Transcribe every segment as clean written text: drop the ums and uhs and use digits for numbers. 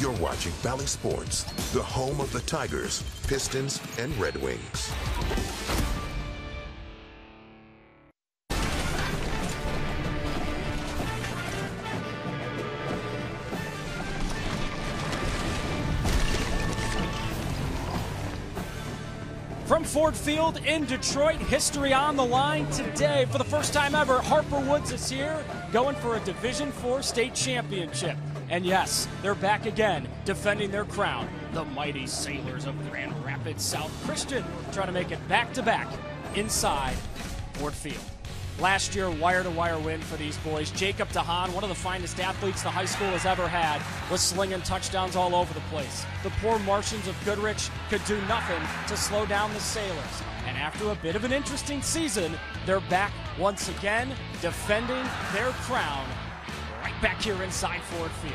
You're watching Bally Sports, the home of the Tigers, Pistons, and Red Wings. From Ford Field in Detroit, history on the line today. For the first time ever, Harper Woods is here, going for a Division IV state championship. And yes, they're back again, defending their crown. The mighty Sailors of Grand Rapids South Christian trying to make it back-to-back inside Ford Field. Last year, wire-to-wire win for these boys. Jacob DeHaan, one of the finest athletes the high school has ever had, was slinging touchdowns all over the place. The poor Martians of Goodrich could do nothing to slow down the Sailors. And after a bit of an interesting season, they're back once again, defending their crown right back here inside Ford Field.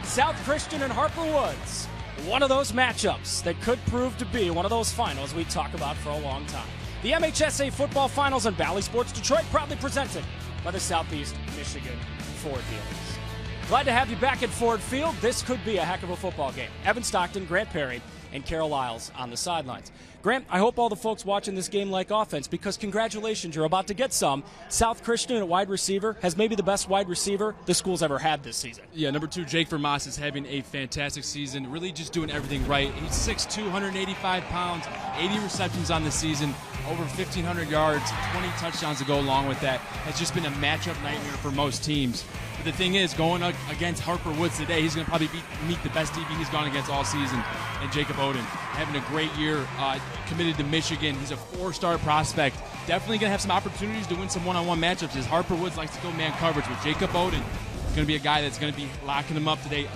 South Christian and Harper Woods, one of those matchups that could prove to be one of those finals we talk about for a long time. The MHSAA football finals on Bally Sports Detroit, proudly presented by the Southeast Michigan Ford dealers. Glad to have you back at Ford Field. This could be a heck of a football game. Evan Stockton, Grant Perry, and Kara Lyles on the sidelines. Grant, I hope all the folks watching this game like offense, because congratulations, you're about to get some. South Christian at wide receiver has maybe the best wide receiver the school's ever had this season. Yeah, number 2, Jake Vermas is having a fantastic season, really just doing everything right. He's 6'2", 185 pounds, 80 receptions on the season, over 1,500 yards, 20 touchdowns to go along with that. Has just been a matchup nightmare for most teams. But the thing is, going against Harper Woods today, he's going to probably meet the best DB he's gone against all season, and Jacob Oden. Having a great year, committed to Michigan. He's a 4-star prospect. Definitely going to have some opportunities to win some one-on-one matchups, as Harper Woods likes to go man coverage with Jacob Oden. Going to be a guy that's going to be locking him up today,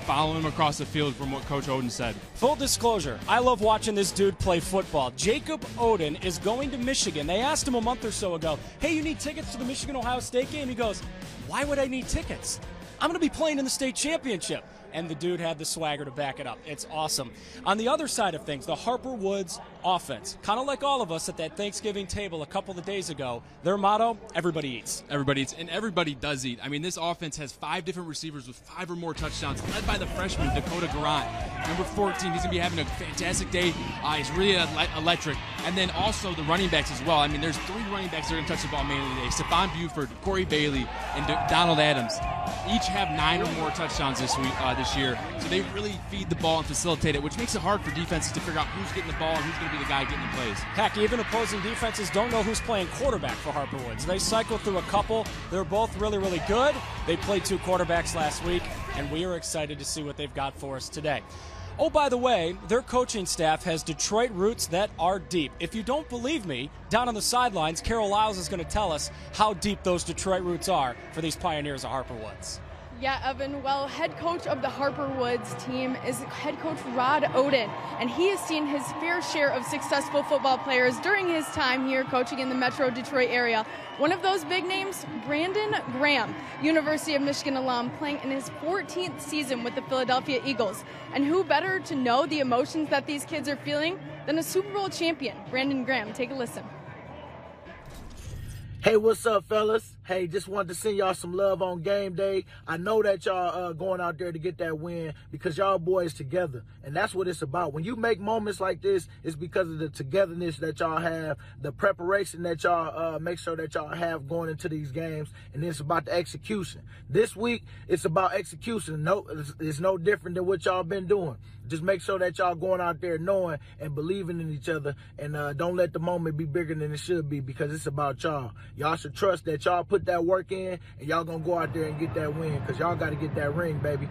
following him across the field from what Coach Oden said. Full disclosure, I love watching this dude play football. Jacob Oden is going to Michigan. They asked him a month or so ago, hey, you need tickets to the Michigan-Ohio State game? He goes, why would I need tickets? I'm going to be playing in the state championship. And the dude had the swagger to back it up. It's awesome. On the other side of things, the Harper Woods offense, kind of like all of us at that Thanksgiving table a couple of days ago, their motto, everybody eats. Everybody eats, and everybody does eat. I mean, this offense has 5 different receivers with 5 or more touchdowns, led by the freshman, Dakota Garant. Number 14, he's going to be having a fantastic day. He's really electric. And then also the running backs as well. I mean, there's 3 running backs that are going to touch the ball mainly today. Stephon Buford, Corey Bailey, and Donald Adams. Each have 9 or more touchdowns this year. So they really feed the ball and facilitate it, which makes it hard for defenses to figure out who's getting the ball and who's going to be the guy getting the plays. Heck, even opposing defenses don't know who's playing quarterback for Harper Woods. They cycle through a couple. They're both really, really good. They played 2 quarterbacks last week, and we are excited to see what they've got for us today. Oh, by the way, their coaching staff has Detroit roots that are deep. If you don't believe me, down on the sidelines, Kara Lyles is going to tell us how deep those Detroit roots are for these Pioneers of Harper Woods. Yeah, Evan, well, head coach of the Harper Woods team is head coach Rod Oden, and he has seen his fair share of successful football players during his time here coaching in the Metro Detroit area. One of those big names, Brandon Graham, University of Michigan alum, playing in his 14th season with the Philadelphia Eagles. And who better to know the emotions that these kids are feeling than a Super Bowl champion, Brandon Graham. Take a listen. Hey, what's up, fellas? Hey, just wanted to send y'all some love on game day. I know that y'all going out there to get that win because y'all boys together, and that's what it's about. When you make moments like this, it's because of the togetherness that y'all have, the preparation that y'all make sure that y'all have going into these games, and then it's about the execution. This week, it's about execution. No, it's no different than what y'all been doing. Just make sure that y'all going out there knowing and believing in each other, and don't let the moment be bigger than it should be, because it's about y'all. Y'all should trust that y'all put that work in, and y'all gonna go out there and get that win, because y'all got to get that ring, baby.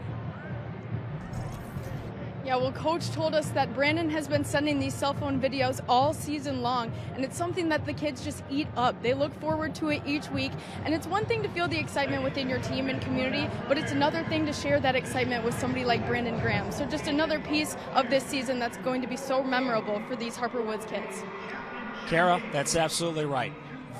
Yeah, well, Coach told us that Brandon has been sending these cell phone videos all season long, and it's something that the kids just eat up. They look forward to it each week, and it's one thing to feel the excitement within your team and community, but it's another thing to share that excitement with somebody like Brandon Graham. So just another piece of this season that's going to be so memorable for these Harper Woods kids. Kara, that's absolutely right.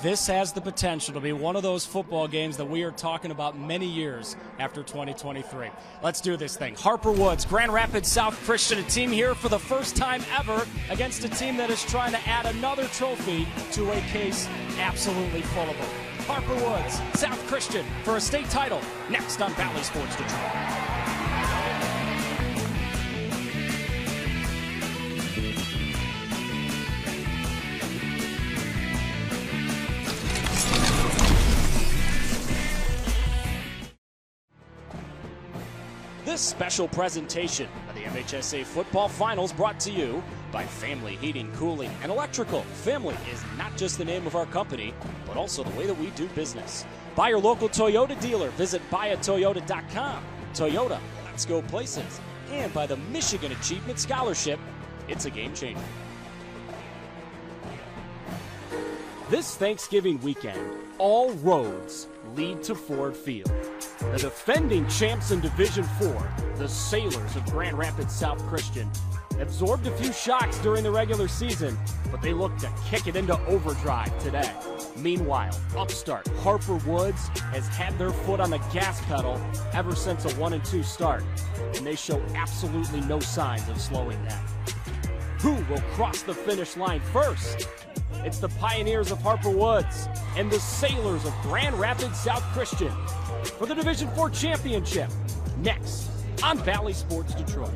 This has the potential to be one of those football games that we are talking about many years after 2023. Let's do this thing. Harper Woods, Grand Rapids South Christian, a team here for the first time ever against a team that is trying to add another trophy to a case absolutely full of them. Harper Woods, South Christian for a state title, next on Bally Sports Detroit. This special presentation of the MHSAA Football Finals brought to you by Family Heating, Cooling, and Electrical. Family is not just the name of our company, but also the way that we do business. By your local Toyota dealer. Visit buyatoyota.com. Toyota, let's go places. And by the Michigan Achievement Scholarship. It's a game changer. This Thanksgiving weekend, all roads lead to Ford Field. The defending champs in Division IV, the Sailors of Grand Rapids South Christian, absorbed a few shocks during the regular season, but they look to kick it into overdrive today. Meanwhile, upstart Harper Woods has had their foot on the gas pedal ever since a 1-2 start, and they show absolutely no signs of slowing down. Who will cross the finish line first? It's the Pioneers of Harper Woods and the Sailors of Grand Rapids South Christian for the Division IV championship. Next on Bally Sports Detroit.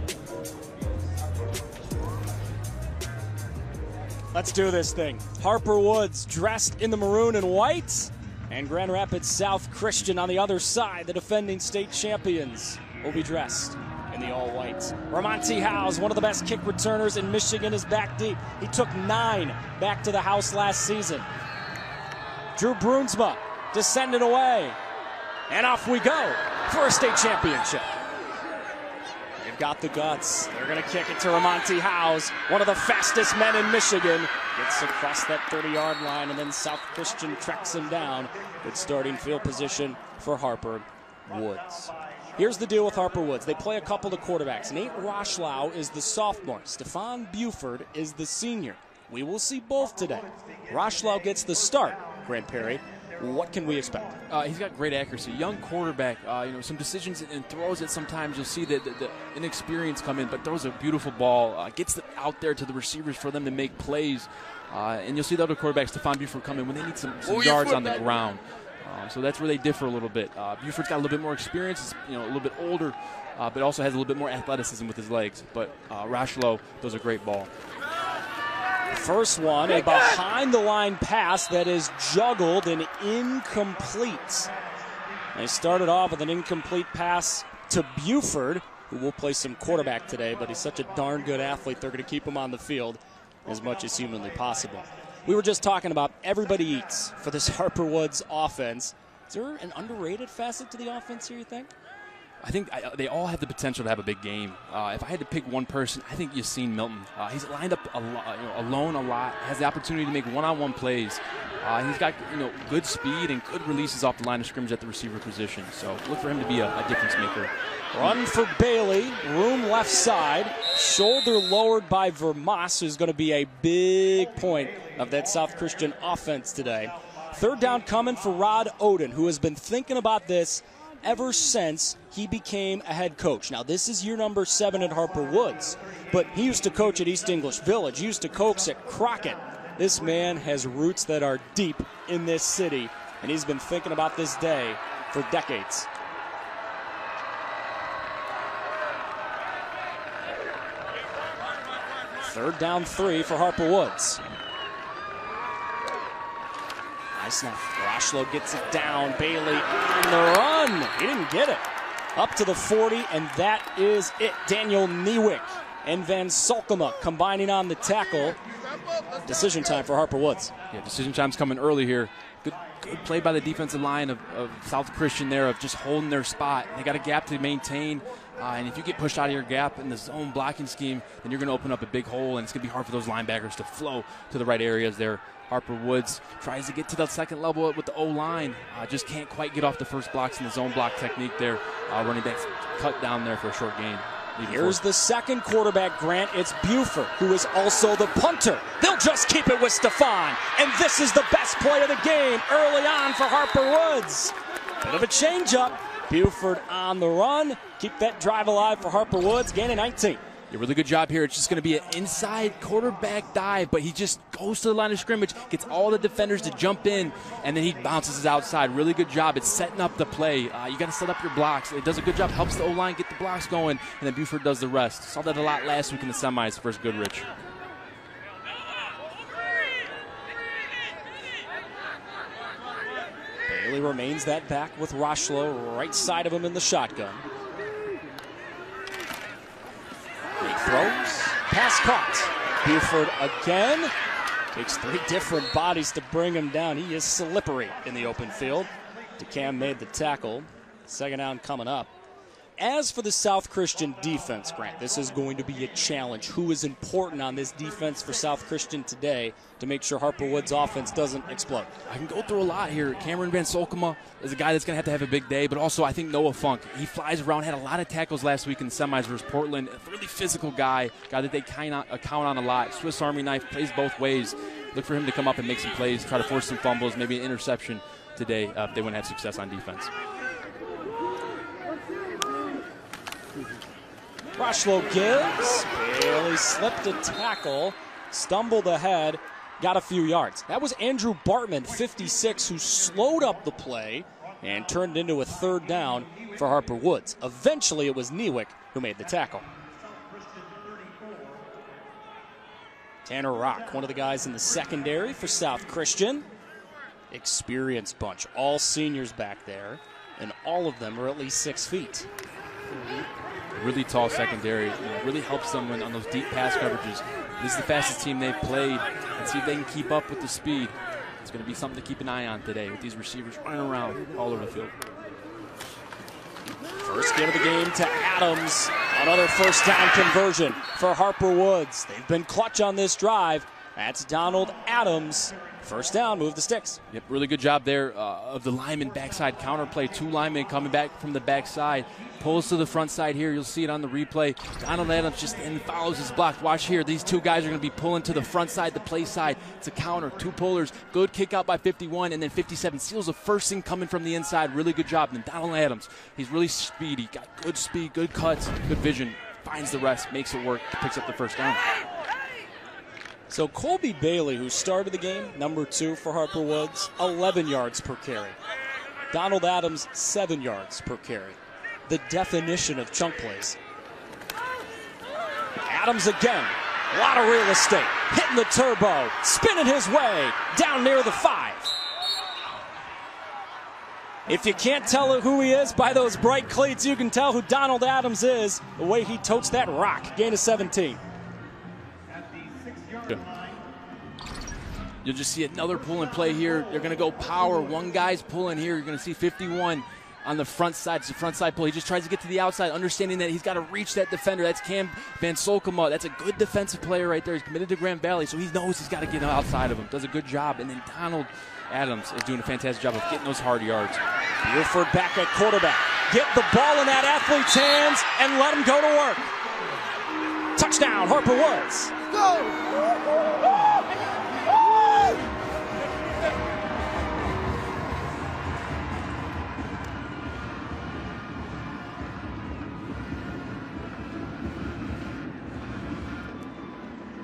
Let's do this thing. Harper Woods dressed in the maroon and white, and Grand Rapids South Christian on the other side, the defending state champions, will be dressed in the all-whites. Ramonte Howes, one of the best kick returners in Michigan, is back deep. He took 9 back to the house last season. Drew Brunsma descending away. And off we go for a state championship. They've got the guts. They're going to kick it to Ramonte Howes, one of the fastest men in Michigan. Gets across that 30-yard line, and then South Christian tracks him down. Good starting field position for Harper Woods. Here's the deal with Harper Woods. They play a couple of quarterbacks. Nate Roshlau is the sophomore. Stephon Buford is the senior. We will see both today. Roshlau gets the start. Grant Perry, what can we expect? He's got great accuracy. Young quarterback, some decisions and throws that sometimes you'll see the inexperience come in, but throws a beautiful ball, gets it out there to the receivers for them to make plays. And you'll see the other quarterback, Stephon Buford, come in when they need some yards on the ground. So that's where they differ a little bit. Buford's got a little bit more experience, a little bit older, but also has a little bit more athleticism with his legs. But Roshlau throws a great ball. First one, a behind-the-line pass that is juggled and incomplete. They started off with an incomplete pass to Buford, who will play some quarterback today, but he's such a darn good athlete, they're going to keep him on the field as much as humanly possible. We were just talking about everybody eats for this Harper Woods offense. Is there an underrated facet to the offense here, you think? I think they all have the potential to have a big game. If I had to pick one person, I think Yassine Milton. He's lined up alone a lot, has the opportunity to make one-on-one plays. He's got good speed and good releases off the line of scrimmage at the receiver position. So look for him to be a difference maker. Run for Bailey, room left side, shoulder lowered by Vermas, who's going to be a big point of that South Christian offense today. Third down coming for Rod Oden, who has been thinking about this ever since he became a head coach. Now, this is year number 7 at Harper Woods, but he used to coach at East English Village. He used to coach at Crockett. This man has roots that are deep in this city, and he's been thinking about this day for decades. Third down 3 for Harper Woods. Nice enough. Roshlau gets it down. Bailey on the run. He didn't get it. Up to the 40, and that is it. Daniel Niewick and Van Solkema combining on the tackle. Decision time for Harper Woods. Yeah, decision time's coming early here. Good play by the defensive line of South Christian there of just holding their spot. They got a gap to maintain, and if you get pushed out of your gap in the zone blocking scheme, then you're going to open up a big hole, and it's going to be hard for those linebackers to flow to the right areas there. Harper Woods tries to get to the second level with the O-line. Just can't quite get off the first blocks in the zone block technique there. Running backs cut down there for a short gain. Here's the second quarterback, Grant. It's Buford, who is also the punter. They'll just keep it with Stephon. And this is the best play of the game early on for Harper Woods. Bit of a change-up. Buford on the run. Keep that drive alive for Harper Woods. Gain of 19. A really good job here. It's just going to be an inside quarterback dive, but he just goes to the line of scrimmage, gets all the defenders to jump in, and then he bounces it outside. Really good job. It's setting up the play. You got to set up your blocks. It does a good job. Helps the O-line get the blocks going, and then Buford does the rest. Saw that a lot last week in the semis versus Goodrich. Bailey remains that back with Roshlau right side of him in the shotgun. Throws. Pass caught. Buford again. Takes 3 different bodies to bring him down. He is slippery in the open field. DeCam made the tackle. Second down coming up. As for the South Christian defense, Grant, this is going to be a challenge. Who is important on this defense for South Christian today to make sure Harper Woods' offense doesn't explode? I can go through a lot here. Cameron Van Solkema is a guy that's going to have a big day, but also I think Noah Funk. He flies around, had a lot of tackles last week in the semis versus Portland. A really physical guy that they kind of count on a lot. Swiss Army knife, plays both ways. Look for him to come up and make some plays, try to force some fumbles, maybe an interception today if they wouldn't have success on defense. Rushlow gives. Bailey slipped a tackle, stumbled ahead, got a few yards. That was Andrew Bartman, 56, who slowed up the play and turned it into a third down for Harper Woods. Eventually, it was Newick who made the tackle. Tanner Rock, one of the guys in the secondary for South Christian. Experienced bunch, all seniors back there, and all of them are at least 6 feet. Really tall secondary, really helps them on those deep pass coverages. This is the fastest team they've played, and see if they can keep up with the speed. It's going to be something to keep an eye on today with these receivers running around all over the field. First game of the game to Adams. Another first down conversion for Harper Woods. They've been clutch on this drive. That's Donald Adams. First down, move the sticks. Yep, really good job there of the lineman backside counterplay. 2 linemen coming back from the backside. Pulls to the front side here. You'll see it on the replay. Donald Adams just follows his block. Watch here. These 2 guys are going to be pulling to the front side, the play side. It's a counter. 2 pullers. Good kick out by 51, and then 57 seals the first thing coming from the inside. Really good job. And then Donald Adams, he's really speedy. Got good speed, good cuts, good vision. Finds the rest, makes it work, picks up the first down. So Colby Bailey, who started the game, number 2 for Harper Woods, 11 yards per carry. Donald Adams, 7 yards per carry. The definition of chunk plays. Adams again. A lot of real estate. Hitting the turbo. Spinning his way down near the 5. If you can't tell who he is by those bright cleats, you can tell who Donald Adams is. The way he totes that rock. Gain of 17. You'll just see another pull and play here. They're going to go power. One guy's pulling here. You're going to see 51 on the front side. It's a front side pull. He just tries to get to the outside, understanding that he's got to reach that defender. That's Cam Van Solkema. That's a good defensive player right there. He's committed to Grand Valley, so he knows he's got to get outside of him. Does a good job. And then Donald Adams is doing a fantastic job of getting those hard yards. Buford back at quarterback. Get the ball in that athlete's hands and let him go to work. Touchdown, Harper Woods. Go!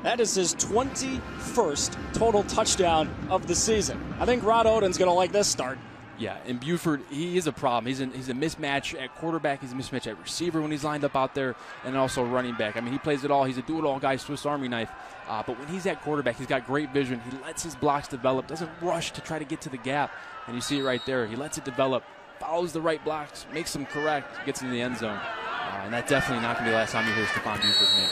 That is his 21st total touchdown of the season. I think Rod Oden's going to like this start. Yeah, and Buford, he is a problem. He's a mismatch at quarterback. He's a mismatch at receiver when he's lined up out there, and also running back. I mean, he plays it all. He's a do-it-all guy, Swiss Army knife. But when he's at quarterback, he's got great vision. He lets his blocks develop, doesn't rush to try to get to the gap. And you see it right there. He lets it develop, follows the right blocks, makes them correct, gets into the end zone. And that's definitely not going to be the last time you hear Stephon Buford's name.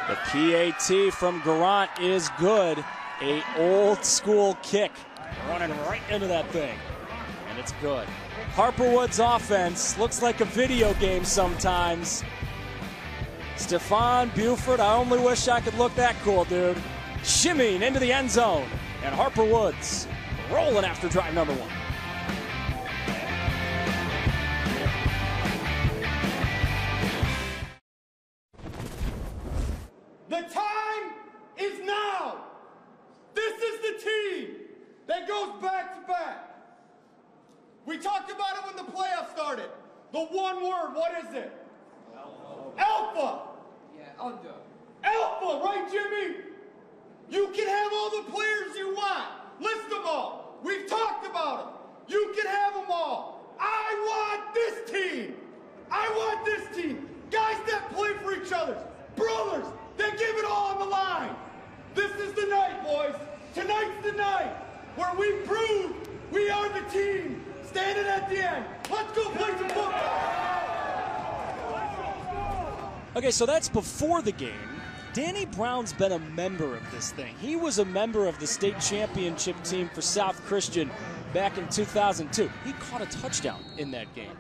The PAT from Garant is good. A old school kick. Running right into that thing. And it's good. Harper Woods offense looks like a video game sometimes. Stephon Buford, I only wish I could look that cool, dude. Shimmying into the end zone. And Harper Woods rolling after drive number 1. The time is now. This is the team that goes back to back. We talked about it when the playoffs started. The one word, what is it? Alpha. Yeah, under. Alpha, right, Jimmy? You can have all the players you want. List them all. We've talked about them. You can have them all. I want this team. I want this team. Guys that play for each other. Brothers that give it all on the line. This is the night, boys. Tonight's the night where we prove we are the team standing at the end. Let's go play some football. Okay, so that's before the game. Danny Brown's been a member of this thing. He was a member of the state championship team for South Christian back in 2002. He caught a touchdown in that game.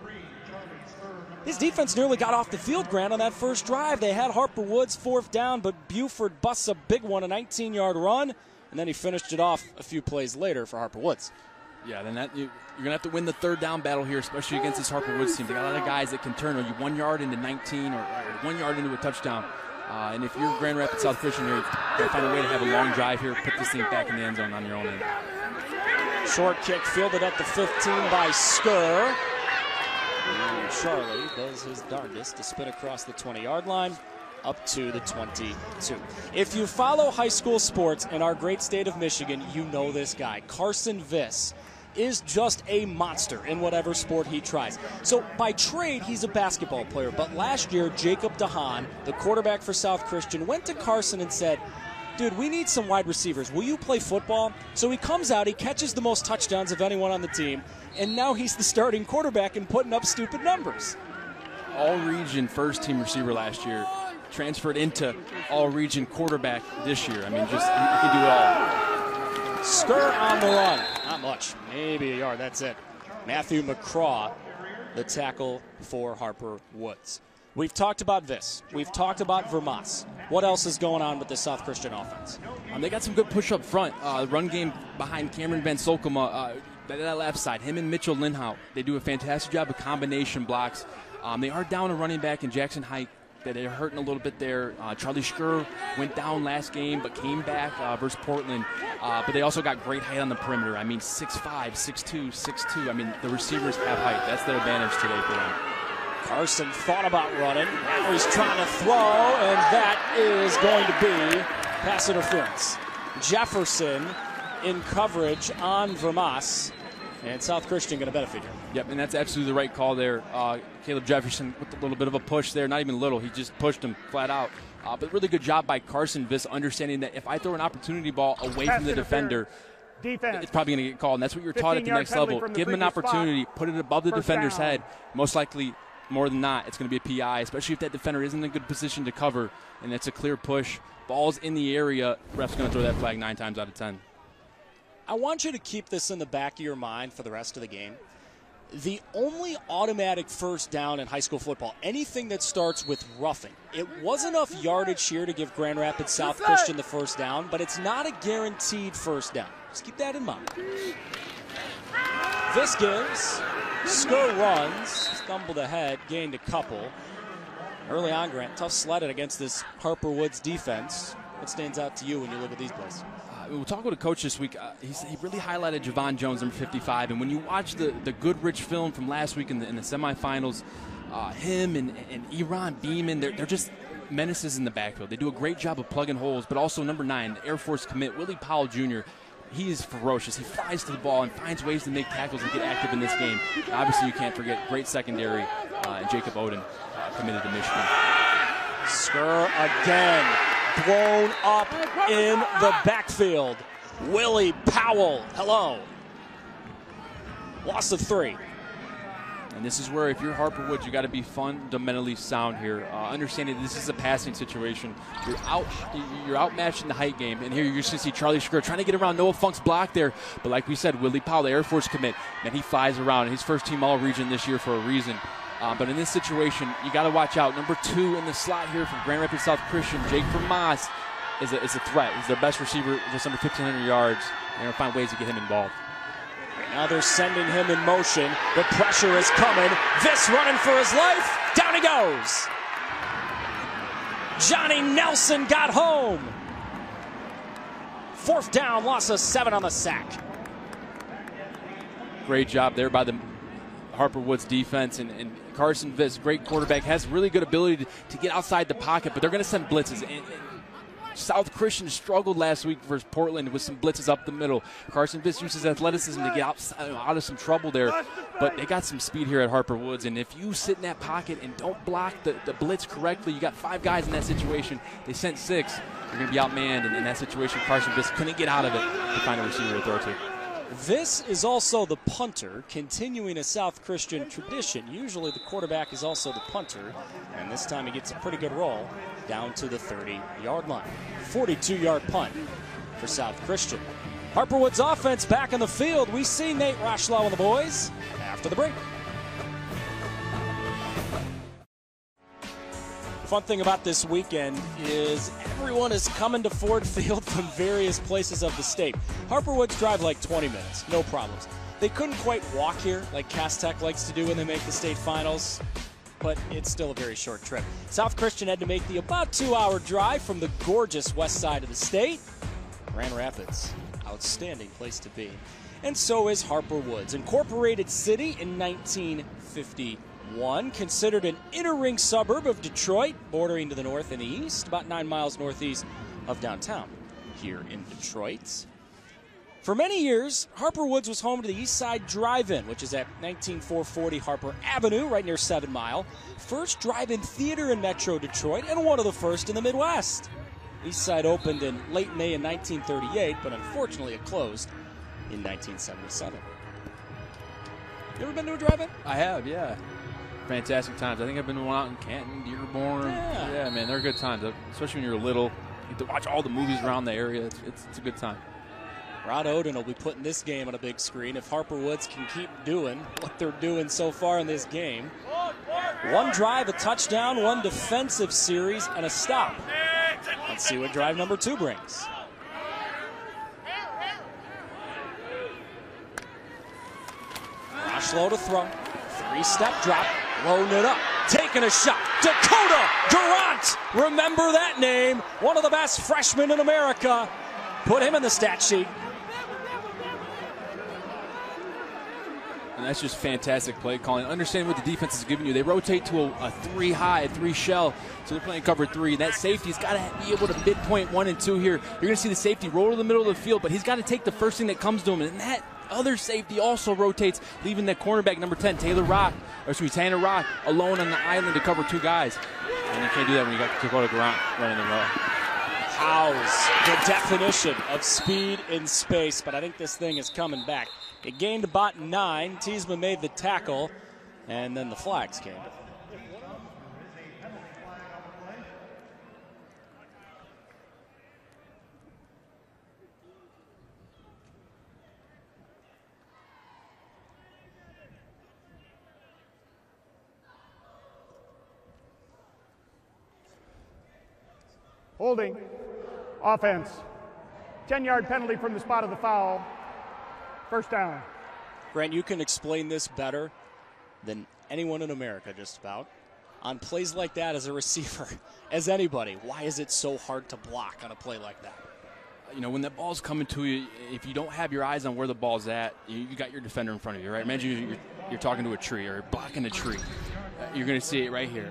His defense nearly got off the field, Grant, on that first drive. They had Harper Woods 4th down, but Buford busts a big one, a 19-yard run, and then he finished it off a few plays later for Harper Woods. Yeah, then you're going to have to win the 3rd down battle here, especially against this Harper Woods team. They got a lot of guys that can turn you 1 yard into 19 or 1 yard into a touchdown. And if you're Grand Rapids South Christian, you're going to find a way to have a long drive here, put this thing back in the end zone on your own end. Short kick fielded at the 15 by Skur. And Charlie does his darndest to spin across the 20-yard line up to the 22. If you follow high school sports in our great state of Michigan, you know this guy. Carson Viss is just a monster in whatever sport he tries. So by trade, he's a basketball player. But last year, Jacob DeHaan, the quarterback for South Christian, went to Carson and said, dude, we need some wide receivers. Will you play football? So he comes out, he catches the most touchdowns of anyone on the team, and now he's the starting quarterback and putting up stupid numbers. All-region first-team receiver last year, transferred into all-region quarterback this year. I mean, just he can do it all. Skur on the run. Not much. Maybe a yard. That's it. Matthew McCraw, the tackle for Harper Woods. We've talked about this. We've talked about Vermas. What else is going on with the South Christian offense? They got some good push up front. Run game behind Cameron Van Solkema, that left side. Him and Mitchell Linhout. They do a fantastic job of combination blocks. They are down a running back in Jackson Hike that they're hurting a little bit there. Charlie Skur went down last game but came back versus Portland. But they also got great height on the perimeter. I mean, 6'5", 6'2", 6'2". I mean, the receivers have height. That's their advantage today for them. Carson thought about running. Now he's trying to throw, and that is going to be pass interference. Jefferson in coverage on Vermas, and South Christian going to benefit here. Yep, and that's absolutely the right call there. Caleb Jefferson with a little bit of a push there. Not even little. He just pushed him flat out. But really good job by Carson Viss understanding that if I throw an opportunity ball away from the defender, it's probably going to get called. And that's what you're taught at the next level. Give him an opportunity, put it above the defender's head. Most likely, more than not, it's going to be a PI, especially if that defender isn't in a good position to cover, and it's a clear push. Ball's in the area, ref's going to throw that flag 9 times out of 10. I want you to keep this in the back of your mind for the rest of the game. The only automatic first down in high school football, anything that starts with roughing, it was enough yardage here to give Grand Rapids South Christian the first down, but it's not a guaranteed first down. Just keep that in mind. This gives, Skur runs, stumbled ahead, gained a couple. Early on, Grant, tough sledding against this Harper Woods defense. What stands out to you when you look at these plays? We'll talk with a coach this week. He really highlighted Javon Jones, number 55. And when you watch the Goodrich film from last week in the semifinals, him and Eron Beeman, they're just menaces in the backfield. They do a great job of plugging holes, but also number 9, Air Force commit, Willie Powell Jr., he is ferocious. He flies to the ball and finds ways to make tackles and get active in this game. And obviously, you can't forget great secondary, Jacob Oden, committed to Michigan. Skur again, blown up in the backfield. Willie Powell, hello. Loss of 3. And this is where, if you're Harper Woods, you got to be fundamentally sound here. Understanding this is a passing situation. You're outmatched in the height game, and here you're just going to see Charlie Skur trying to get around Noah Funk's block there. But like we said, Willie Powell, the Air Force commit, and he flies around. He's first team all-region this year for a reason. But in this situation, you got to watch out. Number 2 in the slot here from Grand Rapids South Christian, Jake Vermas, is a threat. He's their best receiver, just under 1,500 yards. They're going to find ways to get him involved. Now they're sending him in motion. The pressure is coming. Viss running for his life. Down he goes. Johnny Nelson got home. 4th down, loss of 7 on the sack. Great job there by the Harper Woods defense. And Carson Viss, great quarterback, has really good ability to get outside the pocket, but they're going to send blitzes. And South Christian struggled last week versus Portland with some blitzes up the middle. Carson Viss uses athleticism to get out of some trouble there, but they got some speed here at Harper Woods, and if you sit in that pocket and don't block the blitz correctly, you got 5 guys in that situation. They sent 6. You're going to be outmanned, and in that situation, Carson Viss couldn't get out of it to find a receiver to throw to. This is also the punter, continuing a South Christian tradition. Usually the quarterback is also the punter, and this time he gets a pretty good roll down to the 30-yard line. 42-yard punt for South Christian. Harper Woods offense back in the field. We see Nate Rochlau and the boys after the break. Fun thing about this weekend is everyone is coming to Ford Field from various places of the state. Harper Woods drive like 20 minutes, no problems. They couldn't quite walk here like Cass Tech likes to do when they make the state finals, but it's still a very short trip. South Christian had to make the about 2-hour drive from the gorgeous west side of the state. Grand Rapids, outstanding place to be. And so is Harper Woods, incorporated city in 1951. Considered an inner ring suburb of Detroit, bordering to the north and the east, about 9 miles northeast of downtown here in Detroit. For many years, Harper Woods was home to the East Side Drive-In, which is at 19440 Harper Avenue, right near 7 Mile. First drive-in theater in Metro Detroit, and one of the first in the Midwest. East Side opened in late May in 1938, but unfortunately it closed in 1977. You ever been to a drive-in? I have, yeah. Fantastic times. I think I've been to one out in Canton, Dearborn. Yeah, man, they're good times, especially when you're little. You get to watch all the movies around the area. It's a good time. Rod Oden will be putting this game on a big screen if Harper Woods can keep doing what they're doing so far in this game. One drive, a touchdown, one defensive series, and a stop. Let's see what drive number 2 brings. Rochlau to throw. 3-step drop. Loading it up, taking a shot. Dakota Durant, remember that name. One of the best freshmen in America. Put him in the stat sheet. And that's just fantastic play calling. Understand what the defense is giving you. They rotate to a 3-high, 3-shell, so they're playing cover 3. That safety's got to be able to midpoint 1 and 2 here. You're going to see the safety roll to the middle of the field, but he's got to take the first thing that comes to him, and that other safety also rotates, leaving that cornerback number 10, Tanner Rock, alone on the island to cover 2 guys. And you can't do that when you got Dakota Durant running the row. How's the definition of speed in space, but I think this thing is coming back. It gained about 9. Teasma made the tackle, and then the flags came. Holding. Offense. 10-yard penalty from the spot of the foul. First down. Grant, you can explain this better than anyone in America, just about. On plays like that as a receiver, as anybody, why is it so hard to block on a play like that? You know, when that ball's coming to you, if you don't have your eyes on where the ball's at, you got your defender in front of you, right? Imagine you're talking to a tree or blocking a tree. You're going to see it right here.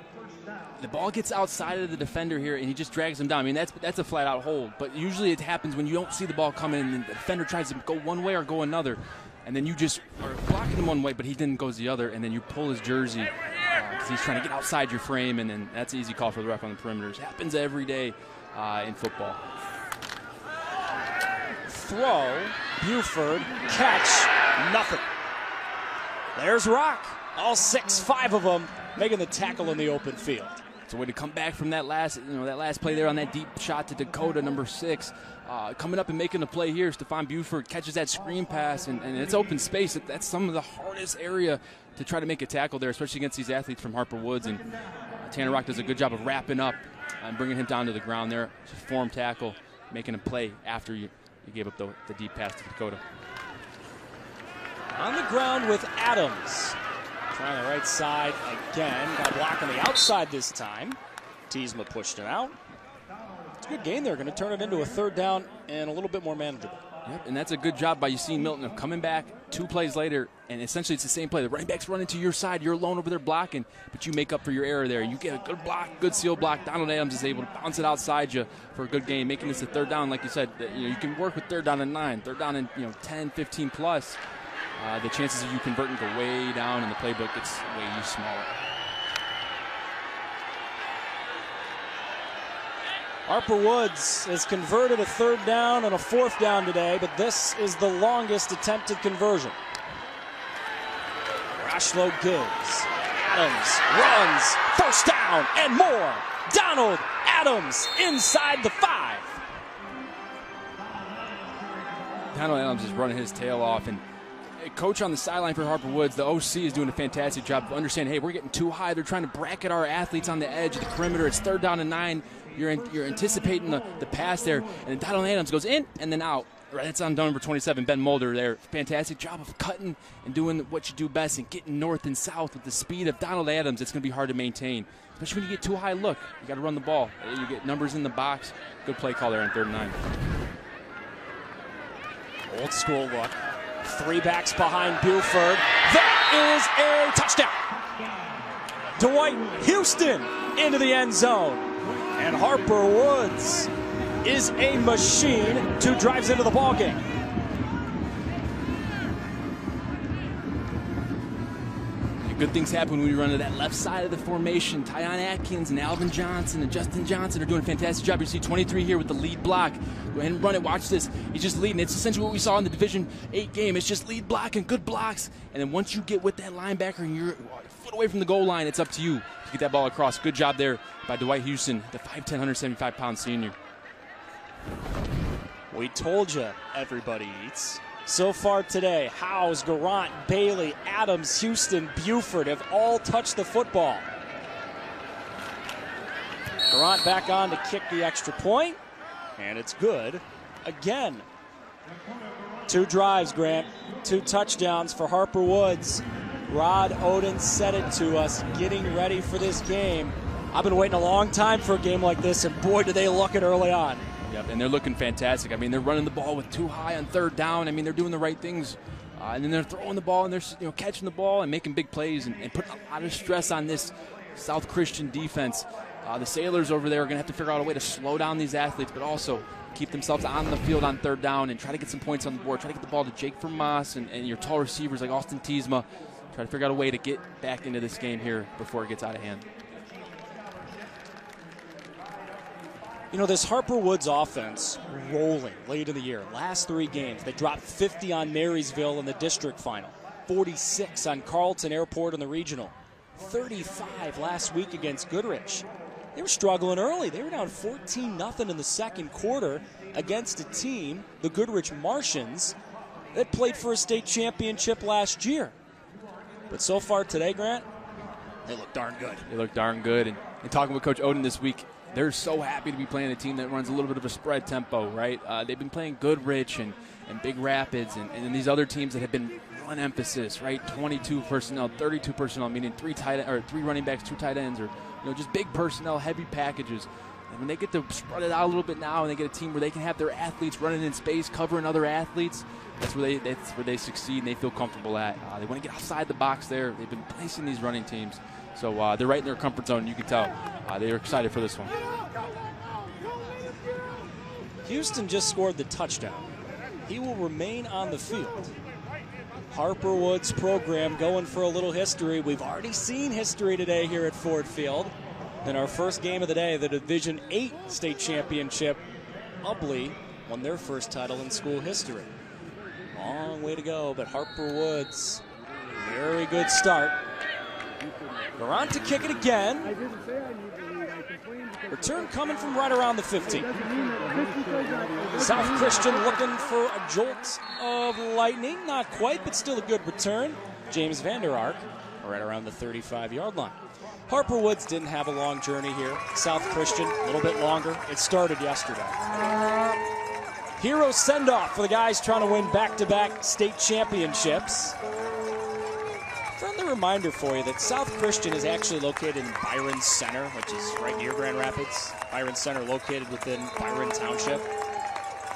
The ball gets outside of the defender here, and he just drags him down. I mean, that's a flat-out hold. But usually it happens when you don't see the ball coming, and the defender tries to go one way or go another. And then you just are blocking him one way, but he then goes the other, and then you pull his jersey because he's trying to get outside your frame, and then that's an easy call for the ref on the perimeters. It happens every day in football. Throw, Buford, catch, nothing. There's Rock. All 5 of them making the tackle in the open field. It's a way to come back from that last play there on that deep shot to Dakota, number 6. Coming up and making the play here, Stephon Buford catches that screen pass, and it's open space. That's some of the hardest area to try to make a tackle there, especially against these athletes from Harper Woods. And Tanner Rock does a good job of wrapping up and bringing him down to the ground there. Just form tackle, making a play after you gave up the deep pass to Dakota. On the ground with Adams. Trying the right side again. Got a block on the outside this time. Teasma pushed him out. It's a good game there. Going to turn it into a 3rd down and a little bit more manageable. Yep, and that's a good job by Yassine Milton of coming back 2 plays later, and essentially it's the same play. The running back's running to your side. You're alone over there blocking, but you make up for your error there. You get a good block, good seal block. Donald Adams is able to bounce it outside you for a good game, making this a 3rd down. Like you said, you can work with 3rd down and 9, 3rd down and 10, 15 plus. The chances of you converting go way down, and the playbook gets way smaller. Harper Woods has converted a 3rd down and a 4th down today, but this is the longest attempted conversion. Rashlo gives. Adams runs. 1st down and more. Donald Adams inside the 5. Donald Adams is running his tail off, and coach on the sideline for Harper Woods, the OC, is doing a fantastic job of understanding, hey, we're getting too high. They're trying to bracket our athletes on the edge of the perimeter. It's 3rd down and 9. You're anticipating the pass there, and Donald Adams goes in and then out. Right, that's on number 27, Ben Mulder there. Fantastic job of cutting and doing what you do best and getting north and south with the speed of Donald Adams. It's going to be hard to maintain, especially when you get too high. Look, you got to run the ball. You get numbers in the box. Good play call there on 3rd and 9. Old school look. 3 backs behind Buford. That is a touchdown. Dwight Houston into the end zone. And Harper Woods is a machine. 2 drives into the ballgame. Good things happen when we run to that left side of the formation. Tyon Atkins and Alvin Johnson and Justin Johnson are doing a fantastic job. You see 23 here with the lead block. Go ahead and run it. Watch this. He's just leading. It's essentially what we saw in the Division 8 game. It's just lead block and good blocks. And then once you get with that linebacker and you're a foot away from the goal line, it's up to you to get that ball across. Good job there by Dwight Houston, the 5'10", 175-pound senior. We told you everybody eats. So far today, Howes, Garant, Bailey, Adams, Houston, Buford have all touched the football. Garant back on to kick the extra point, and it's good again. 2 drives, Grant, 2 touchdowns for Harper Woods. Rod Oden said it to us, getting ready for this game. I've been waiting a long time for a game like this, and boy, did they look it early on. Yep, and they're looking fantastic. I mean, they're running the ball with 2 high on 3rd down. I mean, they're doing the right things. And then they're throwing the ball, and they're catching the ball and making big plays and putting a lot of stress on this South Christian defense. The Sailors over there are going to have to figure out a way to slow down these athletes, but also keep themselves on the field on 3rd down and try to get some points on the board. Try to get the ball to Jake Vermoss and your tall receivers like Austin Tiesma. Try to figure out a way to get back into this game here before it gets out of hand. You know, this Harper Woods offense rolling late in the year. Last 3 games, they dropped 50 on Marysville in the district final, 46 on Carlton Airport in the regional, 35 last week against Goodrich. They were struggling early. They were down 14-0 in the 2nd quarter against a team, the Goodrich Martians, that played for a state championship last year. But so far today, Grant, they look darn good. They look darn good. And talking with Coach Oden this week, they're so happy to be playing a team that runs a little bit of a spread tempo, right? They've been playing Goodrich and Big Rapids and these other teams that have been run emphasis, right? 22 personnel, 32 personnel, meaning 3 running backs, 2 tight ends, or just big personnel, heavy packages. And when they get to spread it out a little bit now, and they get a team where they can have their athletes running in space, covering other athletes, that's where they succeed and they feel comfortable at. They want to get outside the box there. They've been placing these running teams. So they're right in their comfort zone. You can tell they're excited for this one. Houston just scored the touchdown. He will remain on the field. Harper Woods program going for a little history. We've already seen history today here at Ford Field. In our first game of the day, the Division 8 state championship, Ubley won their first title in school history. Long way to go, but Harper Woods, very good start. We're on to kick it again. Return coming from right around the 15. South Christian looking for a jolt of lightning. Not quite, but still a good return. James Vander Ark right around the 35-yard line. Harper Woods didn't have a long journey here. South Christian, a little bit longer. It started yesterday. Hero send-off for the guys trying to win back-to-back state championships. Friendly reminder for you that South Christian is actually located in Byron Center, which is right near Grand Rapids. Byron Center located within Byron Township.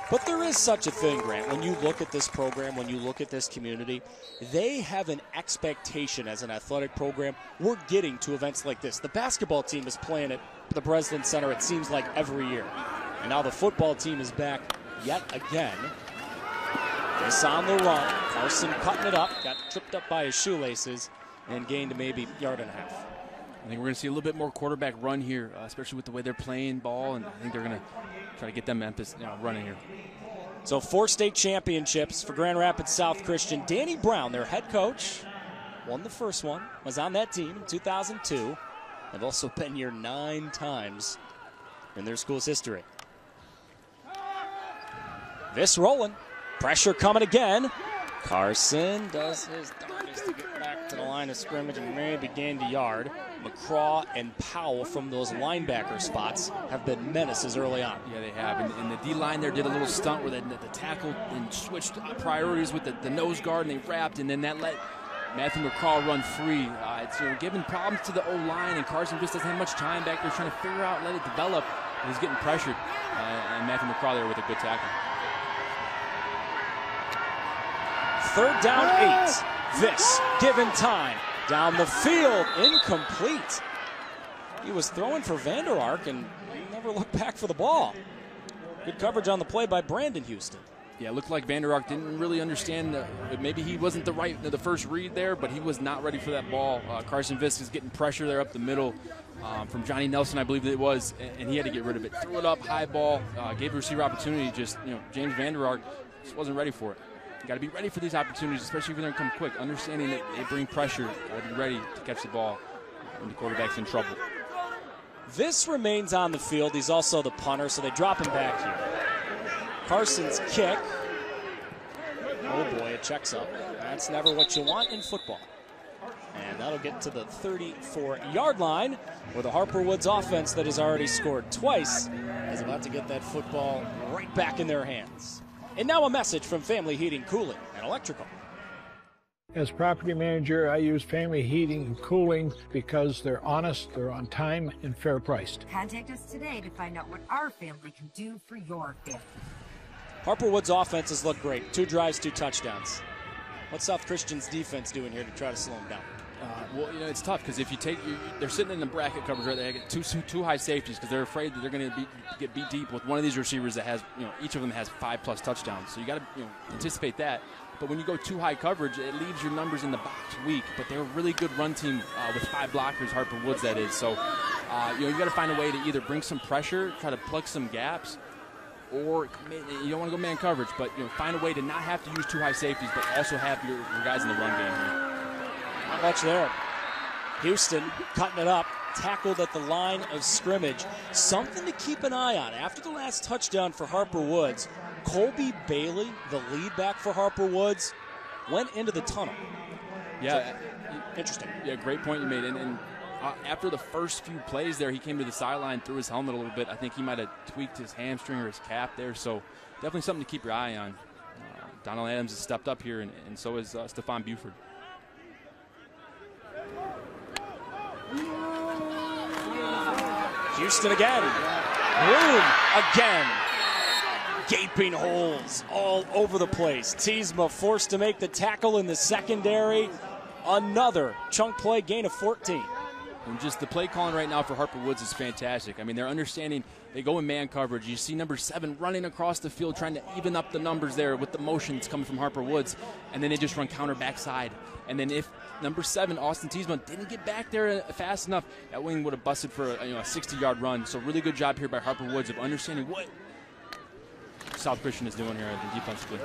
But there is such a thing, Grant. When you look at this program, when you look at this community, they have an expectation as an athletic program. We're getting to events like this. The basketball team is playing at the Breslin Center, it seems like, every year. And now the football team is back yet again. This on the run. Carson cutting it up. Got tripped up by his shoelaces and gained maybe a yard and a half. I think we're going to see a little bit more quarterback run here, especially with the way they're playing ball, and I think they're going to try to get them emphasis, running here. So 4 state championships for Grand Rapids South Christian. Danny Brown, their head coach, won the first one, was on that team in 2002. They've also been here 9 times in their school's history. This rolling. Pressure coming again. Carson does his darndest to get back to the line of scrimmage and maybe gain the yard. McCraw and Powell from those linebacker spots have been menaces early on. Yeah, they have. And the D-line there did a little stunt where the tackle and switched priorities with the nose guard, and they wrapped, and then that let Matthew McCraw run free. It's giving problems to the O-line, and Carson just doesn't have much time back there trying to figure out, let it develop. He's getting pressured, and Matthew McCraw there with a good tackle. 3rd down 8. This given time. Down the field, incomplete. He was throwing for Vander Ark and never looked back for the ball. Good coverage on the play by Brandon Houston. Yeah, it looked like Vander Ark didn't really understand. Maybe he wasn't the first read there, but he was not ready for that ball. Carson Fisk is getting pressure there up the middle from Johnny Nelson, I believe it was, and he had to get rid of it. Threw it up, high ball, gave the receiver opportunity. Just James Vander Ark just wasn't ready for it. You got to be ready for these opportunities, especially if they're going to come quick. Understanding that they bring pressure, got to be ready to catch the ball when the quarterback's in trouble. This remains on the field. He's also the punter, so they drop him back here. Carson's kick. Oh boy, it checks up. That's never what you want in football. And that'll get to the 34-yard line, where the Harper Woods offense that has already scored twice is about to get that football right back in their hands. And now a message from Family Heating, Cooling, and Electrical. As property manager, I use Family Heating and Cooling because they're honest, they're on time, and fair priced. Contact us today to find out what our family can do for your family. Harper Woods' offenses look great. 2 drives, 2 touchdowns. What's South Christian's defense doing here to try to slow them down? Well, it's tough because if you take, they're sitting in the bracket coverage right there. They get two high safeties because they're afraid that they're going to get beat deep with one of these receivers that has, each of them has 5+ touchdowns. So you got to, anticipate that. But when you go too high coverage, it leaves your numbers in the box weak. But they're a really good run team with 5 blockers, Harper Woods that is. So, you got to find a way to either bring some pressure, try to plug some gaps, or you don't want to go man coverage, but find a way to not have to use 2 high safeties, but also have your guys in the run game. Not much there. Houston cutting it up, tackled at the line of scrimmage. Something to keep an eye on. After the last touchdown for Harper Woods, Colby Bailey, the lead back for Harper Woods, went into the tunnel. Yeah. Interesting. Yeah, great point you made. And after the first few plays there, he came to the sideline, threw his helmet a little bit. I think he might have tweaked his hamstring or his calf there. So definitely something to keep your eye on. Donald Adams has stepped up here, and so has Stephon Buford. Houston again. Room again. Gaping holes all over the place. Teesma forced to make the tackle in the secondary. Another chunk play, gain of 14. And just the play calling right now for Harper Woods is fantastic. I mean, they're understanding they go in man coverage. You see number 7 running across the field trying to even up the numbers there with the motion that's coming from Harper Woods. And then they just run counter backside. And then if number 7, Austin Teesma, didn't get back there fast enough, that wing would have busted for a 60-yard run. So really good job here by Harper Woods of understanding what South Christian is doing here defensively.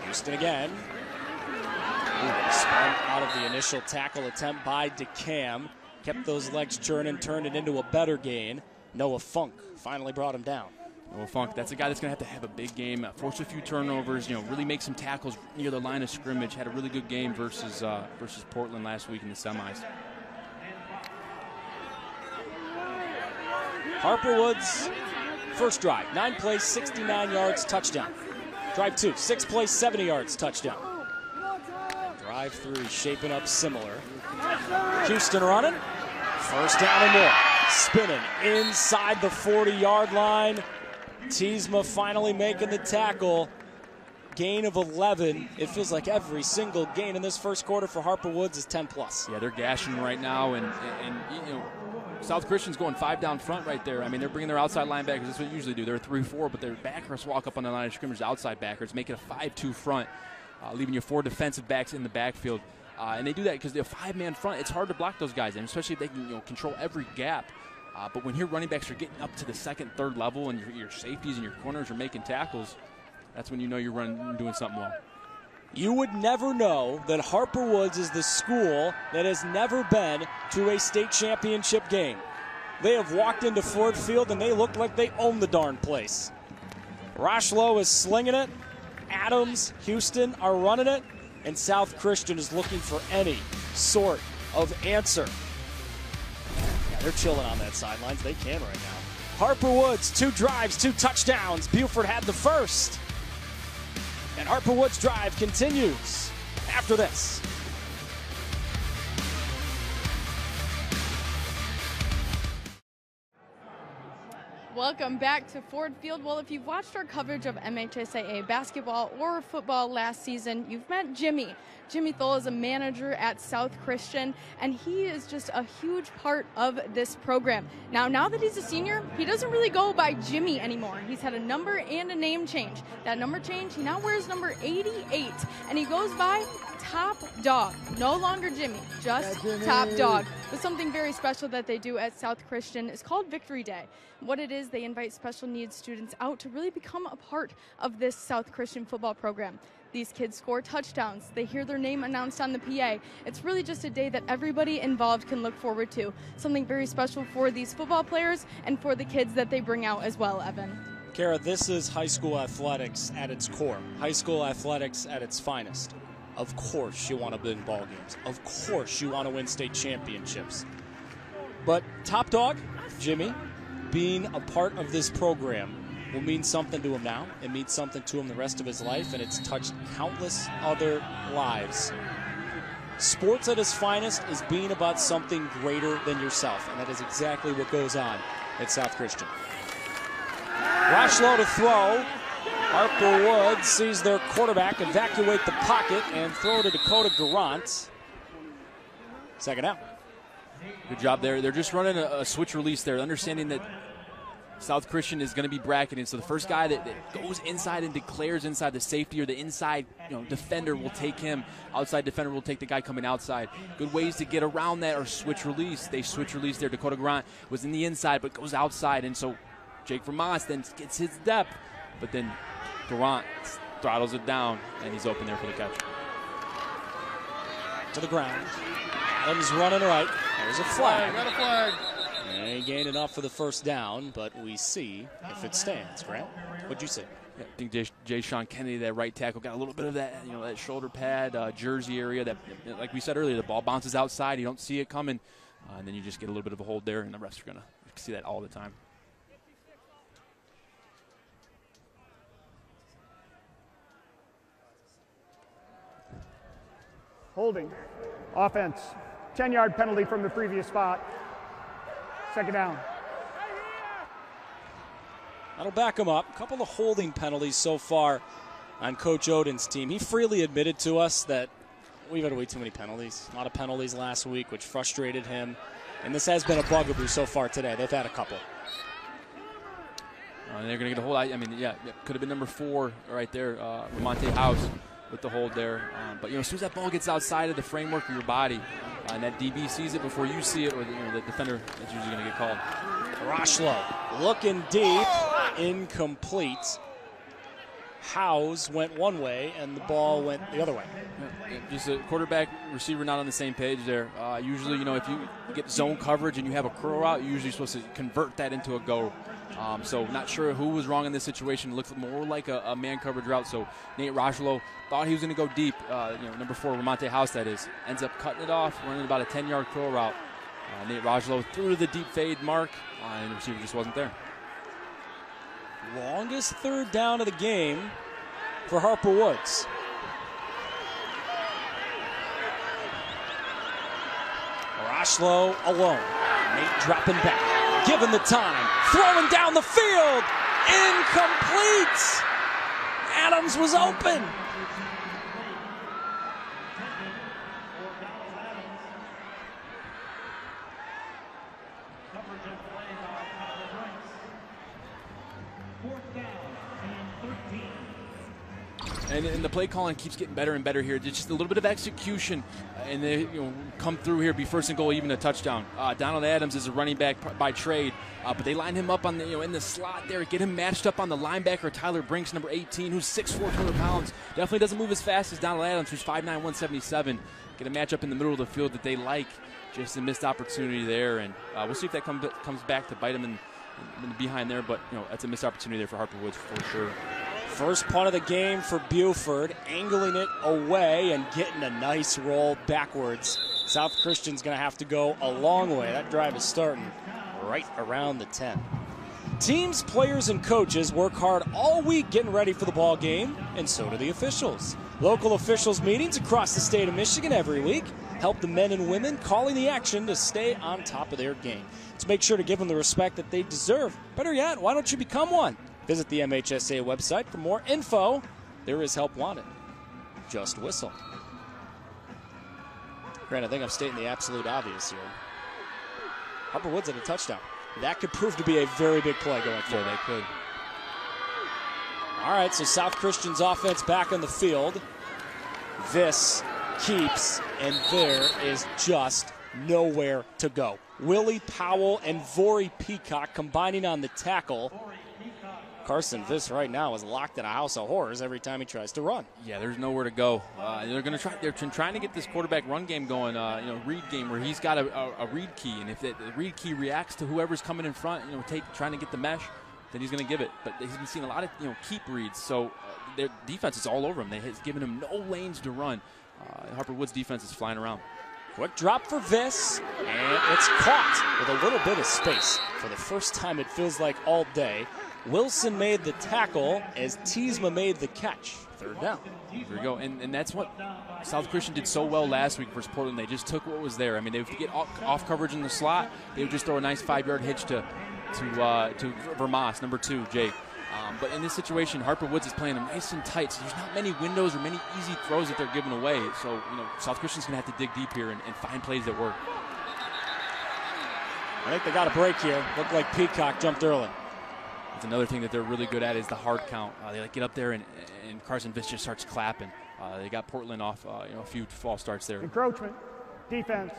Houston again. Spun out of the initial tackle attempt by DeCam. Kept those legs churning, turned it into a better gain. Noah Funk finally brought him down. Noah Funk, that's a guy that's going to have a big game, force a few turnovers, really make some tackles near the line of scrimmage. Had a really good game versus Portland last week in the semis. Harper Woods, first drive, 9 plays, 69 yards, touchdown. Drive 2, 6 plays, 70 yards, touchdown. Drive 3 shaping up similar. Houston running, first down and more. Spinning inside the 40-yard line. Teesma finally making the tackle. Gain of 11. It feels like every single gain in this first quarter for Harper Woods is 10+. Yeah, they're gashing right now, and South Christian's going 5 down front right there. I mean, they're bringing their outside linebackers. That's what they usually do. They're 3-4, but their backers walk up on the line of scrimmage, outside backers, make it a 5-2 front, leaving you 4 defensive backs in the backfield. And they do that because they're a 5-man front. It's hard to block those guys, and especially if they can control every gap. But when your running backs are getting up to the second, third level, and your safeties and your corners are making tackles, that's when you know you're doing something well. You would never know that Harper Woods is the school that has never been to a state championship game. They have walked into Ford Field and they look like they own the darn place. Rochlow is slinging it. Adams, Houston are running it. And South Christian is looking for any sort of answer. Yeah, they're chilling on that sidelines. They can right now. Harper Woods, 2 drives, 2 touchdowns. Buford had the first. And Harper Woods' drive continues after this. Welcome back to Ford Field. Well, if you've watched our coverage of MHSAA basketball or football last season, you've met Jimmy. Jimmy Thole is a manager at South Christian, and he is just a huge part of this program. Now that he's a senior, he doesn't really go by Jimmy anymore. He's had a number and a name change. That number change, he now wears number 88, and he goes by Top Dog. No longer Jimmy, just Top Dog. But something very special that they do at South Christian is called Victory Day. What it is, they invite special needs students out to really become a part of this South Christian football program. These kids score touchdowns. They hear their name announced on the PA. It's really just a day that everybody involved can look forward to. Something very special for these football players and for the kids that they bring out as well, Evan. Kara, this is high school athletics at its core. High school athletics at its finest. Of course you want to win ball games. Of course you want to win state championships. But Top Dog, Jimmy, being a part of this program will mean something to him now. It means something to him the rest of his life, and it's touched countless other lives. Sports at its finest is being about something greater than yourself, and that is exactly what goes on at South Christian. Rochlow to throw. Harper Woods sees their quarterback evacuate the pocket and throw to Dakota Garant. Second out. Good job there. They're just running a switch release there, understanding that South Christian is going to be bracketing. So the first guy that goes inside and declares inside, the safety or the inside defender will take him. Outside defender will take the guy coming outside. Good ways to get around that are switch release. They switch release there. Dakota Garant was in the inside but goes outside. And so Jake Vermont then gets his depth. But then Garant throttles it down, and he's open there for the catch. To the ground. Adams running right. There's a flag. Got a flag. And he gained enough for the first down, but we see if it stands. Grant, what'd you say? Yeah, I think Jay Sean Kennedy, that right tackle, got a little bit of that, that shoulder pad, jersey area. That, like we said earlier, the ball bounces outside. You don't see it coming, and then you just get a little bit of a hold there, and the refs are going to see that all the time. Holding. Offense. 10-yard penalty from the previous spot. Second down. That'll back him up. A couple of holding penalties so far on Coach Oden's team. He freely admitted to us that we've had way too many penalties. A lot of penalties last week, which frustrated him. And this has been a bugaboo so far today. They've had a couple. And they're going to get a hold. I mean, yeah, could have been number 4 right there, Ramonte House with the hold there. But, as soon as that ball gets outside of the framework of your body, and that DB sees it before you see it, or the defender, that's usually going to get called. Rochlow looking deep, incomplete. Howes went one way, and the ball went the other way. Yeah, just a quarterback, receiver not on the same page there. Usually, if you get zone coverage and you have a curl route, you're usually supposed to convert that into a go. So not sure who was wrong in this situation. It looked more like a man coverage route. So Nate Rochlow thought he was going to go deep. Number 4, Ramonte House, that is. Ends up cutting it off, running about a 10-yard curl route. Nate Rochlow threw to the deep fade mark, and the receiver just wasn't there. Longest third down of the game for Harper Woods. Rochlow alone. Nate dropping back. Given the time. Throwing down the field. Incomplete. Adams was open. And the play calling keeps getting better and better here. It's just a little bit of execution, and they come through here, be first and goal, even a touchdown. Donald Adams is a running back by trade, but they line him up on the in the slot there, get him matched up on the linebacker Tyler Brinks, number 18, who's 6'4", 200 pounds. Definitely doesn't move as fast as Donald Adams, who's 5'9", 177. Get a matchup in the middle of the field that they like. Just a missed opportunity there, and we'll see if that comes back to bite them in behind there. But that's a missed opportunity there for Harper Woods for sure. First punt of the game for Buford, angling it away and getting a nice roll backwards. South Christian's going to have to go a long way. That drive is starting right around the 10. Teams, players, and coaches work hard all week getting ready for the ball game, and so do the officials. Local officials meetings across the state of Michigan every week help the men and women calling the action to stay on top of their game. Let's make sure to give them the respect that they deserve. Better yet, why don't you become one? Visit the MHSAA website for more info. There is help wanted. Just whistle. Grant, I think I'm stating the absolute obvious here. Harper Woods at a touchdown. That could prove to be a very big play going forward. Yeah, they could. All right, so South Christian's offense back on the field. This keeps, and there is just nowhere to go. Willie Powell and Vori Peacock combining on the tackle. Carson Viss right now is locked in a house of horrors every time he tries to run. Yeah, there's nowhere to go. They're going to try. They're trying to get this quarterback run game going. Read game where he's got a read key, and if the read key reacts to whoever's coming in front, trying to get the mesh, then he's going to give it. But he's been seeing a lot of keep reads, so their defense is all over him. They've given him no lanes to run. Harper Woods' defense is flying around. Quick drop for Viss, and it's caught with a little bit of space. For the first time, it feels like all day. Wilson made the tackle as Teesma made the catch. Third down. Here we go. And that's what South Christian did so well last week versus Portland. They just took what was there. I mean, they would get off coverage in the slot. They would just throw a nice 5-yard hitch to Vermas, number 2, Jake. But in this situation, Harper Woods is playing them nice and tight, so there's not many windows or many easy throws that they're giving away. So, South Christian's going to have to dig deep here and find plays that work. I think they got a break here. Looked like Peacock jumped early. That's another thing that they're really good at is the hard count. They get up there and Carson Viss just starts clapping. They got Portland off a few false starts there. Encroachment, defense,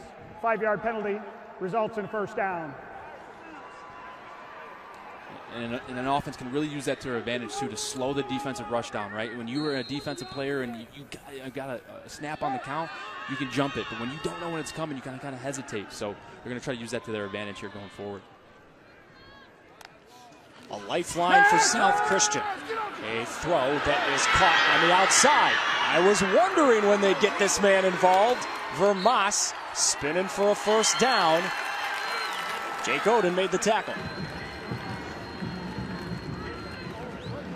5-yard penalty, results in first down. And an offense can really use that to their advantage, too, to slow the defensive rush down, right? When you are a defensive player and you got a snap on the count, you can jump it. But when you don't know when it's coming, you kind of hesitate. So they're going to try to use that to their advantage here going forward. A lifeline for South Christian. A throw that is caught on the outside. I was wondering when they'd get this man involved. Vermas spinning for a first down. Jake Oden made the tackle.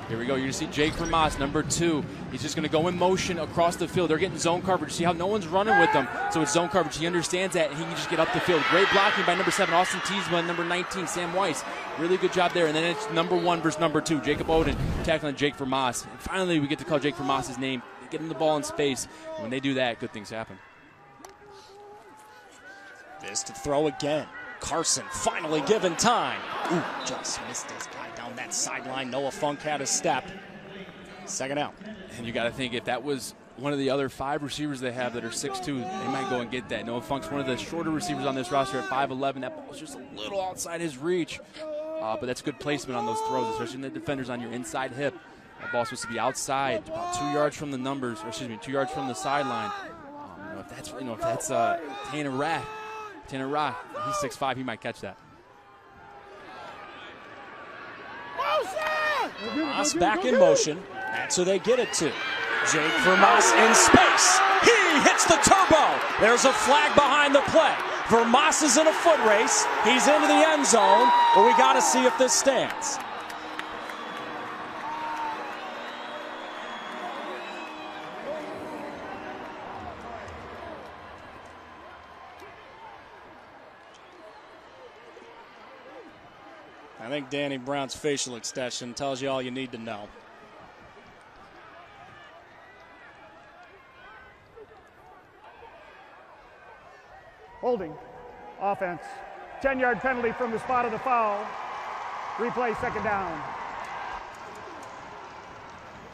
Here we go. You're going to see Jake Vermas, number 2. He's just going to go in motion across the field. They're getting zone coverage. See how no one's running with them. So it's zone coverage. He understands that, and he can just get up the field. Great blocking by number 7, Austin Teesma, and number 19, Sam Weiss. Really good job there. And then it's number 1 versus number 2, Jacob Oden tackling Jake Vermas. And finally, we get to call Jake Vermas' name. Get him the ball in space. And when they do that, good things happen. This to throw again. Carson finally given time. Ooh, just missed his guy down that sideline. Noah Funk had a step. Second out. And you got to think if that was one of the other 5 receivers they have that are 6'2", they might go and get that. Noah Funk's one of the shorter receivers on this roster at 5'11". That ball's just a little outside his reach. But that's good placement on those throws, especially in the defenders on your inside hip. That ball's supposed to be outside, about 2 yards from the 2 yards from the sideline. If that's Tanner Rock, he's 6'5", he might catch that. Vermas back in motion. That's who they get it to. Jake Vermas in space. He hits the turbo. There's a flag behind the play. Vermas is in a foot race. He's into the end zone, but we got to see if this stands. I think Danny Brown's facial expression tells you all you need to know. Holding, offense, 10-yard penalty from the spot of the foul. Replay, second down.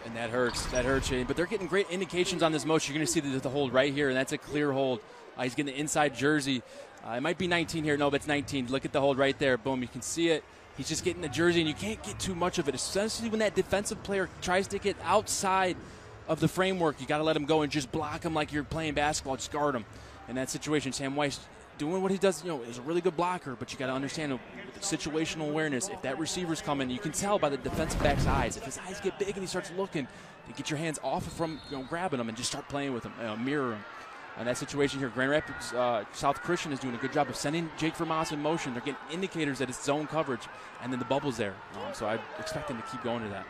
And that hurts. That hurts, Shane. But they're getting great indications on this motion. You're going to see the hold right here, and that's a clear hold. He's getting the inside jersey. It might be 19 here. No, but it's 19. Look at the hold right there. Boom, you can see it. He's just getting the jersey, and you can't get too much of it, especially when that defensive player tries to get outside of the framework. You got to let him go and just block him like you're playing basketball. Just guard him. In that situation, Sam Weiss doing what he does, is a really good blocker, but you got to understand the situational awareness. If that receiver's coming, you can tell by the defensive back's eyes. If his eyes get big and he starts looking, to get your hands off from grabbing him and just start playing with him, mirror him. In that situation here, Grand Rapids South Christian is doing a good job of sending Jake Vermas in motion. They're getting indicators that it's zone coverage, and then the bubble's there. So I expect them to keep going to that.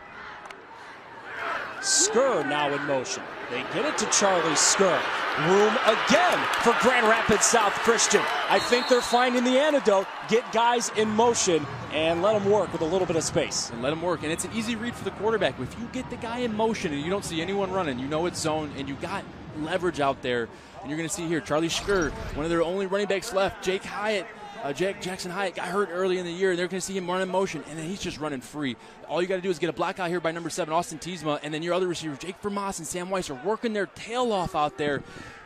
Skur now in motion. They get it to Charlie Skur. Room again for Grand Rapids South Christian. I think they're finding the antidote. Get guys in motion and let them work with a little bit of space. And let them work. And it's an easy read for the quarterback. If you get the guy in motion and you don't see anyone running, you know it's zone, and you got leverage out there. And you're going to see here, Charlie Skur, one of their only running backs left. Jackson Hyatt got hurt early in the year, and they're going to see him run in motion, and then he's just running free. All you got to do is get a block out here by number 7, Austin Tiesma, and then your other receivers, Jake Vermas and Sam Weiss, are working their tail off out there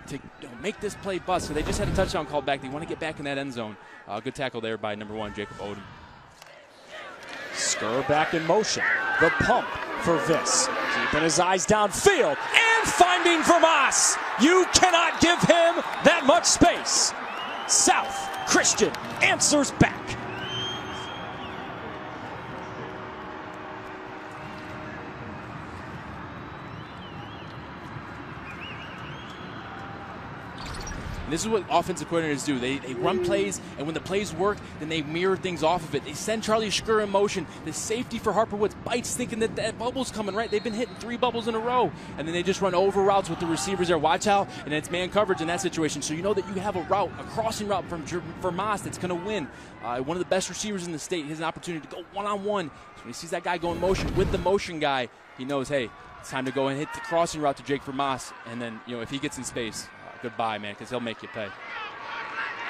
to make this play bust. So they just had a touchdown called back. They want to get back in that end zone. Good tackle there by number 1, Jacob Odom. Skur back in motion. The pump for Viss. Keeping his eyes downfield and finding Vermas. You cannot give him that much space. South Christian answers back. And this is what offensive coordinators do. They run plays, and when the plays work, then they mirror things off of it. They send Charlie Skur in motion. The safety for Harper Woods bites, thinking that bubble's coming, right? They've been hitting 3 bubbles in a row, and then they just run over routes with the receivers there. Watch out, and it's man coverage in that situation. So you know that you have a crossing route from Vermas that's going to win. One of the best receivers in the state. He has an opportunity to go one-on-one. So when he sees that guy go in motion with the motion guy, he knows, hey, it's time to go and hit the crossing route to Jake Vermas. And then, if he gets in space, goodbye, man, because he'll make you pay.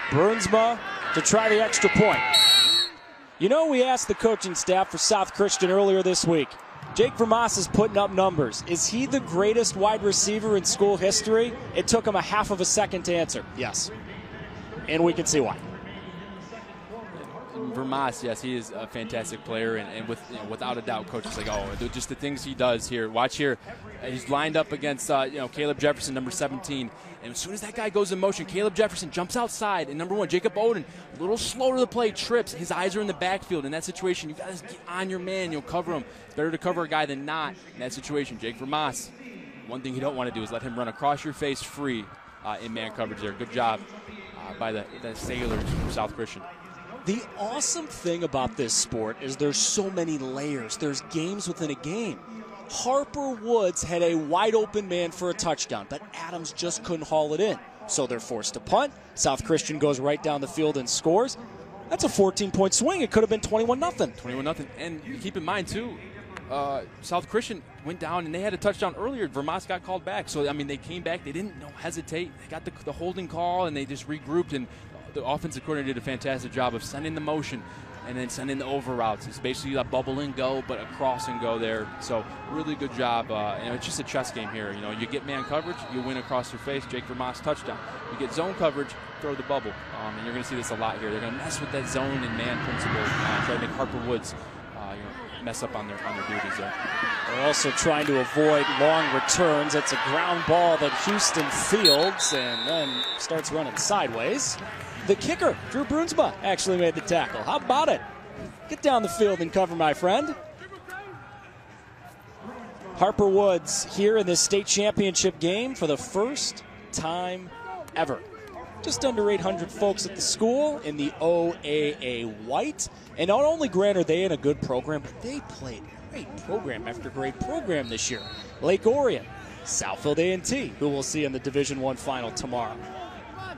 Brunsma to try the extra point. We asked the coaching staff for South Christian earlier this week. Jake Vermas is putting up numbers. Is he the greatest wide receiver in school history? It took him a half of a second to answer. Yes. And we can see why. Vermas, yes, he is a fantastic player, and without a doubt, coach is like, just the things he does here. Watch here. He's lined up against, Caleb Jefferson, number 17. And as soon as that guy goes in motion, Caleb Jefferson jumps outside. And number 1, Jacob Odom, a little slow to the play, trips. His eyes are in the backfield. In that situation, you got to get on your man. You'll cover him. It's better to cover a guy than not in that situation. Jake Vermas, one thing you don't want to do is let him run across your face free in man coverage there. Good job by the Sailors from South Christian. The awesome thing about this sport is there's so many layers. There's games within a game. Harper Woods had a wide open man for a touchdown, but Adams just couldn't haul it in. So they're forced to punt. South Christian goes right down the field and scores. That's a 14-point swing. It could have been 21-0. 21-0. And keep in mind, too, South Christian went down and they had a touchdown earlier. Vermas got called back. So, they came back. They didn't hesitate. They got the holding call, and they just regrouped. And the offensive coordinator did a fantastic job of sending the motion and then sending the over routes. It's basically a bubble and go, but a cross and go there. So really good job. It's just a chess game here. You get man coverage, you win across your face. Jake Vermas touchdown. You get zone coverage, throw the bubble. And you're going to see this a lot here. They're going to mess with that zone and man principle, try to make Harper Woods mess up on their duties there. They're also trying to avoid long returns. It's a ground ball that Houston fields and then starts running sideways. The kicker, Drew Brunsma, actually made the tackle. How about it? Get down the field and cover, my friend. Harper Woods here in this state championship game for the first time ever. Just under 800 folks at the school in the OAA white. And not only, Grant, are they in a good program, but they played great program after great program this year. Lake Orion, Southfield A&T, who we'll see in the Division I final tomorrow.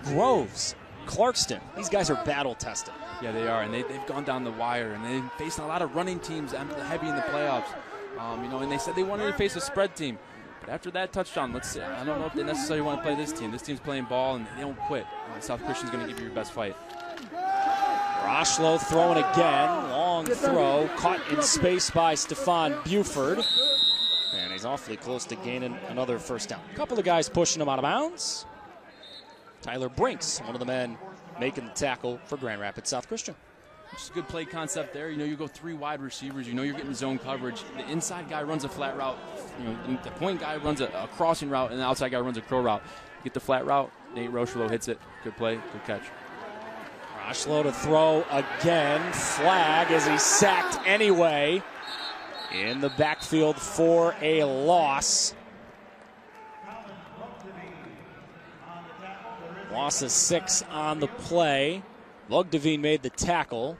Groves, Clarkston, these guys are battle tested. Yeah, they are, and they've gone down the wire, and they've faced a lot of running teams heavy in the playoffs. And they said they wanted to face a spread team. But after that touchdown, let's see, I don't know if they necessarily want to play this team. This team's playing ball, and they don't quit. South Christian's going to give you your best fight. Roshlow throwing again. Long throw. Caught in space by Stephon Buford. And is awfully close to gaining another first down. A couple of guys pushing him out of bounds. Tyler Brinks, one of the men making the tackle for Grand Rapids South Christian. Just a good play concept there. You know, you go 3 wide receivers. You know you're getting zone coverage. The inside guy runs a flat route. You know, the point guy runs a crossing route, and the outside guy runs a crow route. You get the flat route. Nate Rochelo hits it. Good play. Good catch. Rochelo to throw again. Flag as he's sacked anyway. In the backfield for a loss. Loss of 6 on the play. Lugdevine made the tackle.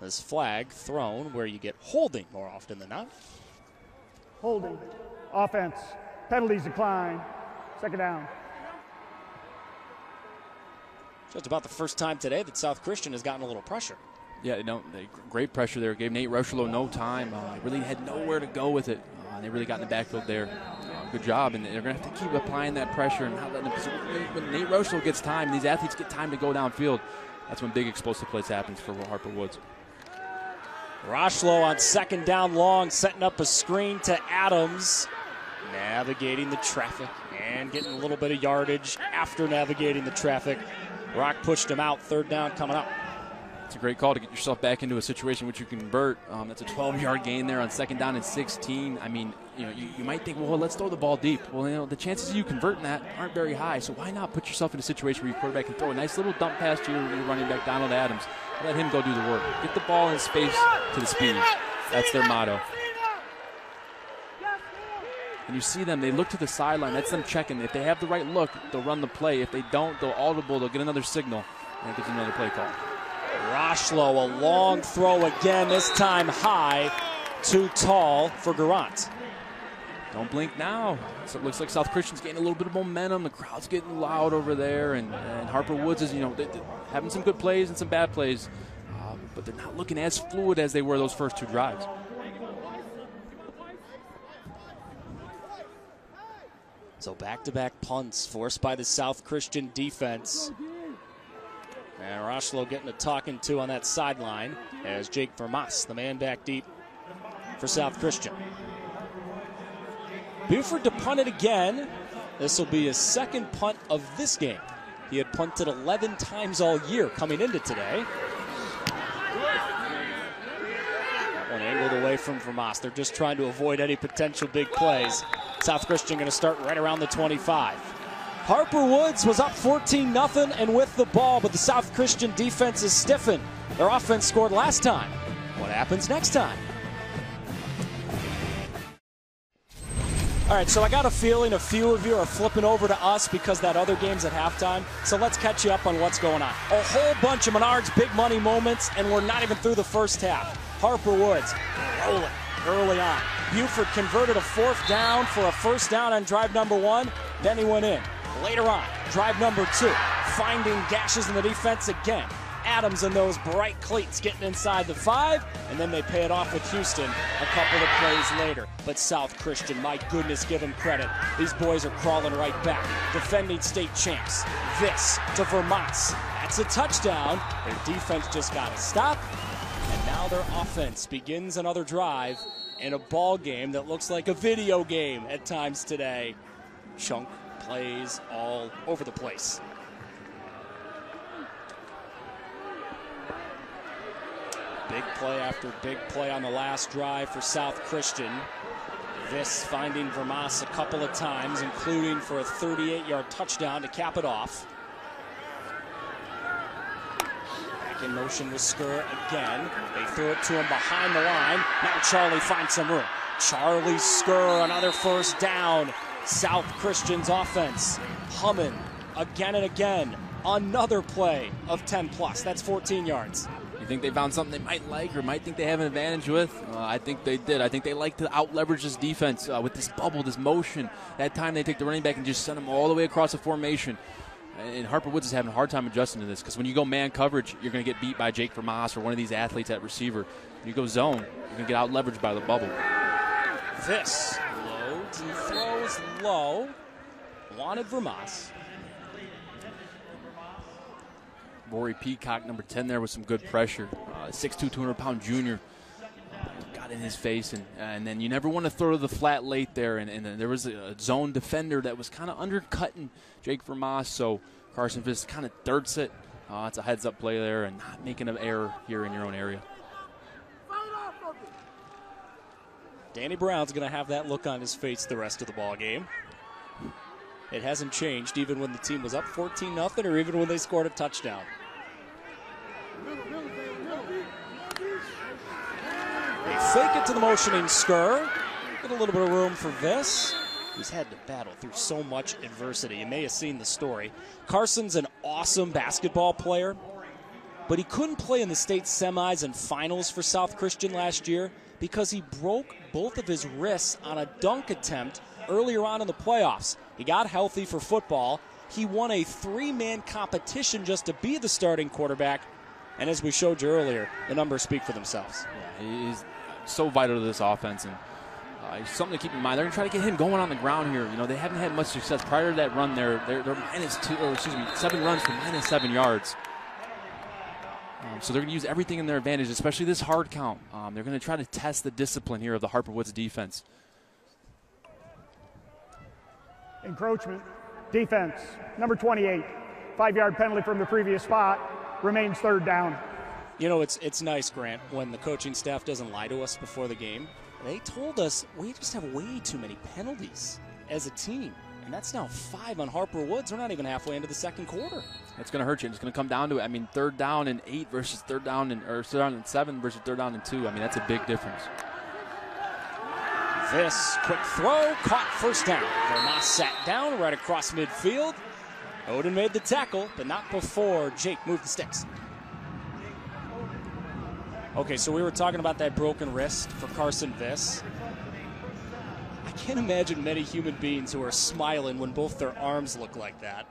This flag thrown where you get holding more often than not. Holding. Offense. Penalties decline. Second down. So it's about the first time today that South Christian has gotten a little pressure. Yeah, great pressure there. Gave Nate Rochelo no time. Really had nowhere to go with it. They really got in the backfield there. Good job, and they're going to have to keep applying that pressure and not letting them. When Nate Rochelo gets time, these athletes get time to go downfield. That's when big explosive plays happens for Harper Woods. Rochelo on second down long, setting up a screen to Adams. Navigating the traffic and getting a little bit of yardage after navigating the traffic. Rock pushed him out, third down coming up. It's a great call to get yourself back into a situation which you can convert. That's a 12-yard gain there on second down and 16. I mean, you might think, well, let's throw the ball deep. Well, the chances of you converting that aren't very high, so why not put yourself in a situation where your quarterback can throw a nice little dump pass to your running back, Donald Adams. Let him go do the work. Get the ball in space to the speed. That's their motto. And you see them, they look to the sideline. That's them checking. If they have the right look, they'll run the play. If they don't, they'll audible, they'll get another signal, and it gives another play call. Rochelo, a long throw again, this time high, too tall for Garant. Don't blink now. So it looks like South Christian's getting a little bit of momentum. The crowd's getting loud over there, and Harper Woods is, they're having some good plays and some bad plays, but they're not looking as fluid as they were those first 2 drives. So back-to-back punts forced by the South Christian defense. And Rochelo getting a talking to on that sideline as Jake Vermas, the man back deep for South Christian. Buford to punt it again. This will be his second punt of this game. He had punted 11 times all year coming into today. That one angled away from Vermas. They're just trying to avoid any potential big plays. South Christian going to start right around the 25. Harper Woods was up 14-0 and with the ball, but the South Christian defense is stiffened. Their offense scored last time. What happens next time? All right, so I got a feeling a few of you are flipping over to us because that other game's at halftime. So let's catch you up on what's going on. A whole bunch of Menards big money moments, and we're not even through the first half. Harper Woods rolling early on. Buford converted a 4th down for a first down on drive number 1. Then he went in. Later on, drive number 2, finding gashes in the defense again. Adams and those bright cleats getting inside the 5, and then they pay it off with Houston a couple of plays later. But South Christian, my goodness, give them credit. These boys are crawling right back. Defending state champs. This to Vermont. That's a touchdown. Their defense just got to stop. And now their offense begins another drive in a ball game that looks like a video game at times today. Chunk plays all over the place. Big play after big play on the last drive for South Christian. This finding Vermas a couple of times, including for a 38-yard touchdown to cap it off. Back in motion with Skur again. They threw it to him behind the line. Now Charlie finds some room. Charlie Skur, another first down. South Christian's offense humming again and again. Another play of 10+. That's 14 yards. You think they found something they might like or might think they have an advantage with? I think they did. I think they like to out-leverage this defense with this bubble, this motion. That time they take the running back and just send them all the way across the formation. And Harper Woods is having a hard time adjusting to this because when you go man coverage, you're going to get beat by Jake Vermas or one of these athletes at receiver. When you go zone, you're going to get out-leveraged by the bubble. This loads and throws low. Wanted Vermas. Rory Peacock, number 10 there with some good pressure. 6'2", 200-pound junior. Got in his face, and then you never want to throw to the flat late there. And then there was a zone defender that was kind of undercutting Jake Vermas, so Carson Fisk kind of darts it. It's a heads-up play there and not making an error here in your own area. Danny Brown's going to have that look on his face the rest of the ball game. It hasn't changed even when the team was up 14-0 or even when they scored a touchdown. They fake it to the motioning Skur. Get a little bit of room for Viss, who's had to battle through so much adversity. You may have seen the story. Carson's an awesome basketball player, but he couldn't play in the state semis and finals for South Christian last year because he broke both of his wrists on a dunk attempt earlier on in the playoffs. He got healthy for football. He won a 3-man competition just to be the starting quarterback. And as we showed you earlier, the numbers speak for themselves. Yeah, he's so vital to this offense, and something to keep in mind. They're going to try to get him going on the ground here. You know, they haven't had much success prior to that run. They're -7 runs for -7 yards. So they're going to use everything in their advantage, especially this hard count. They're going to try to test the discipline here of the Harper Woods defense. Encroachment, defense, number 28. 5-yard penalty from the previous spot, remains 3rd down. You know, it's nice, Grant, when the coaching staff doesn't lie to us before the game. They told us we just have way too many penalties as a team. And that's now 5 on Harper Woods. We're not even halfway into the second quarter. It's going to hurt you. It's going to come down to it. I mean, 3rd down and 8 versus 3rd down and 7 versus 3rd down and 2. I mean, that's a big difference. This quick throw, caught, first down. Vermas sat down right across midfield. Odin made the tackle, but not before Jake moved the sticks. Okay, so we were talking about that broken wrist for Carson Viss. I can't imagine many human beings who are smiling when both their arms look like that.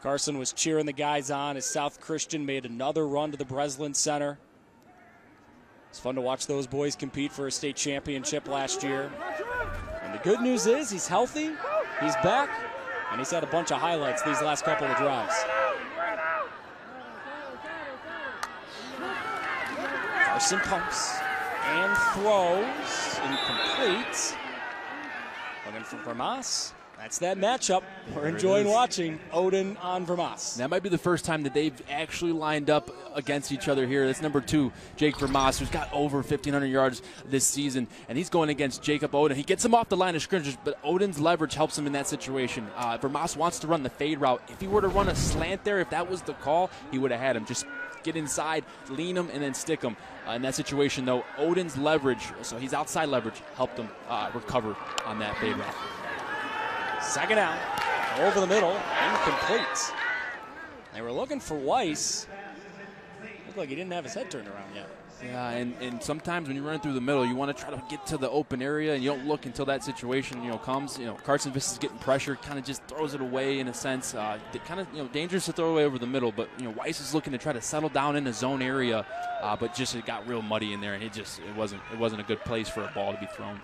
Carson was cheering the guys on as South Christian made another run to the Breslin Center. It's fun to watch those boys compete for a state championship last year. And the good news is he's healthy, he's back, and he's had a bunch of highlights these last couple of drives. Carson pumps and throws, incomplete. Looking for Vermas. That's that matchup. We're enjoying watching Odin on Vermas. That might be the first time that they've actually lined up against each other here. That's number 2, Jake Vermas, who's got over 1,500 yards this season, and he's going against Jacob Odin. He gets him off the line of scrimmage, but Odin's leverage helps him in that situation. Vermas wants to run the fade route. If he were to run a slant there, if that was the call, he would have had him. Just get inside, lean him, and then stick him. In that situation, though, Odin's leverage, so he's outside leverage, helped him recover on that fade route. 2nd down, over the middle, incomplete. They were looking for Weiss. Looked like he didn't have his head turned around yet. Yeah, and sometimes when you're running through the middle, you want to try to get to the open area, and you don't look until that situation, comes. Carson Viss is getting pressure, kind of just throws it away in a sense. Kind of, dangerous to throw away over the middle, but Weiss is looking to try to settle down in the zone area, but just it got real muddy in there, and it wasn't a good place for a ball to be thrown.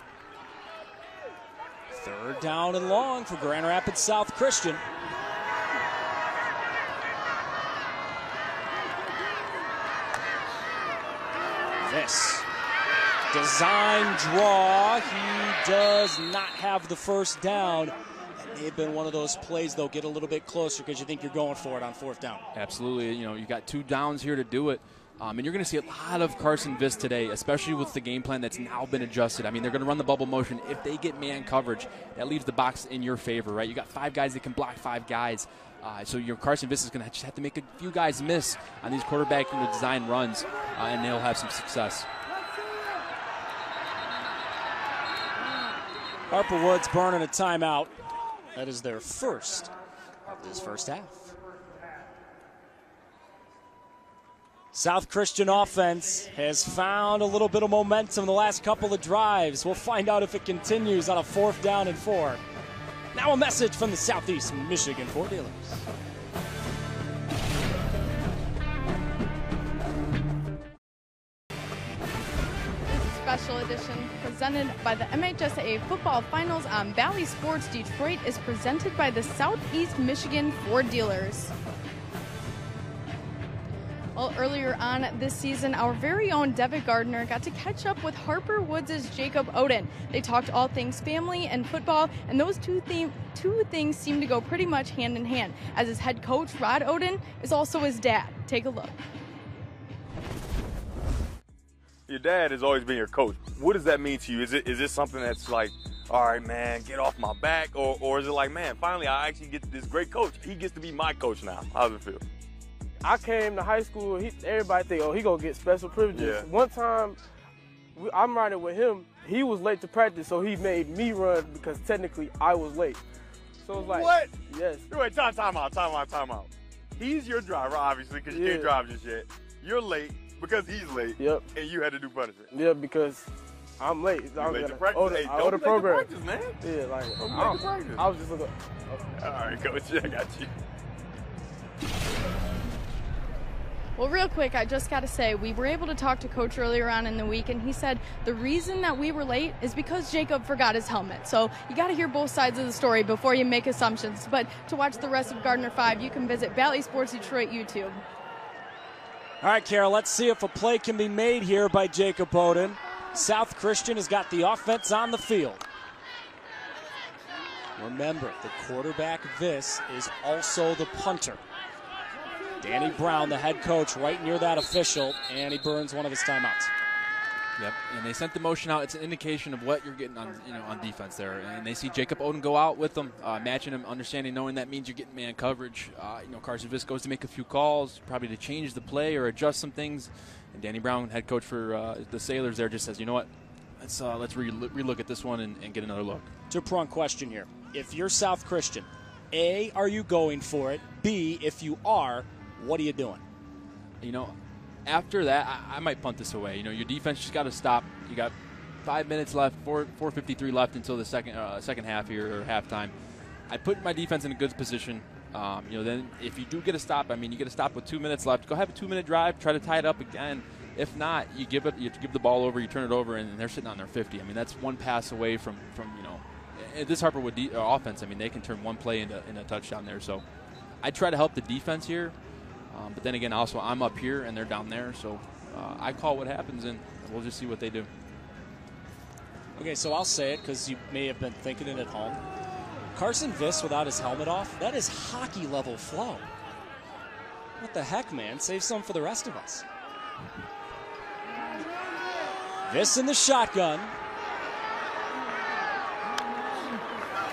3rd down and long for Grand Rapids South Christian. This design draw, he does not have the first down. That may have been one of those plays, though, get a little bit closer because you think you're going for it on 4th down. Absolutely. You got 2 downs here to do it. And you're going to see a lot of Carson Viss today, especially with the game plan that's now been adjusted. I mean, they're going to run the bubble motion. If they get man coverage, that leaves the box in your favor, right? You got 5 guys that can block 5 guys. So your Carson Viss is going to just have to make a few guys miss on these quarterback design runs, and they'll have some success. Harper Woods burning a timeout. That is their first of this first half. South Christian offense has found a little bit of momentum the last couple of drives. We'll find out if it continues on a 4th down and 4. Now a message from the Southeast Michigan Ford dealers. This special edition presented by the MHSAA Football Finals on Bally Sports Detroit is presented by the Southeast Michigan Ford dealers. Well, earlier on this season, our very own Devitt Gardner got to catch up with Harper Woods' Jacob Oden. They talked all things family and football, and those two things seem to go pretty much hand in hand, as his head coach, Rod Oden, is also his dad. Take a look. Your dad has always been your coach. What does that mean to you? Is it something that's like, all right, man, get off my back? Or is it like, man, finally I actually get this great coach. He gets to be my coach now. How does it feel? I came to high school, everybody think, oh, he gonna get special privileges. Yeah. One time, I'm riding with him. He was late to practice, so he made me run because technically I was late. So it's like, what? Yes. Wait, time out. He's your driver, obviously, because you can't drive just yet. You're late because he's late. Yep. And you had to do punishment. Yeah, because I'm late. I'm late to practice. I owe the program. Practice, man. Yeah, like I was just looking. Okay. All right, coach, I got you. Well, real quick, I just got to say, we were able to talk to Coach earlier on in the week, and he said the reason that we were late is because Jacob forgot his helmet. So you got to hear both sides of the story before you make assumptions. But to watch the rest of Gardner 5, you can visit Bally Sports Detroit YouTube. All right, Kara, let's see if a play can be made here by Jacob Oden. South Christian has got the offense on the field. Remember, the quarterback, this, is also the punter. Danny Brown, the head coach, right near that official, and he burns one of his timeouts. Yep, and they sent the motion out. It's an indication of what you're getting on, on defense there. And they see Jacob Oden go out with them, matching him, understanding, knowing that means you're getting man coverage. Carson Viss goes to make a few calls, probably to change the play or adjust some things. And Danny Brown, head coach for the Sailors there, just says, you know what, let's relook at this one and get another look. Two-pronged question here. If you're South Christian, A, are you going for it? B, if you are, what are you doing? After that, I might punt this away. Your defense just got to stop. You got 5 minutes left, 4:53 left until the second half here, or halftime. I put my defense in a good position. Then if you do get a stop, you get a stop with 2 minutes left. Go have a 2-minute drive, try to tie it up again. If not, you give the ball over, you turn it over, and they're sitting on their 50. That's one pass away from this Harper Wood offense. They can turn one play into a touchdown there. So I try to help the defense here. But then again, also, I'm up here and they're down there, so I call what happens, and we'll just see what they do. Okay, so I'll say it because you may have been thinking it at home. Carson Viss without his helmet off, that is hockey-level flow. What the heck, man? Save some for the rest of us. Viss in the shotgun.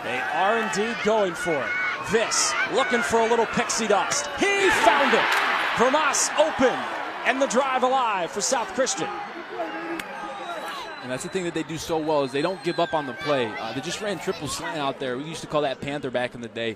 They are indeed going for it. Viss looking for a little pixie dust. He found it. Vermas open, and the drive alive for South Christian. And that's the thing that they do so well is they don't give up on the play. They just ran triple slant out there. We used to call that Panther back in the day,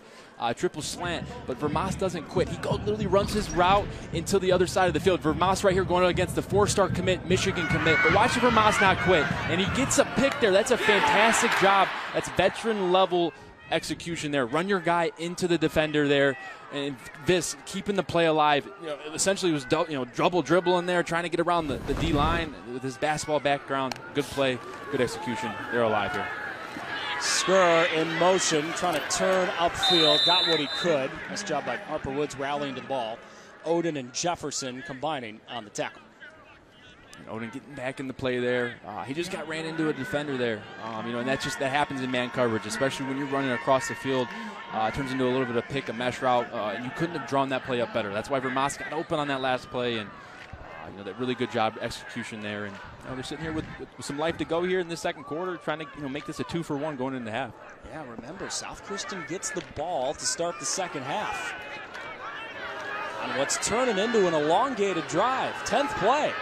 triple slant. But Vermas doesn't quit. He literally runs his route into the other side of the field. Vermas right here going against the 4-star commit, Michigan commit. But watch Vermas not quit. And he gets a pick there. That's a fantastic job. That's veteran-level execution there. Run your guy into the defender there, and Viss keeping the play alive. Essentially was double dribbling there, trying to get around the D line with his basketball background. Good play, good execution. They're alive here. Skur in motion, trying to turn upfield. Got what he could. Nice job by Harper Woods rallying to the ball. Oden and Jefferson combining on the tackle. And Oden getting back in the play there. He just ran into a defender there. And that happens in man coverage, especially when you're running across the field. It turns into a little bit of pick, a mesh route. You couldn't have drawn that play up better. That's why Vermas got open on that last play, and that really good job execution there. And they're sitting here with some life to go here in the second quarter, trying to make this a 2-for-1 going into half. Yeah, remember, South Christian gets the ball to start the second half. On what's turning into an elongated drive, 10th play.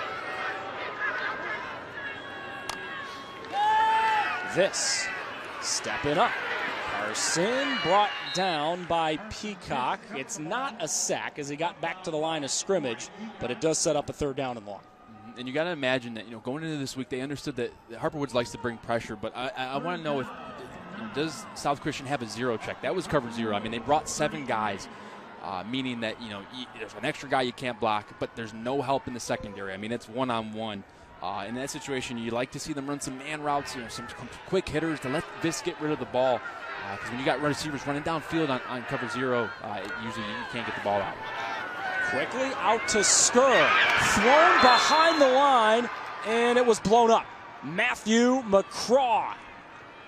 This stepping up. Carson brought down by Peacock. It's not a sack as he got back to the line of scrimmage, but it does set up a 3rd down and long. And you got to imagine that going into this week they understood that Harper Woods likes to bring pressure, but I want to know if does South Christian have a zero check? That was cover 0. They brought 7 guys, meaning that there's an extra guy you can't block, but there's no help in the secondary. It's one-on-one. In that situation, you like to see them run some man routes, some quick hitters to let Viss get rid of the ball. Because when you got receivers running downfield on cover 0, usually you can't get the ball out. Quickly out to Skur. Thrown behind the line, and it was blown up. Matthew McCraw,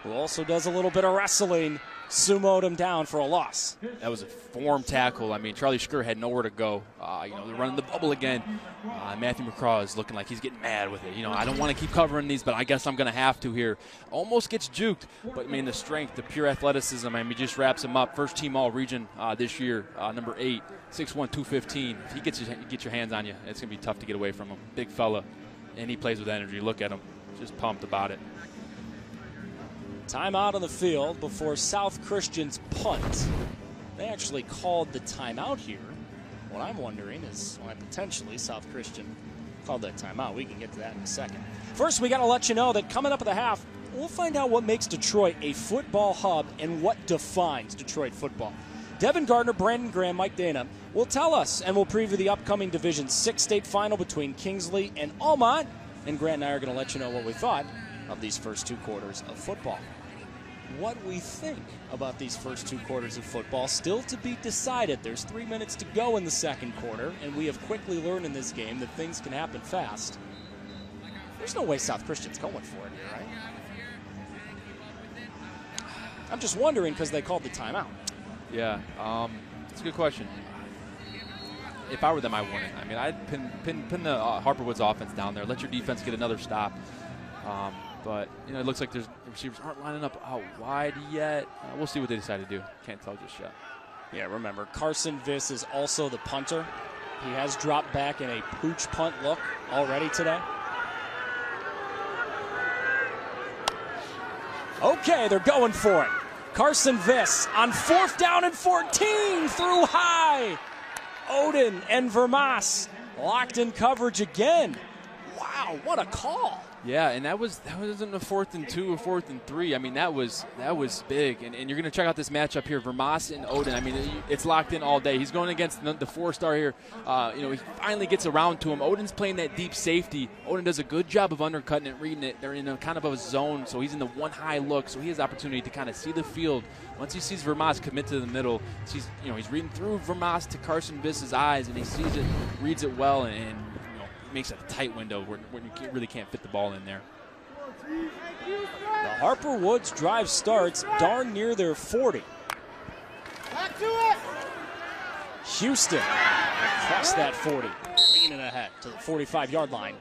who also does a little bit of wrestling, sumoed him down for a loss. That was a form tackle. I mean, Charlie Skur had nowhere to go. They're running the bubble again. Matthew McCraw is looking like he's getting mad with it. I don't want to keep covering these, but I guess I'm going to have to here. Almost gets juked, but, I mean, the strength, the pure athleticism, I mean, just wraps him up. First team all-region this year, number 8, 6'1", 215. If he gets your hands on you, it's going to be tough to get away from him. Big fella, and he plays with energy. Look at him, just pumped about it. Timeout on the field before South Christian's punt. They actually called the timeout here. What I'm wondering is why potentially South Christian called that timeout. We can get to that in a second. First, we got to let you know that coming up at the half, we'll find out what makes Detroit a football hub and what defines Detroit football. Devin Gardner, Brandon Graham, Mike Dana will tell us, and we'll preview the upcoming Division 6 state final between Kingsley and Almont. And Grant and I are going to let you know what we thought of these first 2 quarters of football. What we think about these first 2 quarters of football still to be decided. There's 3 minutes to go in the second quarter, and we have quickly learned in this game that things can happen fast. There's no way South Christian's going for it here, right? I'm just wondering because they called the timeout. Yeah, it's a good question. If I were them, I wouldn't. I mean, I'd pin the Harper Woods offense down there, let your defense get another stop. But, it looks like the receivers aren't lining up out wide yet. We'll see what they decide to do. Can't tell just yet. Yeah, remember, Carson Viss is also the punter. He has dropped back in a pooch punt look already today. Okay, they're going for it. Carson Viss on 4th down and 14 through high. Odin and Vermas locked in coverage again. Wow, what a call. Yeah, and that wasn't a 4th and 2 or 4th and 3. I mean, that was big. And you're going to check out this matchup here, Vermas and Odin. I mean, it's locked in all day. He's going against the 4-star here. He finally gets around to him. Odin's playing that deep safety. Odin does a good job of undercutting it, reading it. They're in a kind of a zone, so he's in the one high look, so he has opportunity to kind of see the field. Once he sees Vermas commit to the middle, he's reading through Vermas to Carson Viss's eyes, and he sees it, reads it well, and makes a tight window where you really can't fit the ball in there. The Harper Woods drive starts darn near their 40. Back to it. Houston across that 40, bringing it ahead to the 45-yard line.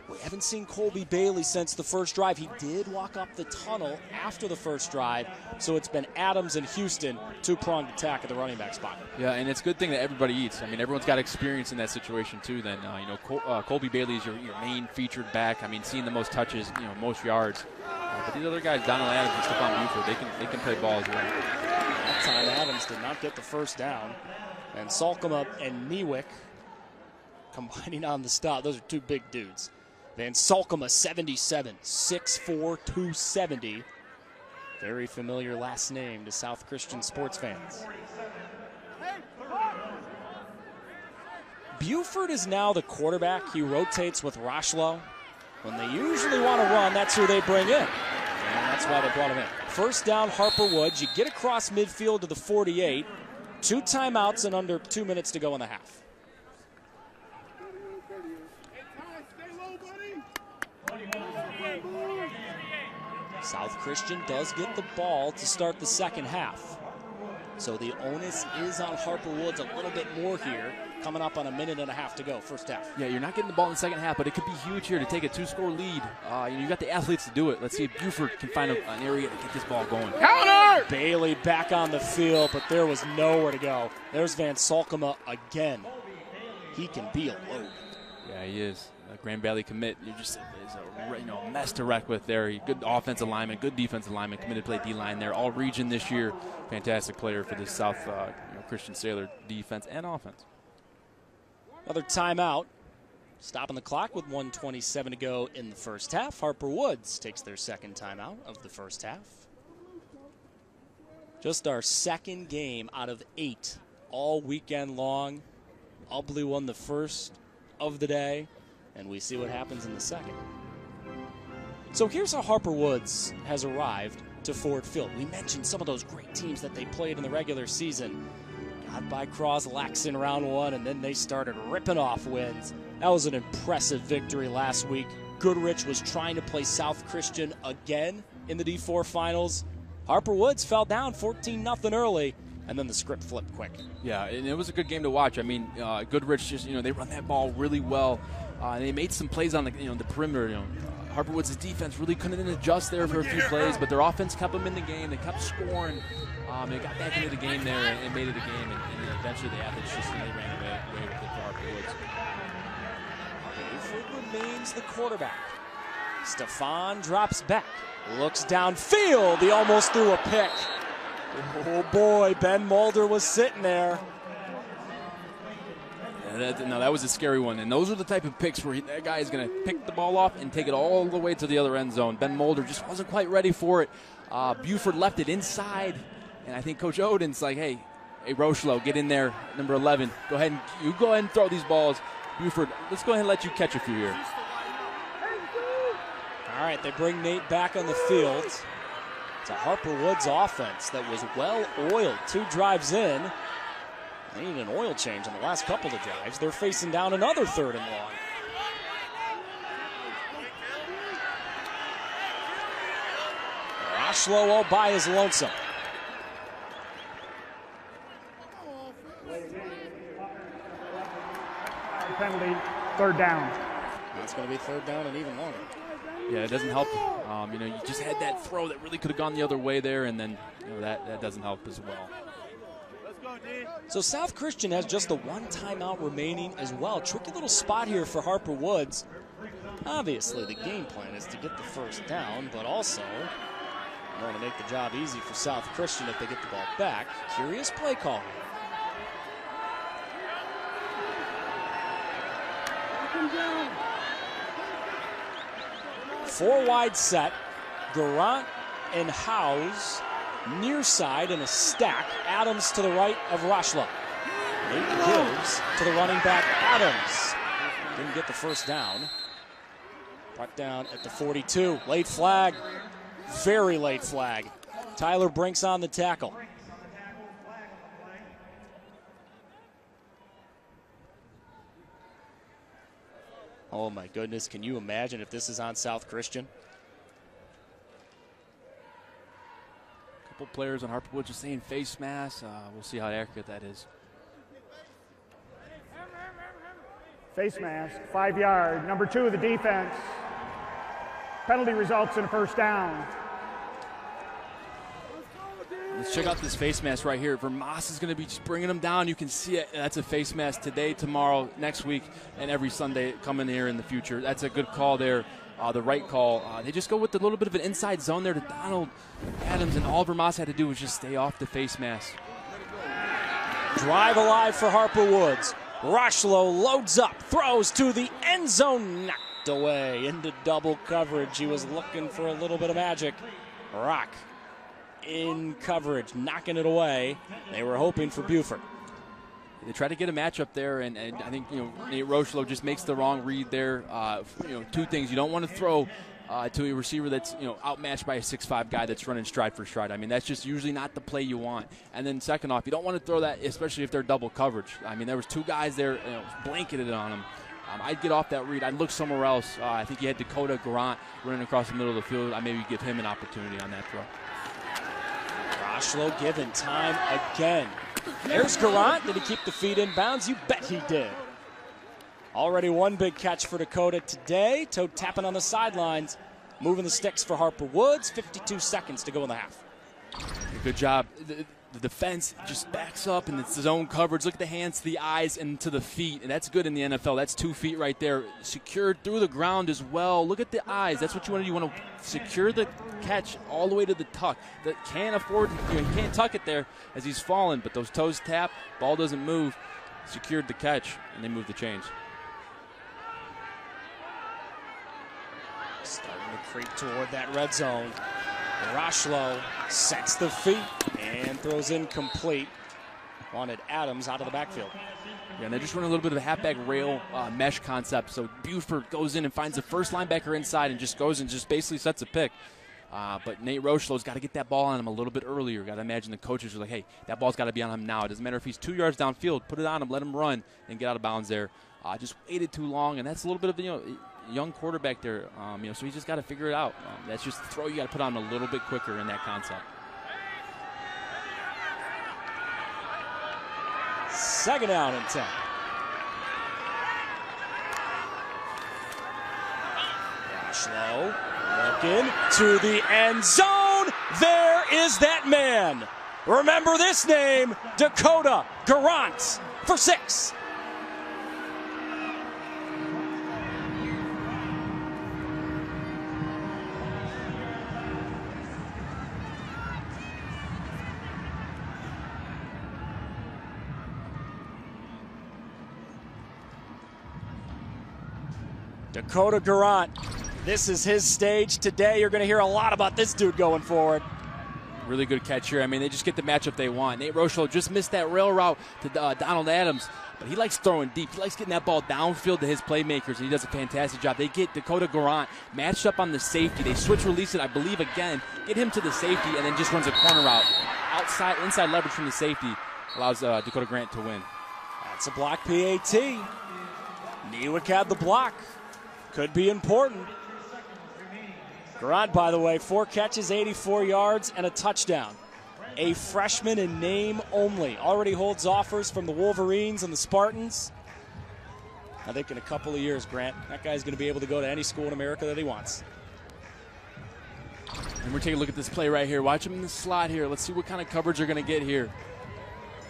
We haven't seen Colby Bailey since the first drive. He did walk up the tunnel after the first drive, so it's been Adams and Houston, 2-pronged attack at the running back spot. Yeah, and it's a good thing that everybody eats. I mean, everyone's got experience in that situation too. Then Colby Bailey is your main featured back. I mean, seeing the most touches, most yards. But these other guys, Donald Adams and Stephon Buford, they can play ball as well. That time Adams did not get the first down, and Salkema and Newick combining on the stop. Those are 2 big dudes. Van Salkema, 77, 6'4", 270. Very familiar last name to South Christian sports fans. Buford is now the quarterback. He rotates with Rochlow. When they usually want to run, that's who they bring in. And that's why they brought him in. First down, Harper Woods. You get across midfield to the 48. 2 timeouts and under 2 minutes to go in the half. South Christian does get the ball to start the second half. So the onus is on Harper Woods a little bit more here, coming up on a minute and a half to go, first half. Yeah, you're not getting the ball in the second half, but it could be huge here to take a 2-score lead. You got the athletes to do it. Let's see if Buford can find an area to get this ball going. Counter! Bailey back on the field, but there was nowhere to go. There's Van Salkema again. He can be a load. Yeah, he is. Grand Valley commit, is a mess to wreck with there. Good offensive lineman, good defensive lineman, committed to play D-line there. All region this year. Fantastic player for this South Christian Sailor defense and offense. Another timeout. Stopping the clock with 1:27 to go in the first half. Harper Woods takes their second timeout of the first half. Just our second game out of 8 all weekend long. Ubley won the first of the day, and we see what happens in the second. So here's how Harper Woods has arrived to Ford Field. We mentioned some of those great teams that they played in the regular season. Got by Cross-Lax in round one, and then they started ripping off wins. That was an impressive victory last week. Goodrich was trying to play South Christian again in the D4 finals. Harper Woods fell down 14-0 early, and then the script flipped quick. Yeah, and it was a good game to watch. I mean, Goodrich just, they run that ball really well. And they made some plays on the, the perimeter. Harper Woods' defense really couldn't adjust there for a few plays, but their offense kept them in the game. They kept scoring. They got back into the game there and made it a game. And eventually the athletes just ran away with it for Harper Woods. Buford remains the quarterback. Stefan drops back, looks downfield. He almost threw a pick. Oh boy, Ben Mulder was sitting there. No, that was a scary one. And those are the type of picks where that guy is going to pick the ball off and take it all the way to the other end zone. Ben Mulder just wasn't quite ready for it. Buford left it inside. And I think Coach Oden's like, hey, Rochelo, get in there, number 11. Go ahead and throw these balls. Buford, let's go ahead and let you catch a few here. All right, they bring Nate back on the field. It's a Harper Woods offense that was well-oiled. 2 drives in. They need an oil change on the last couple of drives. They're facing down another 3rd and long. Rochelo all by his lonesome. Penalty, 3rd down. That's going to be 3rd down and even longer. Yeah, it doesn't help. You just had that throw that really could have gone the other way there, and then that doesn't help as well. So South Christian has just the 1 timeout remaining as well. Tricky little spot here for Harper Woods. Obviously, the game plan is to get the 1st down, but also you want to make the job easy for South Christian if they get the ball back. Curious play call. 4 wide set. Garant and Howes near side in a stack. Adams to the right of Rochelo. Nate gives to the running back Adams. Didn't get the 1st down. Brought down at the 42. Late flag. Very late flag. Tyler Brinks on the tackle. Oh my goodness, can you imagine if this is on South Christian? A couple players on Harper Woods are saying face mask. We'll see how accurate that is. Face mask, 5 yard. Number 2 of the defense. Penalty results in a 1st down. Let's check out this face mask right here. Vermas is going to be just bringing them down. You can see it. That's a face mask today, tomorrow, next week, and every Sunday coming here in the future. That's a good call there, the right call. They just go with a little bit of an inside zone there to Donald Adams, and all Vermas had to do was just stay off the face mask. Drive alive for Harper Woods. Rochelo loads up, throws to the end zone, knocked away into double coverage. He was looking for a little bit of magic. Rock in coverage, knocking it away. They were hoping for Buford. They try to get a matchup there, and I think Nate Rochelo just makes the wrong read there. 2 things: you don't want to throw to a receiver that's outmatched by a 6'5" guy that's running stride for stride. I mean, that's just usually not the play you want. And then second off, you don't want to throw that, especially if they're double coverage. I mean, there was 2 guys there blanketed on them. I'd get off that read. I'd look somewhere else. I think you had Dakota Garant running across the middle of the field. I'd maybe give him an opportunity on that throw. Rochelo given time again. There's Garant. Did he keep the feet in bounds? You bet he did. Already 1 big catch for Dakota today. Toe tapping on the sidelines. Moving the sticks for Harper Woods. 52 seconds to go in the half. Good job. The defense just backs up, and it's zone coverage. Look at the hands to the eyes and to the feet, and that's good in the NFL. That's 2 feet right there. Secured through the ground as well. Look at the eyes. That's what you want to do. You want to secure the catch all the way to the tuck. That can't afford, you can't tuck it there as he's falling, but those toes tap, ball doesn't move. Secured the catch, and they move the chains. Starting to creep toward that red zone. Rochelo sets the feet and throws incomplete. Wanted Adams out of the backfield. Yeah, and they're just running a little bit of a halfback rail mesh concept. So Buford goes in and finds the first linebacker inside and just goes and just basically sets a pick. But Nate Rochelow's got to get that ball on him a little bit earlier. Got to imagine the coaches are like, hey, that ball's got to be on him now. It doesn't matter if he's 2 yards downfield. Put it on him, let him run, and get out of bounds there. Just waited too long, and that's a little bit of young quarterback there. So he's just got to figure it out. That's just the throw you got to put on a little bit quicker in that concept. Second down and 10. Rochlow looking to the end zone. There is that man. Remember this name, Dakota Garant for 6. Dakota Garant, this is his stage today. You're going to hear a lot about this dude going forward. Really good catch here. I mean, they just get the matchup they want. Nate Rochlow just missed that rail route to Donald Adams, but he likes throwing deep. He likes getting that ball downfield to his playmakers, and he does a fantastic job. They get Dakota Garant matched up on the safety. They switch release it, I believe, again, get him to the safety, and then just runs a corner route. Inside leverage from the safety allows Dakota Garant to win. That's a block PAT. Newick had the block. Could be important. Garant, by the way, 4 catches, 84 yards, and a touchdown. A freshman in name only. Already holds offers from the Wolverines and the Spartans. I think in a couple of years, Grant, that guy's going to be able to go to any school in America that he wants. And we're taking a look at this play right here. Watch him in the slot here. Let's see what kind of coverage they're going to get here.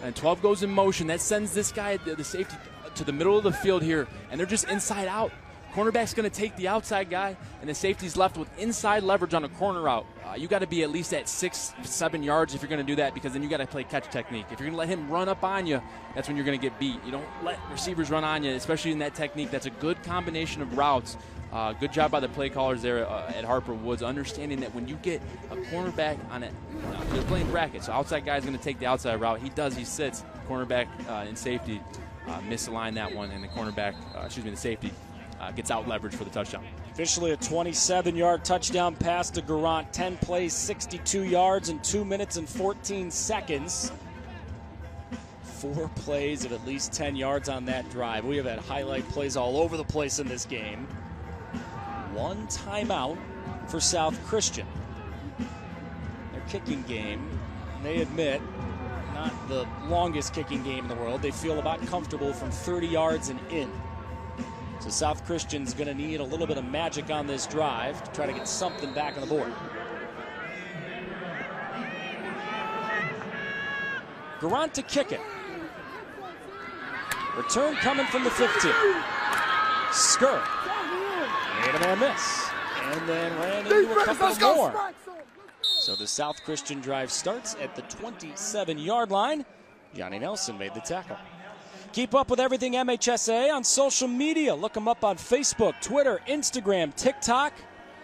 And 12 goes in motion. That sends this guy, the safety, to the middle of the field here. And they're just inside out. Cornerback's going to take the outside guy, and the safety's left with inside leverage on a corner route. You got to be at least at 6-7 yards if you're going to do that, because then you got to play catch technique. If you're going to let him run up on you, that's when you're going to get beat. You don't let receivers run on you, especially in that technique. That's a good combination of routes. Good job by the play callers there at Harper Woods, understanding that when you get a cornerback on it, they're playing bracket, so outside guy's going to take the outside route. He does. He sits. Cornerback and safety misaligned that one, and the cornerback, the safety, gets out leverage for the touchdown. Officially a 27-yard touchdown pass to Garant. 10 plays, 62 yards in 2 minutes and 14 seconds. 4 plays of at least 10 yards on that drive. We have had highlight plays all over the place in this game. 1 timeout for South Christian. Their kicking game, they admit, not the longest kicking game in the world. They feel about comfortable from 30 yards and in. So South Christian's going to need a little bit of magic on this drive to try to get something back on the board. Garant to kick it. Return coming from the 15. Skur. Made a man miss. And then ran into a couple more. So the South Christian drive starts at the 27-yard line. Johnny Nelson made the tackle. Keep up with everything MHSAA on social media. Look them up on Facebook, Twitter, Instagram, TikTok,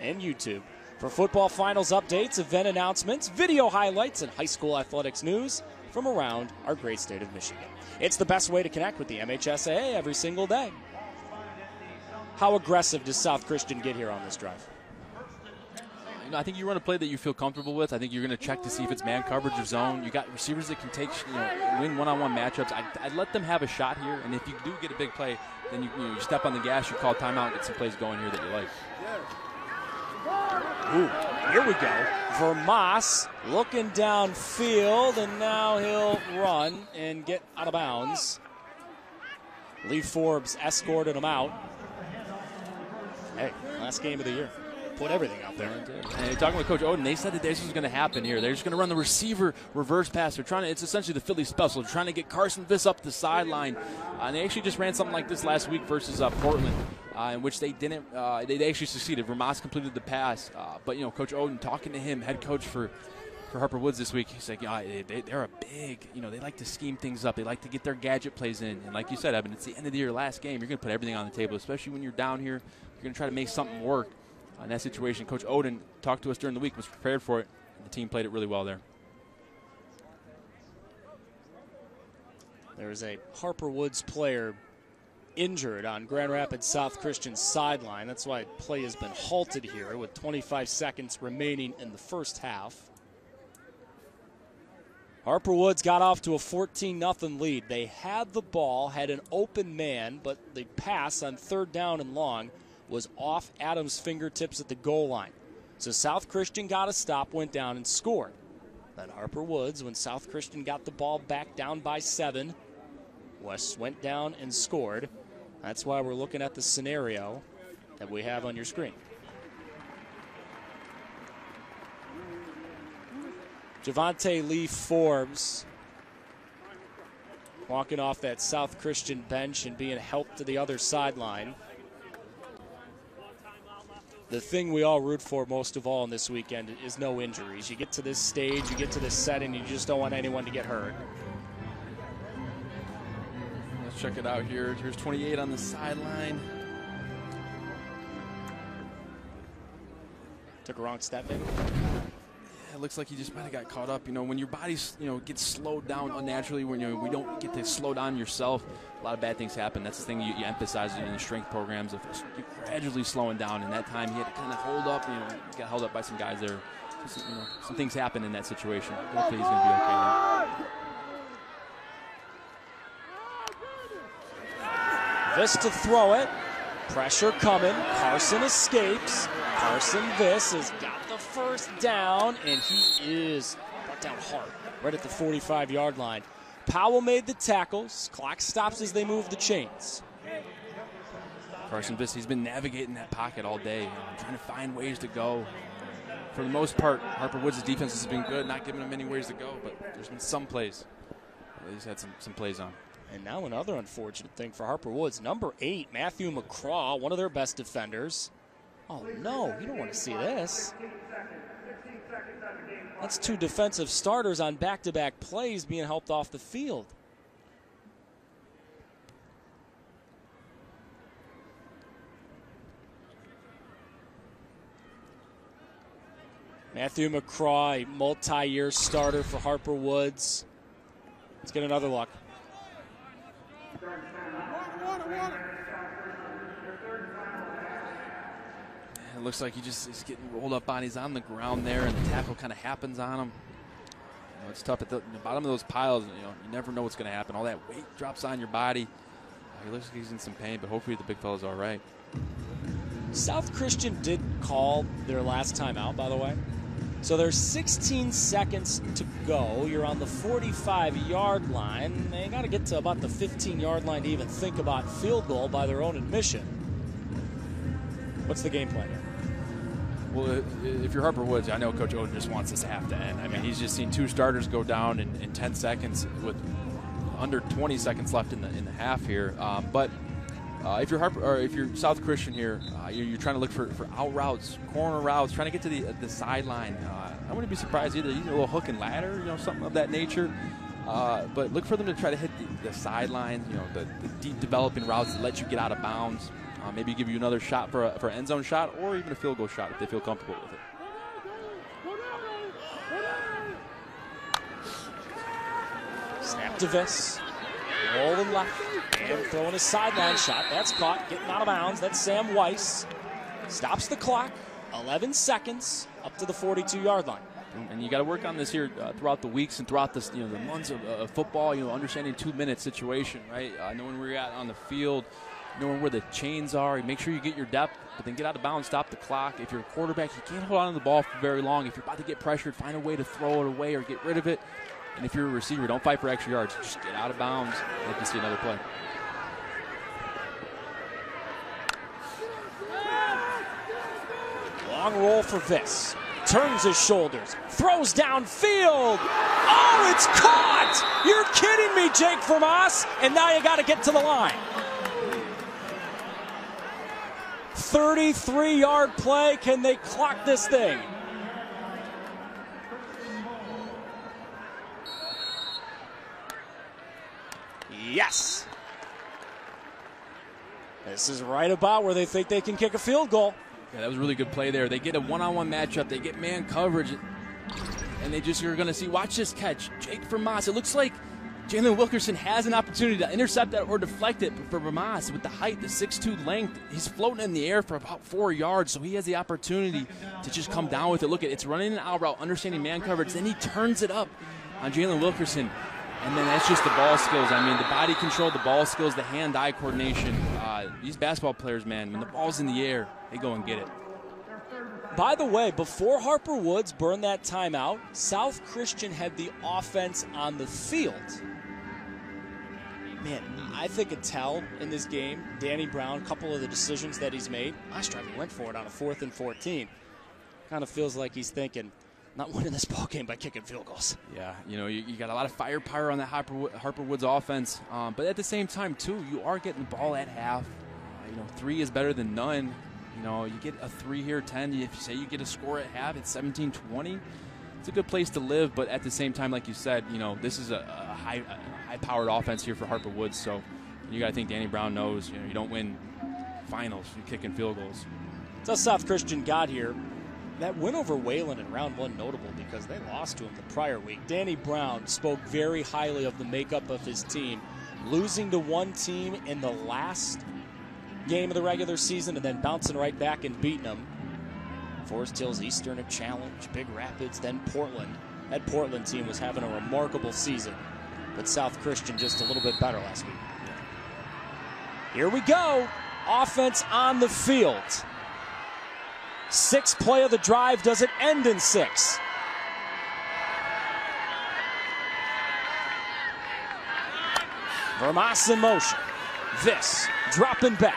and YouTube. For football finals updates, event announcements, video highlights, and high school athletics news from around our great state of Michigan. It's the best way to connect with the MHSAA every single day. How aggressive does South Christian get here on this drive? I think you run a play that you feel comfortable with. I think you're going to check to see if it's man coverage or zone. You got receivers that can take, win one-on-one matchups. I'd let them have a shot here, and if you do get a big play, then you step on the gas, you call timeout, get some plays going here that you like. Ooh, here we go. Vermas looking downfield, and now he'll run and get out of bounds. Lee Forbes escorted him out. Hey, last game of the year. Put everything out there. And talking with Coach Oden, they said that this was going to happen here. They're just going to run the receiver reverse pass. They're trying to. It's essentially the Philly special. They're trying to get Carson Viss up the sideline. And they actually just ran something like this last week versus Portland, in which they didn't. They actually succeeded. Vermas completed the pass, but Coach Oden talking to him, head coach for Harper Woods this week. He's like, they're a big. They like to scheme things up. They like to get their gadget plays in. And like you said, Evan, it's the end of the year, last game. You're going to put everything on the table, especially when you're down here. You're going to try to make something work. In that situation, Coach Oden talked to us during the week, was prepared for it. The team played it really well there. There's a Harper Woods player injured on Grand Rapids South Christian's sideline. That's why play has been halted here with 25 seconds remaining in the first half. Harper Woods got off to a 14-0 lead. They had the ball, had an open man, but the pass on 3rd down and long was off Adams' fingertips at the goal line. So South Christian got a stop, went down and scored. Then Harper Woods, when South Christian got the ball back down by 7, West went down and scored. That's why we're looking at the scenario that we have on your screen. Javante Lee Forbes walking off that South Christian bench and being helped to the other sideline. The thing we all root for most of all in this weekend is no injuries. You get to this stage, you get to this setting, you just don't want anyone to get hurt. Let's check it out here. Here's 28 on the sideline. Took a wrong step, maybe? It looks like he just might have got caught up. You know, when your body, gets slowed down unnaturally, when we don't get to slow down yourself, a lot of bad things happen. That's the thing you emphasize in the strength programs of gradually slowing down. And that time he had to kind of hold up. He got held up by some guys there. Some things happen in that situation. Hopefully he's going to be okay. This to throw it. Pressure coming. Carson escapes. Carson Viss has got the first down, and he is brought down hard, right at the 45-yard line. Powell made the tackles. Clock stops as they move the chains. Carson Viss, he's been navigating that pocket all day, trying to find ways to go. For the most part, Harper Woods' defense has been good, not giving him many ways to go, but there's been some plays. He's had some plays on. And now another unfortunate thing for Harper Woods. Number 8, Matthew McCraw, one of their best defenders. Oh, no, you don't want to see this. That's 2 defensive starters on back-to-back plays being helped off the field. Matthew McCraw, a multi-year starter for Harper Woods. Let's get another look. It looks like he's getting rolled up on. He's on the ground there, and the tackle kind of happens on him. It's tough at the bottom of those piles. You never know what's going to happen. All that weight drops on your body. He looks like he's in some pain, but hopefully the big fella's all right. South Christian did call their last time out, by the way. So there's 16 seconds to go. You're on the 45-yard line. They got to get to about the 15-yard line to even think about field goal by their own admission. What's the game plan here? Well, if you're Harper Woods, I know Coach Oden just wants this half to end. I mean, he's just seen 2 starters go down in 10 seconds with under 20 seconds left in the half here. But if you're Harper, or if you're South Christian here, you're trying to look for out routes, corner routes, trying to get to the sideline. I wouldn't be surprised either. A little hook and ladder, something of that nature. But look for them to try to hit the sidelines, the deep developing routes that let you get out of bounds. Maybe give you another shot for an end zone shot, or even a field goal shot if they feel comfortable with it. Snap to Viss. Rolling left and throwing a sideline shot. That's caught, getting out of bounds. That's Sam Weiss. Stops the clock. 11 seconds up to the 42-yard line. And you got to work on this here throughout the weeks and throughout this, the months of football. Understanding 2-minute situation, right? Knowing where you're at on the field, knowing where the chains are. Make sure you get your depth, but then get out of bounds, stop the clock. If you're a quarterback, you can't hold on to the ball for very long. If you're about to get pressured, find a way to throw it away or get rid of it. And if you're a receiver, don't fight for extra yards. Just get out of bounds. I'd like to see another play. Long roll for Viss. Turns his shoulders. Throws downfield. Oh, it's caught! You're kidding me, Jake Vermas. And now you got to get to the line. 33-yard play. Can they clock this thing? Yes. This is right about where they think they can kick a field goal. Yeah, that was a really good play there. They get a one-on-one matchup. They get man coverage. And they just are going to see, watch this catch. Jake Vermas. It looks like Jalen Wilkerson has an opportunity to intercept that or deflect it, but for Vermas, with the height, the 6'2" length, he's floating in the air for about 4 yards, so he has the opportunity to just come down with it. Look, it's running an out route, understanding man coverage, then he turns it up on Jalen Wilkerson, and then that's just the ball skills. I mean, the body control, the ball skills, the hand-eye coordination. These basketball players, man, when the ball's in the air, they go and get it. By the way, before Harper Woods burned that timeout, South Christian had the offense on the field. Man, I think a tell in this game, Danny Brown, a couple of the decisions that he's made. Last drive he went for it on a 4th and 14. Kind of feels like he's thinking, not winning this ball game by kicking field goals. Yeah, you got a lot of firepower on that Harper Woods offense, but at the same time, too, you are getting the ball at half. 3 is better than none. You get a 3 here, 10. If you say you get a score at half, it's 17-20. It's a good place to live, but at the same time, like you said, this is a high-powered offense here for Harper Woods. So you got to think Danny Brown knows, you don't win finals, you're kicking field goals. That's how South Christian got here. That win over Wayland in round 1 notable because they lost to him the prior week. Danny Brown spoke very highly of the makeup of his team, losing to one team in the last game of the regular season and then bouncing right back and beating them. Forest Hills Eastern, a challenge, Big Rapids, then Portland. That Portland team was having a remarkable season, but South Christian just a little bit better last week. Here we go. Offense on the field. 6th play of the drive. Does it end in 6? Vermas in motion. This dropping back.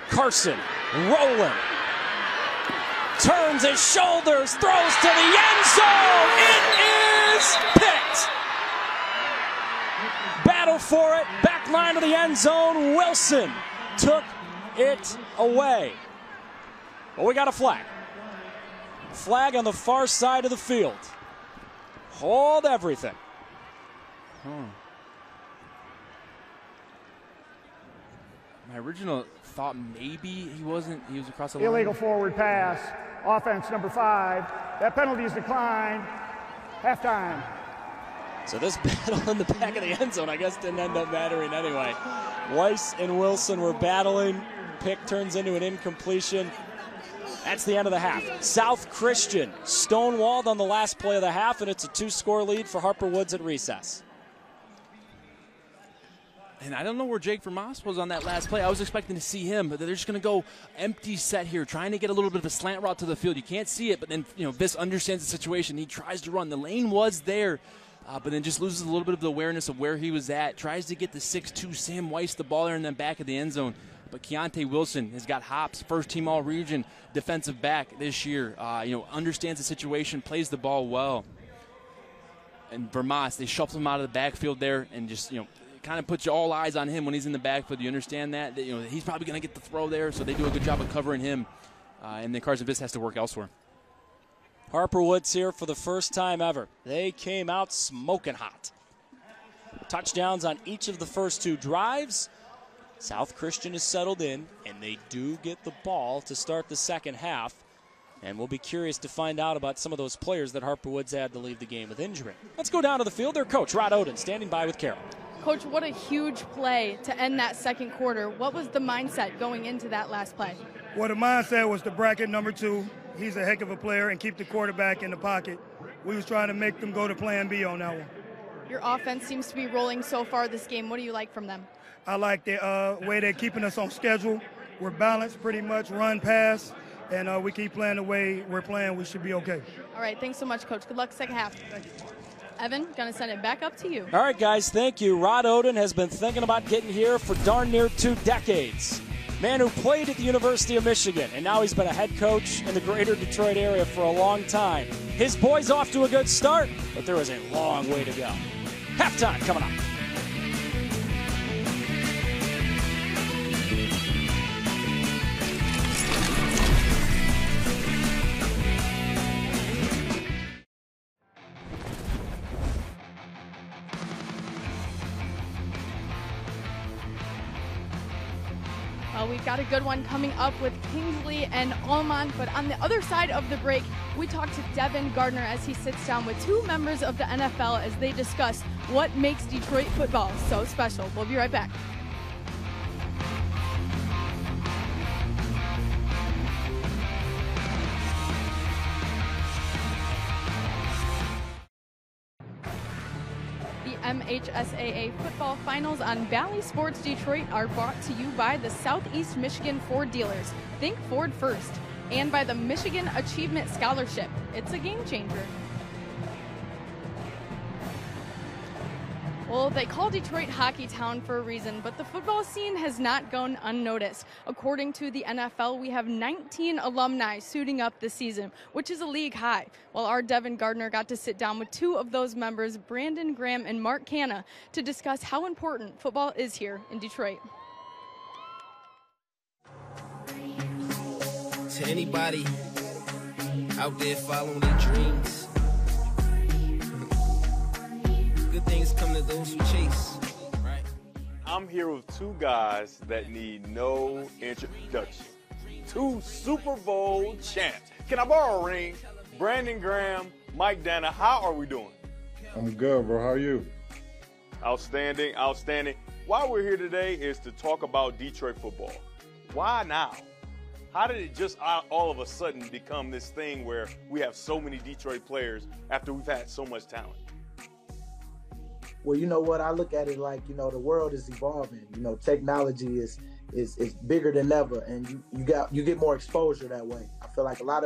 Carson rolling. Turns his shoulders, throws to the end zone. It is picked. Battle for it. Back line of the end zone. Wilson took it away. But we got a flag. Flag on the far side of the field. Hold everything. My original thought maybe he was across the line. Illegal forward pass. Offense number 5. That penalty is declined. Halftime. So this battle in the back of the end zone, I guess, didn't end up mattering anyway. Weiss and Wilson were battling. Pick turns into an incompletion. That's the end of the half. South Christian stonewalled on the last play of the half, and it's a 2-score lead for Harper Woods at recess. And I don't know where Jake Vermas was on that last play. I was expecting to see him, but they're just going to go empty set here, trying to get a little bit of a slant route to the field. You can't see it, but then Viss understands the situation. He tries to run. The lane was there, but then just loses a little bit of the awareness of where he was at. Tries to get the 6'2" Sam Weiss the ball there in the back of the end zone. But Keontae Wilson has got hops, first-team all-region defensive back this year. Understands the situation, plays the ball well. And Vermas, they shuffle him out of the backfield there and just, kind of puts all eyes on him when he's in the backfield. You understand that? He's probably going to get the throw there, so they do a good job of covering him. And then Carson Viss has to work elsewhere. Harper Woods here for the first time ever. They came out smoking hot. Touchdowns on each of the first 2 drives. South Christian is settled in, and they do get the ball to start the second half. And we'll be curious to find out about some of those players that Harper Woods had to leave the game with injury. Let's go down to the field. Their coach, Rod Oden, standing by with Carol. Coach, what a huge play to end that second quarter. What was the mindset going into that last play? Well, the mindset was to bracket number 2. He's a heck of a player and keep the quarterback in the pocket. We was trying to make them go to plan B on that one. Your offense seems to be rolling so far this game. What do you like from them? I like the way they're keeping us on schedule. We're balanced pretty much, run, pass, and we keep playing the way we're playing. We should be okay. All right, thanks so much, Coach. Good luck second half. Thank you. Evan, going to send it back up to you. All right, guys, thank you. Rod Oden has been thinking about getting here for darn near 2 decades. Man who played at the University of Michigan, and now he's been a head coach in the greater Detroit area for a long time. His boy's off to a good start, but there is a long way to go. Halftime coming up. Well, we've got a good one coming up with Kingsley and Almond, but on the other side of the break, we talk to Devin Gardner as he sits down with two members of the NFL as they discuss what makes Detroit football so special. We'll be right back. MHSAA football finals on Bally Sports Detroit are brought to you by the Southeast Michigan Ford dealers. Think Ford first. And by the Michigan Achievement Scholarship. It's a game changer. Well, they call Detroit Hockey Town for a reason, but the football scene has not gone unnoticed. According to the NFL, we have 19 alumni suiting up this season, which is a league high. Well, our Devin Gardner got to sit down with two of those members, Brandon Graham and Mark Canna, to discuss how important football is here in Detroit. To anybody out there following their dreams, good things come to those who chase, right? I'm here with two guys that need no introduction. Two Super Bowl champs. Can I borrow a ring? Brandon Graham, Mike Dana, how are we doing? I'm good, bro. How are you? Outstanding, outstanding. Why we're here today is to talk about Detroit football. Why now? How did it just all of a sudden become this thing where we have so many Detroit players after we've had so much talent? Well, you know what? I look at it like, you know, the world is evolving. You know, technology is bigger than ever, and you get more exposure that way. I feel like a lot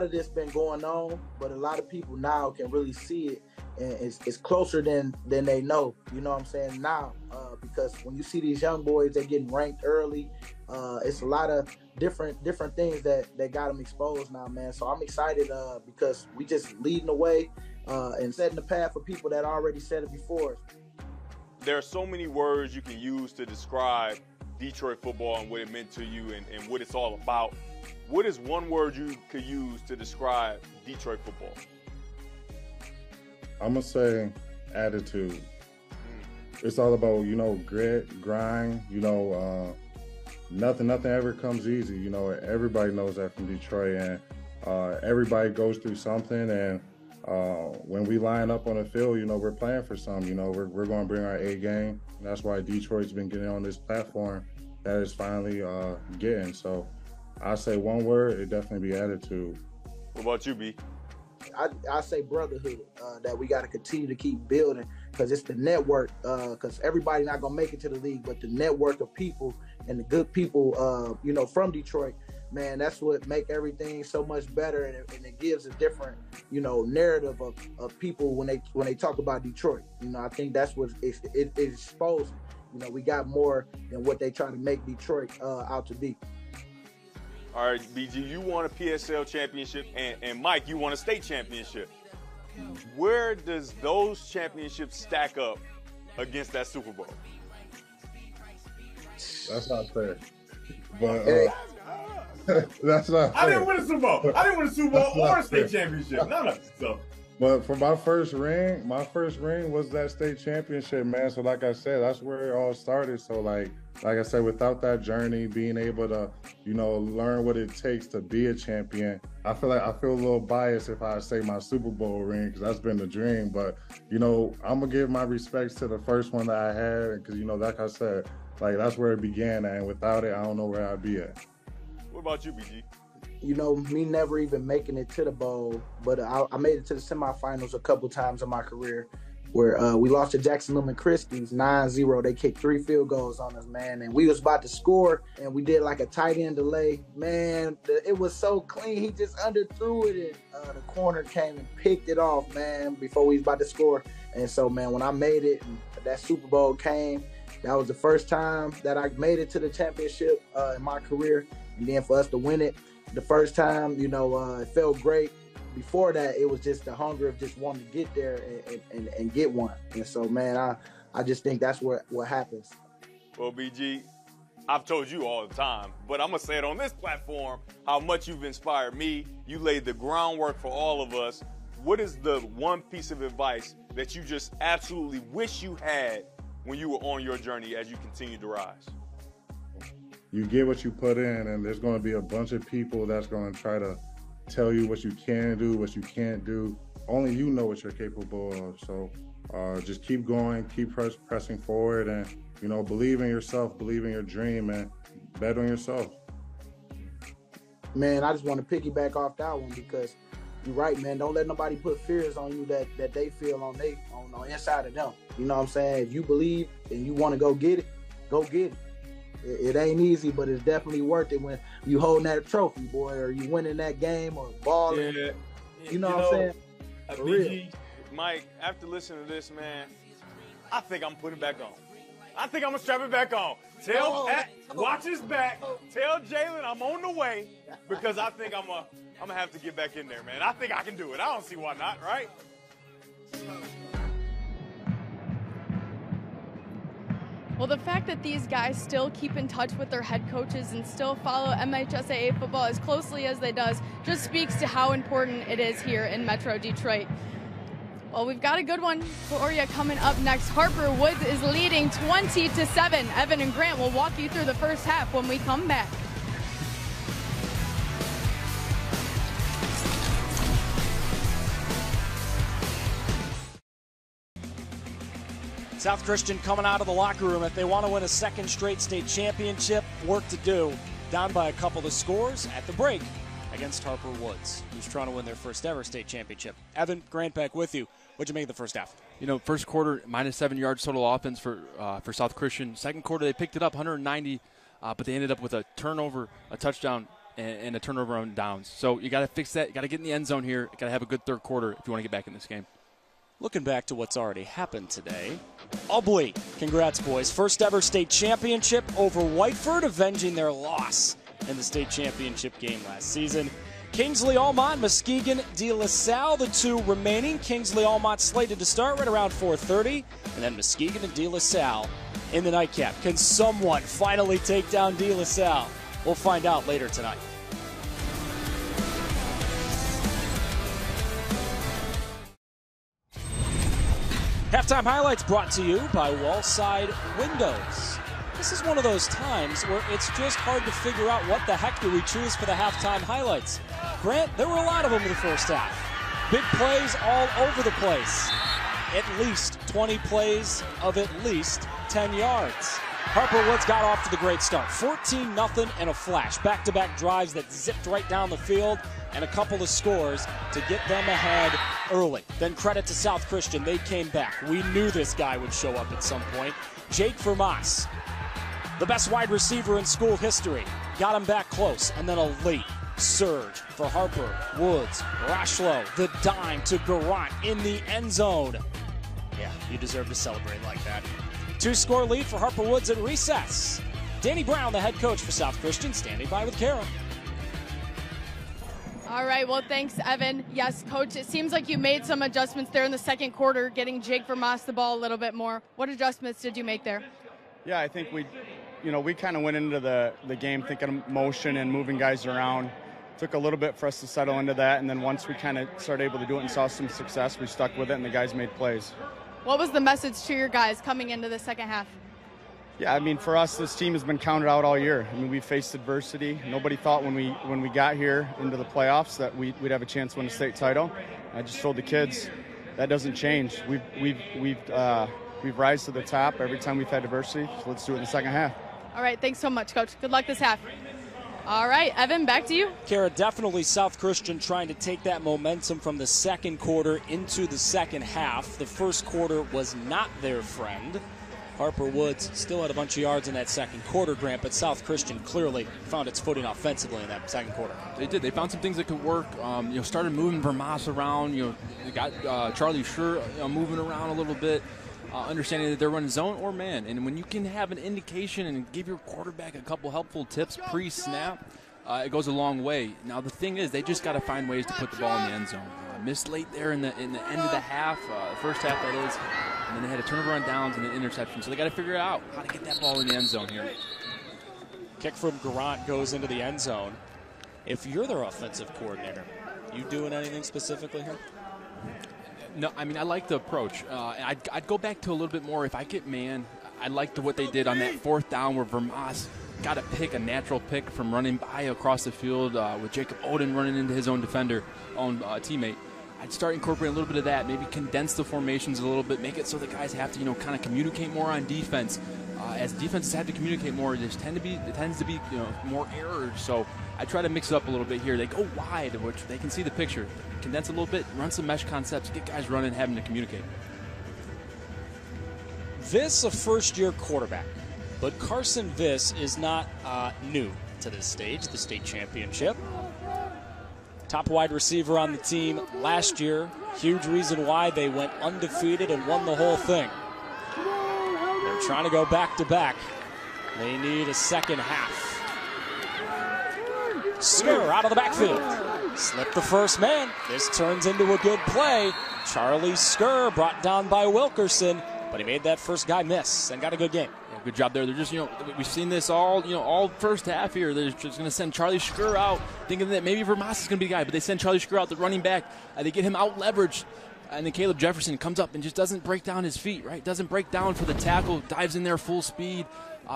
of this been going on, but a lot of people now can really see it, and it's closer than they know. You know what I'm saying? Now, because when you see these young boys, they're getting ranked early. It's a lot of different things that got them exposed now, man. So I'm excited because we just leading the way. And setting the path for people that already said it before. There are so many words you can use to describe Detroit football and what it meant to you and what it's all about. What is one word you could use to describe Detroit football? I'm going to say attitude. It's all about, you know, grit, grind, you know, nothing ever comes easy. You know, everybody knows that from Detroit, and everybody goes through something, and when we line up on the field, you know, we're playing for something. You know, we're going to bring our A game. And that's why Detroit's been getting on this platform that is finally getting. So I say one word, it definitely be attitude. What about you, B? I say brotherhood, that we got to continue to keep building, because it's the network, because everybody not going to make it to the league, but the network of people and the good people, you know, from Detroit, man, that's what make everything so much better, and it gives a different, you know, narrative of people when they talk about Detroit. You know, I think that's what it's exposing. You know, we got more than what they try to make Detroit out to be. All right, BG, you won a PSL championship, and Mike, you won a state championship. Where does those championships stack up against that Super Bowl? That's not fair. But that's not fair. I didn't win a Super Bowl. I didn't win a Super Bowl or a state championship. None of it. So. But for my first ring was that state championship, man. So like I said, that's where it all started. So like I said, without that journey, being able to, you know, learn what it takes to be a champion, I feel a little biased if I say my Super Bowl ring, because that's been the dream. But, you know, I'm going to give my respects to the first one that I had, because, you know, like I said, like that's where it began, and without it, I don't know where I'd be at. What about you, BG? You know, me never even making it to the bowl, but I made it to the semifinals a couple times in my career, where we lost to Jackson Lumen Christie's 9-0. They kicked 3 field goals on us, man, and we was about to score, and we did like a tight end delay. Man, it was so clean. He just underthrew it, and the corner came and picked it off, man, before we was about to score. And so, man, when I made it and that Super Bowl came, that was the first time that I made it to the championship in my career, and then for us to win it the first time, you know, it felt great. Before that, it was just the hunger of just wanting to get there and get one. And so, man, I just think that's what happens. Well, BG, I've told you all the time, but I'm going to say it on this platform, how much you've inspired me. You laid the groundwork for all of us. What is the one piece of advice that you just absolutely wish you had when you were on your journey as you continue to rise? you get what you put in, and there's going to be a bunch of people that's going to try to tell you what you can do, what you can't do. Only you know what you're capable of. So just keep going, keep pressing forward, and, you know, believe in yourself, believe in your dream, and bet on yourself. Man, I just want to piggyback off that one because you're right, man. Don't let nobody put fears on you that they feel on inside of them. You know what I'm saying? If you believe and you want to go get it, go get it. It ain't easy, but it's definitely worth it when you holding that trophy, boy, or you winning that game or balling. Yeah. You know what I'm saying? For real. Mike, after listening to this, man, I think I'm putting it back on. I think I'm going to strap it back on. Watch his back. Tell Jalen I'm on the way because I think I'm going to have to get back in there, man. I think I can do it. I don't see why not, right? Well, the fact that these guys still keep in touch with their head coaches and still follow MHSAA football as closely as they does just speaks to how important it is here in Metro Detroit. Well, we've got a good one for you coming up next. Harper Woods is leading 20-7. Evan and Grant will walk you through the first half when we come back. South Christian coming out of the locker room. If they want to win a second straight state championship, work to do. Down by a couple of scores at the break against Harper Woods, who's trying to win their first ever state championship. Evan, Grant back with you. What'd you make of the first half? You know, first quarter, -7 yards total offense for South Christian. Second quarter, they picked it up 190, but they ended up with a turnover, a touchdown, and a turnover on downs. So you got to fix that. You got to get in the end zone here. You got to have a good third quarter if you want to get back in this game. Looking back to what's already happened today, Ubly, congrats, boys. First ever state championship over Whiteford, avenging their loss in the state championship game last season. Kingsley Almont, Muskegon, De La Salle, the two remaining. Kingsley Almont slated to start right around 4:30, and then Muskegon and De La Salle in the nightcap. Can someone finally take down De La Salle? We'll find out later tonight. Halftime highlights brought to you by Wallside Windows. This is one of those times where it's just hard to figure out what the heck do we choose for the halftime highlights. Grant, there were a lot of them in the first half. Big plays all over the place. At least 20 plays of at least 10 yards. Harper Woods got off to the great start. 14-0 and a flash. Back-to-back drives that zipped right down the field, and a couple of scores to get them ahead early. Then credit to South Christian. They came back. We knew this guy would show up at some point. Jake Vermas, the best wide receiver in school history, got him back close, and then a late surge for Harper Woods. Roshlow, the dime to Garant in the end zone. Yeah, you deserve to celebrate like that. 2-score lead for Harper Woods at recess. Danny Brown, the head coach for South Christian, standing by with Kara. All right, well, thanks, Evan. Yes, Coach, it seems like you made some adjustments there in the second quarter, getting Jake Vermas the ball a little bit more. What adjustments did you make there? Yeah, I think we kind of went into the game thinking of motion and moving guys around. Took a little bit for us to settle into that, and then once we kind of started able to do it and saw some success, we stuck with it, and the guys made plays. What was the message to your guys coming into the second half? Yeah, I mean, for us, this team has been counted out all year. I mean, we faced adversity. Nobody thought when we got here into the playoffs that we'd have a chance to win a state title. I just told the kids that doesn't change. We've rise to the top every time we've had adversity. So let's do it in the second half. All right, thanks so much, Coach. Good luck this half. All right, Evan, back to you. Kara, definitely South Christian trying to take that momentum from the second quarter into the second half. The first quarter was not their friend. Harper Woods still had a bunch of yards in that second quarter, Grant, but South Christian clearly found its footing offensively in that second quarter. They did. They found some things that could work. Started moving Vermas around. They got Charlie Schur moving around a little bit, understanding that they're running zone or man. And when you can have an indication and give your quarterback a couple helpful tips pre-snap, it goes a long way. Now the thing is, they just got to find ways to put the ball in the end zone. Missed late there in the end of the half, the first half that is, and then they had a turnover on downs and an interception. So they got to figure out how to get that ball in the end zone here. Kick from Garant goes into the end zone. If you're their offensive coordinator, you doing anything specifically here? No, I mean, I like the approach. I'd go back to a little bit more. If I get man, I liked what they did on that fourth down where Vermas got to pick a natural pick from running by across the field with Jacob Oden running into his own teammate. I'd start incorporating a little bit of that, maybe condense the formations a little bit, make it so the guys have to, kind of communicate more on defense. As defenses have to communicate more, there tends to be more errors. So I try to mix it up a little bit here. They go wide, which they can see the picture. Condense a little bit, run some mesh concepts, get guys running, having to communicate. Viss, a first-year quarterback, but Carson Viss is not new to this stage, the state championship. Top wide receiver on the team last year. Huge reason why they went undefeated and won the whole thing. They're trying to go back-to-back. They need a second half. Skur out of the backfield. Slip the first man. This turns into a good play. Charlie Skur brought down by Wilkerson, but he made that first guy miss and got a good game. Yeah, good job there. They're just, we've seen this all first half here. They're just going to send Charlie Skur out, thinking that maybe Vermas is going to be the guy, but they send Charlie Skur out, the running back. They get him out leveraged. And then Caleb Jefferson comes up and just doesn't break down his feet, right? Doesn't break down for the tackle, dives in there full speed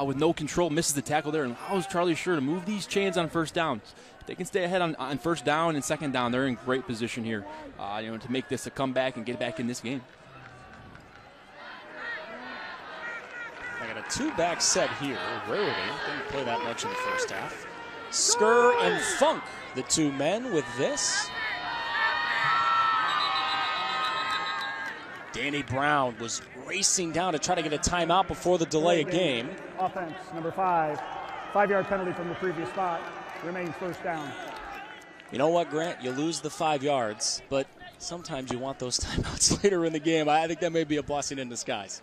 with no control, misses the tackle there, and allows Charlie Skur to move these chains on first down. If they can stay ahead on first down and second down, they're in great position here, to make this a comeback and get back in this game. I got a two-back set here. Rarity didn't play that much in the first half. Skur and Funk, the two men with this. Danny Brown was racing down to try to get a timeout before the delay of game. Offense, number 5. 5-yard penalty from the previous spot. Remains first down. You know what, Grant? You lose the 5 yards, but sometimes you want those timeouts later in the game. I think that may be a blessing in disguise.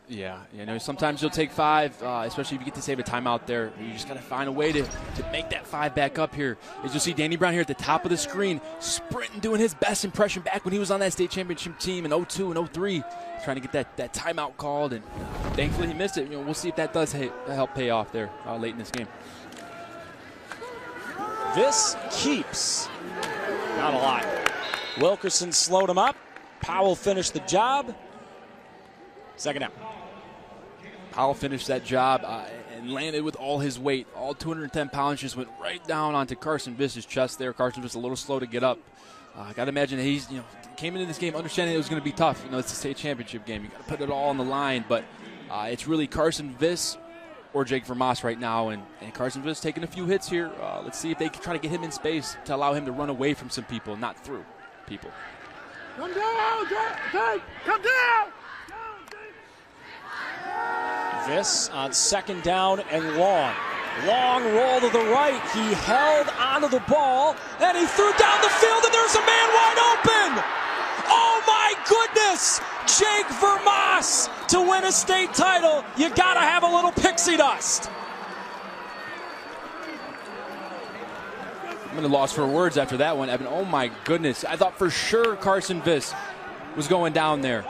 Yeah, sometimes you'll take 5, especially if you get to save a timeout there. You just got to find a way to make that 5 back up here. As you'll see Danny Brown here at the top of the screen, sprinting, doing his best impression back when he was on that state championship team in 02 and 03, trying to get that timeout called, and thankfully he missed it. We'll see if that does help pay off there late in this game. This keeps. Not a lot. Wilkerson slowed him up. Powell finished the job. Second down. Powell finished that job and landed with all his weight. All 210 pounds just went right down onto Carson Viss's chest there. Carson Viss a little slow to get up. I got to imagine he's came into this game understanding it was going to be tough. It's a state championship game. You got to put it all on the line. But it's really Carson Viss or Jake Vermas right now. And Carson Viss taking a few hits here. Let's see if they can try to get him in space to allow him to run away from some people, not through people. Come down, Jake! Come down! Viss on second down and long. Long roll to the right. He held onto the ball, and he threw down the field, and there's a man wide open! Oh, my goodness! Jake Vermas to win a state title. You got to have a little pixie dust. I'm at a loss for words after that one, Evan. Oh, my goodness. I thought for sure Carson Viss was going down there.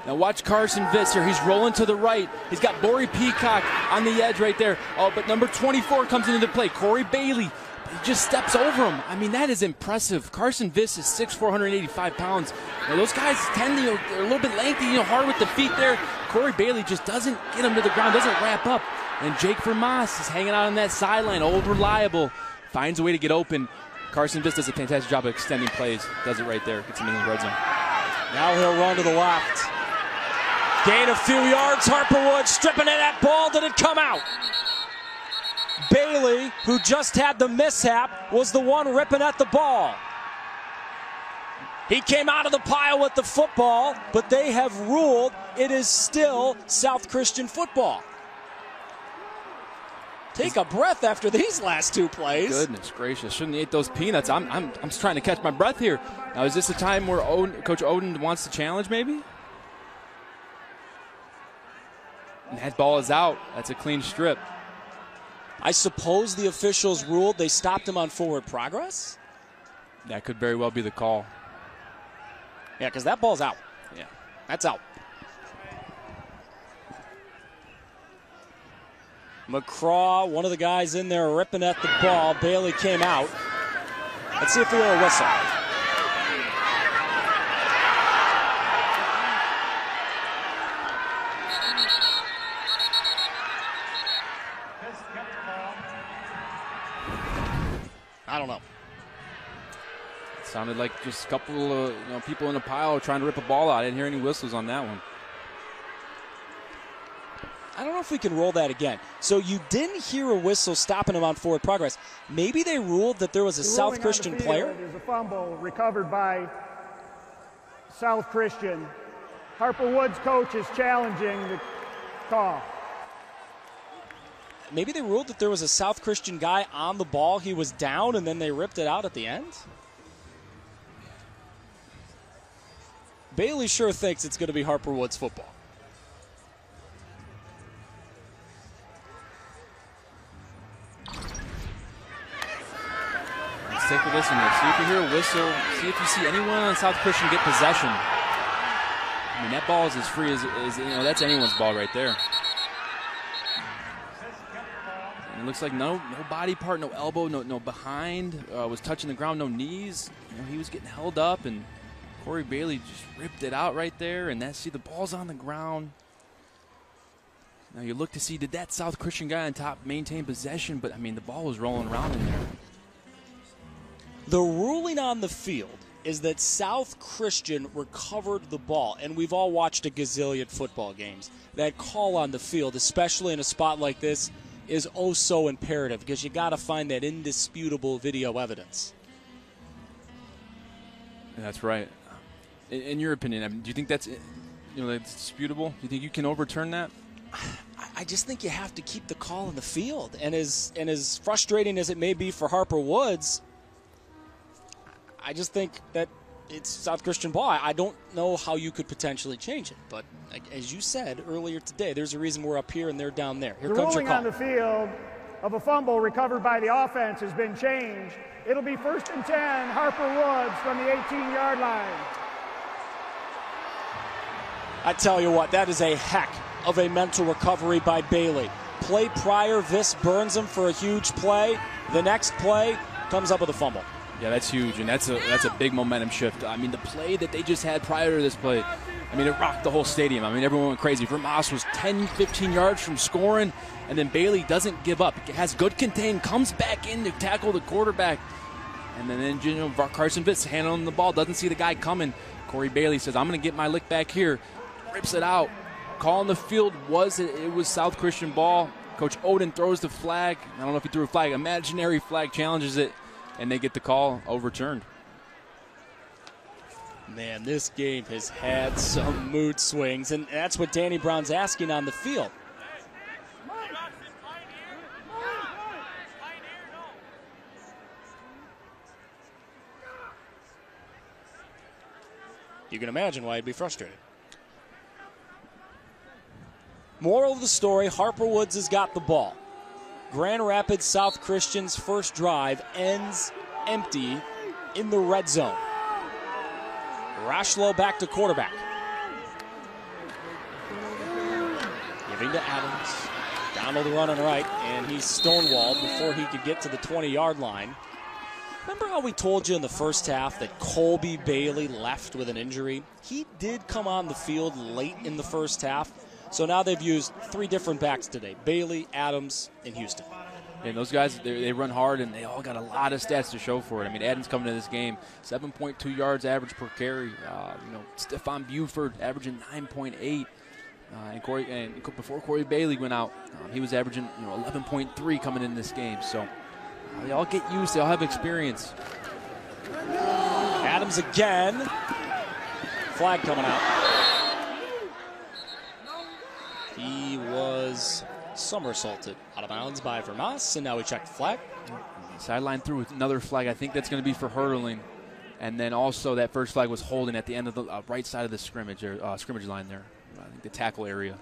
Now watch Carson Viss here. He's rolling to the right. He's got Borey Peacock on the edge right there. Oh, but number 24 comes into play. Corey Bailey. He just steps over him. I mean, that is impressive. Carson Viss is 6'4", 185 pounds. Now, those guys tend to, they're a little bit lengthy, hard with the feet there. Corey Bailey just doesn't get him to the ground, doesn't wrap up. And Jake Vermas is hanging out on that sideline, old reliable. Finds a way to get open. Carson Viss does a fantastic job of extending plays. Does it right there. Gets him in the red zone. Now he'll run to the left. Gain a few yards. Harper Woods stripping at that ball. Did it come out? Bailey, who just had the mishap, was the one ripping at the ball. He came out of the pile with the football, but they have ruled it is still South Christian football. Take a breath after these last two plays. Goodness gracious, shouldn't have ate those peanuts. I'm just trying to catch my breath here. Now, is this a time where Coach Oden wants to challenge maybe? And that ball is out. That's a clean strip. I suppose the officials ruled they stopped him on forward progress? That could very well be the call. Yeah, because that ball's out. Yeah, that's out. McCraw, one of the guys in there ripping at the ball. Bailey came out. Let's see if we hear a whistle. I don't know. It sounded like just a couple of people in a pile trying to rip a ball out. I didn't hear any whistles on that one. I don't know if we can roll that again. So you didn't hear a whistle stopping him on forward progress. Maybe they ruled that there was a South Christian player. There's a fumble recovered by South Christian. Harper Woods coach is challenging the call. Maybe they ruled that there was a South Christian guy on the ball. He was down, and then they ripped it out at the end. Bally sure thinks it's going to be Harper Woods football. Let's take a listen here. See if you hear a whistle. See if you see anyone on South Christian get possession. I mean, that ball is as free as that's anyone's ball right there. And it looks like no body part, no elbow, no behind, was touching the ground, no knees. He was getting held up, and Corey Bally just ripped it out right there. And see, the ball's on the ground. Now you look to see, did that South Christian guy on top maintain possession? But I mean, the ball was rolling around in there. The ruling on the field is that South Christian recovered the ball, and we've all watched a gazillion football games. That call on the field, especially in a spot like this, is oh so imperative because you got to find that indisputable video evidence. That's right. In your opinion, I mean, do you think that's that's disputable? Do you think you can overturn that? I just think you have to keep the call in the field, and as frustrating as it may be for Harper Woods, I just think that it's South Christian ball. I don't know how you could potentially change it, but as you said earlier today, there's a reason we're up here and they're down there. Here comes your call. The ruling on the field of a fumble recovered by the offense has been changed. It'll be 1st and 10, Harper Woods from the 18-yard line. I tell you what, that is a heck of a mental recovery by Bally. Play prior, Viss burns him for a huge play. The next play comes up with a fumble. Yeah, that's huge, and that's a big momentum shift. I mean, the play that they just had prior to this play, I mean, it rocked the whole stadium. I mean, everyone went crazy. Vermas was 10, 15 yards from scoring, and then Bally doesn't give up. Has good contain, comes back in to tackle the quarterback, and then Carson Viss handling the ball, doesn't see the guy coming. Corey Bally says, I'm going to get my lick back here, rips it out. Call on the field it was South Christian ball. Coach Oden throws the flag. I don't know if he threw a flag. Imaginary flag, challenges it, and they get the call overturned. Man, this game has had some mood swings, and that's what Danny Brown's asking on the field. You can imagine why he'd be frustrated. Moral of the story, Harper Woods has got the ball. Grand Rapids South Christian's first drive ends empty in the red zone. Roshlow back to quarterback. Giving to Adams. Down to the run and right, and he's stonewalled before he could get to the 20-yard line. Remember how we told you in the first half that Colby Bally left with an injury? He did come on the field late in the first half. So now they've used 3 different backs today: Bally, Adams, and Houston. And those guys, they run hard, and they all got a lot of stats to show for it. I mean, Adams coming to this game, 7.2 yards average per carry. Stephon Buford averaging 9.8. And before Corey Bally went out, he was averaging 11.3 coming in this game. So they all get used. They all have experience. Adams again. Flag coming out. He was somersaulted out of bounds by Vermas, and now we check the flag. Sideline through with another flag. I think that's going to be for hurdling. And then also that first flag was holding at the end of the right side of the scrimmage line there. I think the tackle area.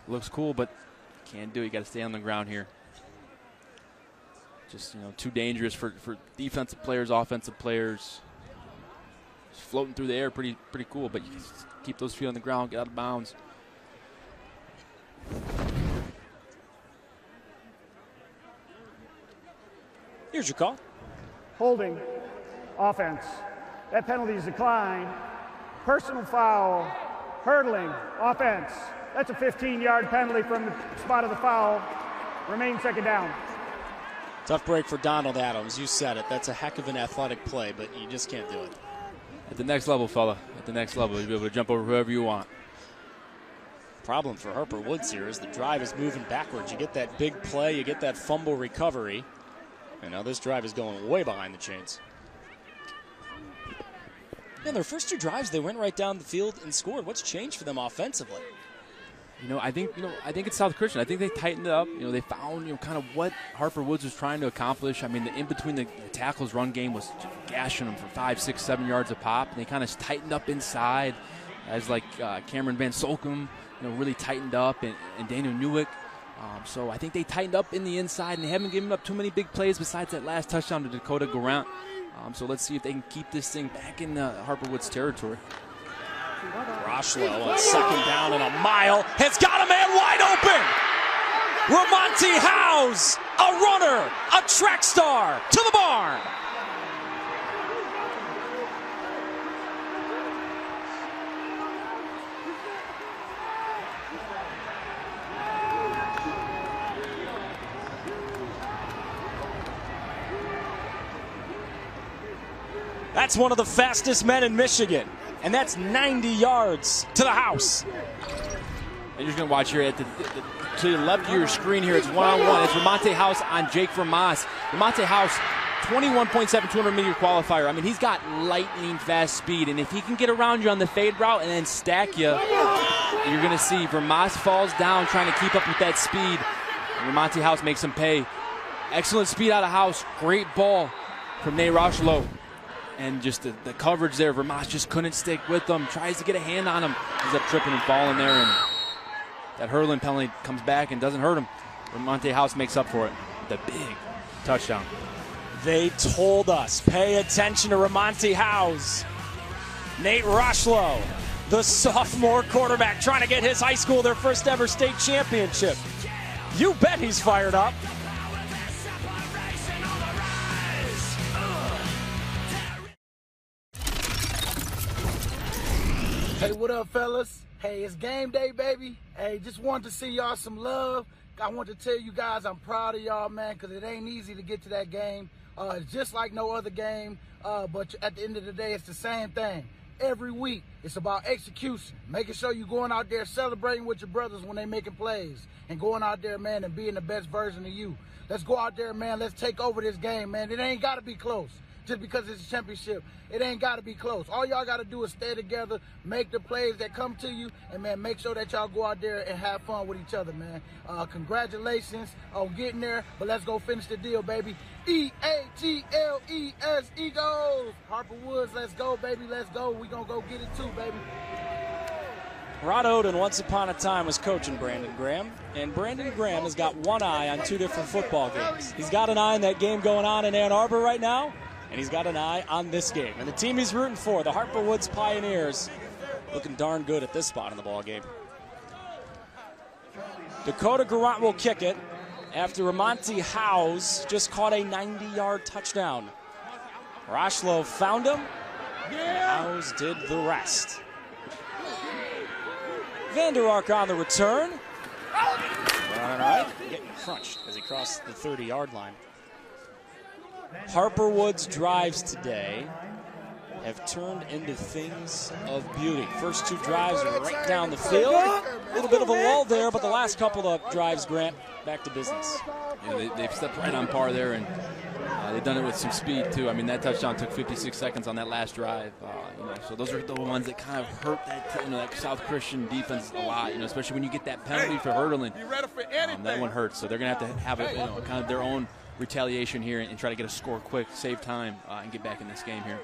Looks cool, but can't do it. You got to stay on the ground here. Just, too dangerous for defensive players, offensive players. Just floating through the air, pretty cool, but you just keep those feet on the ground, get out of bounds. Here's your call. Holding, offense. That penalty is declined. Personal foul Hurdling, offense. That's a 15-yard penalty from the spot of the foul. Remains second down. Tough break for Donald Adams. You said it. That's a heck of an athletic play, but you just can't do it. At the next level, fella. At the next level, you'll be able to jump over whoever you want. Problem for Harper Woods here is the drive is moving backwards. You get that big play, you get that fumble recovery, and now this drive is going way behind the chains. Yeah, their first two drives, they went right down the field and scored. What's changed for them offensively? I think it's South Christian. I think they tightened it up. They found, kind of what Harper Woods was trying to accomplish. I mean, the in between the tackles run game was gashing them for 5, 6, 7 yards a pop. And they kind of tightened up inside as Cameron Van Solkum, really tightened up, and Daniel Newick. So I think they tightened up in the inside, and they haven't given up too many big plays besides that last touchdown to Dakota Garant. So let's see if they can keep this thing back in Harper Woods territory. Rochlow on second down and a mile has got a man wide open. Ramonte Howes, a runner, a track star, to the barn. That's one of the fastest men in Michigan. And that's 90 yards to the house. And you're going to watch here to the left of your screen here. It's one-on-one. It's Ramonte Howes on Jake Vermas. Ramonte Howes, 21.7 200-meter qualifier. I mean, he's got lightning fast speed. And if he can get around you on the fade route and then stack you, you're going to see Vermas falls down trying to keep up with that speed. And Ramonte Howes makes him pay. Excellent speed out of Howes. Great ball from Nate Rochlow. And just the coverage there, Vermas just couldn't stick with him. Tries to get a hand on him. Ends up tripping and falling there. And that hurling penalty comes back and doesn't hurt him. Ramonte Howes makes up for it. The big touchdown. They told us, pay attention to Ramonte Howes. Nate Rochlow, the sophomore quarterback, trying to get his high school their first ever state championship. You bet he's fired up. Hey, what up, fellas? Hey, it's game day, baby. Hey, just wanted to send y'all some love. I want to tell you guys I'm proud of y'all, man, because it ain't easy to get to that game. It's just like no other game, but at the end of the day, it's the same thing. Every week, it's about execution, making sure you're going out there celebrating with your brothers when they making plays, and going out there, man, and being the best version of you. Let's go out there, man. Let's take over this game, man. It ain't got to be close. Just because it's a championship, it ain't got to be close. All y'all got to do is stay together, make the plays that come to you, and, man, make sure that y'all go out there and have fun with each other, man. Congratulations on getting there, but let's go finish the deal, baby. E-A-G-L-E-S, Eagles. Harper Woods, let's go, baby. Let's go. We going to go get it too, baby. Rod Oden, once upon a time, was coaching Brandon Graham, and Brandon Graham has got one eye on two different football games. He's got an eye on that game going on in Ann Arbor right now, and he's got an eye on this game. And the team he's rooting for, the Harper Woods Pioneers, looking darn good at this spot in the ball game. Dakota Garant will kick it after Ramonte Howes just caught a 90-yard touchdown. Rochlow found him. Howes did the rest. Vander Ark on the return. All right, getting crunched as he crossed the 30-yard line. Harper Woods' drives today have turned into things of beauty. First two drives are right down the field. A little bit of a lull there, but the last couple of drives, Grant, back to business. Yeah, they've stepped right on par there, and they've done it with some speed, too. I mean, that touchdown took 56 seconds on that last drive. So those are the ones that kind of hurt that South Christian defense a lot, especially when you get that penalty for hurdling. That one hurts. So they're going to have a kind of their own retaliation here and try to get a score quick, save time, and get back in this game here.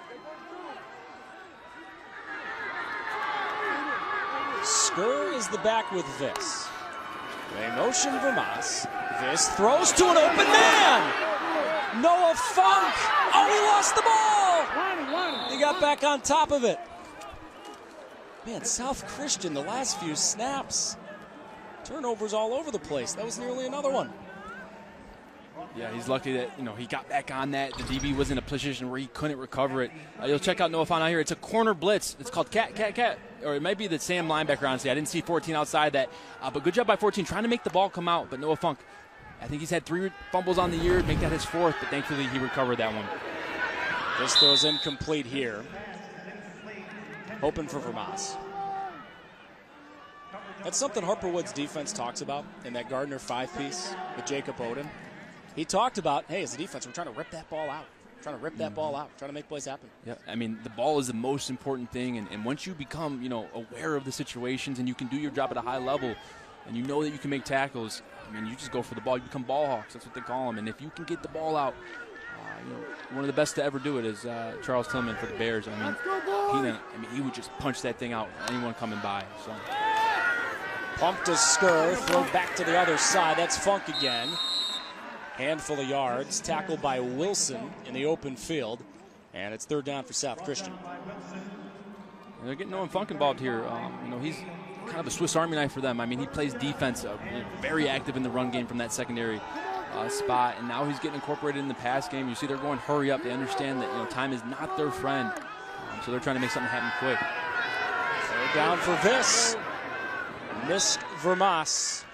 Skur is the back with Viss. They motion Vermas. Viss throws to an open man. Noah Funk. Oh, he lost the ball. He got back on top of it. Man, South Christian, the last few snaps. Turnovers all over the place. That was nearly another one. Yeah, he's lucky that, he got back on that. The DB was in a position where he couldn't recover it. You'll check out Noah Font out here. It's a corner blitz. It's called cat. Or it might be the Sam linebacker, honestly. I didn't see 14 outside that. But good job by 14 trying to make the ball come out. But Noah Funk, I think he's had 3 fumbles on the year. Make that his 4th. But thankfully he recovered that one. This throws incomplete here. Hoping for Vermas. That's something Harper Woods defense talks about in that Gardner 5-piece with Jacob Oden. He talked about, hey, as a defense, we're trying to rip that ball out. Trying to make plays happen. Yeah, I mean, the ball is the most important thing, and once you become, aware of the situations and you can do your job at a high level and you know that you can make tackles, I mean, you just go for the ball. You become ball hawks. That's what they call them. And if you can get the ball out, one of the best to ever do it is Charles Tillman for the Bears. He would just punch that thing out, anyone coming by. So. Pump to Skur, throw back to the other side. That's Funk again. Handful of yards, tackled by Wilson in the open field, and it's 3rd down for South Christian. And they're getting Noah Funk involved here. He's kind of a Swiss Army knife for them. I mean, he plays defense, very active in the run game from that secondary spot, and now he's getting incorporated in the pass game. You see they're going hurry up. They understand that time is not their friend, so they're trying to make something happen quick. 3rd down for this. Missed Vermas.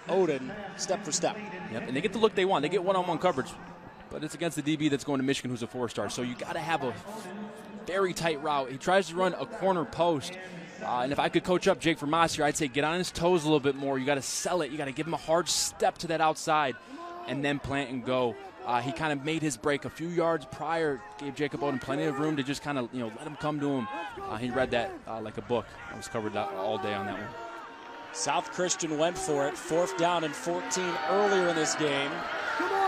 Oden, step for step. Yep, and they get the look they want. They get one-on-one coverage, but it's against the DB that's going to Michigan, who's a 4-star. So you got to have a very tight route. He tries to run a corner post, and if I could coach up Jake Vermas here, I'd say get on his toes a little bit more. You got to sell it. You got to give him a hard step to that outside, and then plant and go. He kind of made his break a few yards prior, gave Jacob Oden plenty of room to just kind of let him come to him. He read that like a book. I was covered all day on that one. South Christian went for it. 4th down and 14 earlier in this game.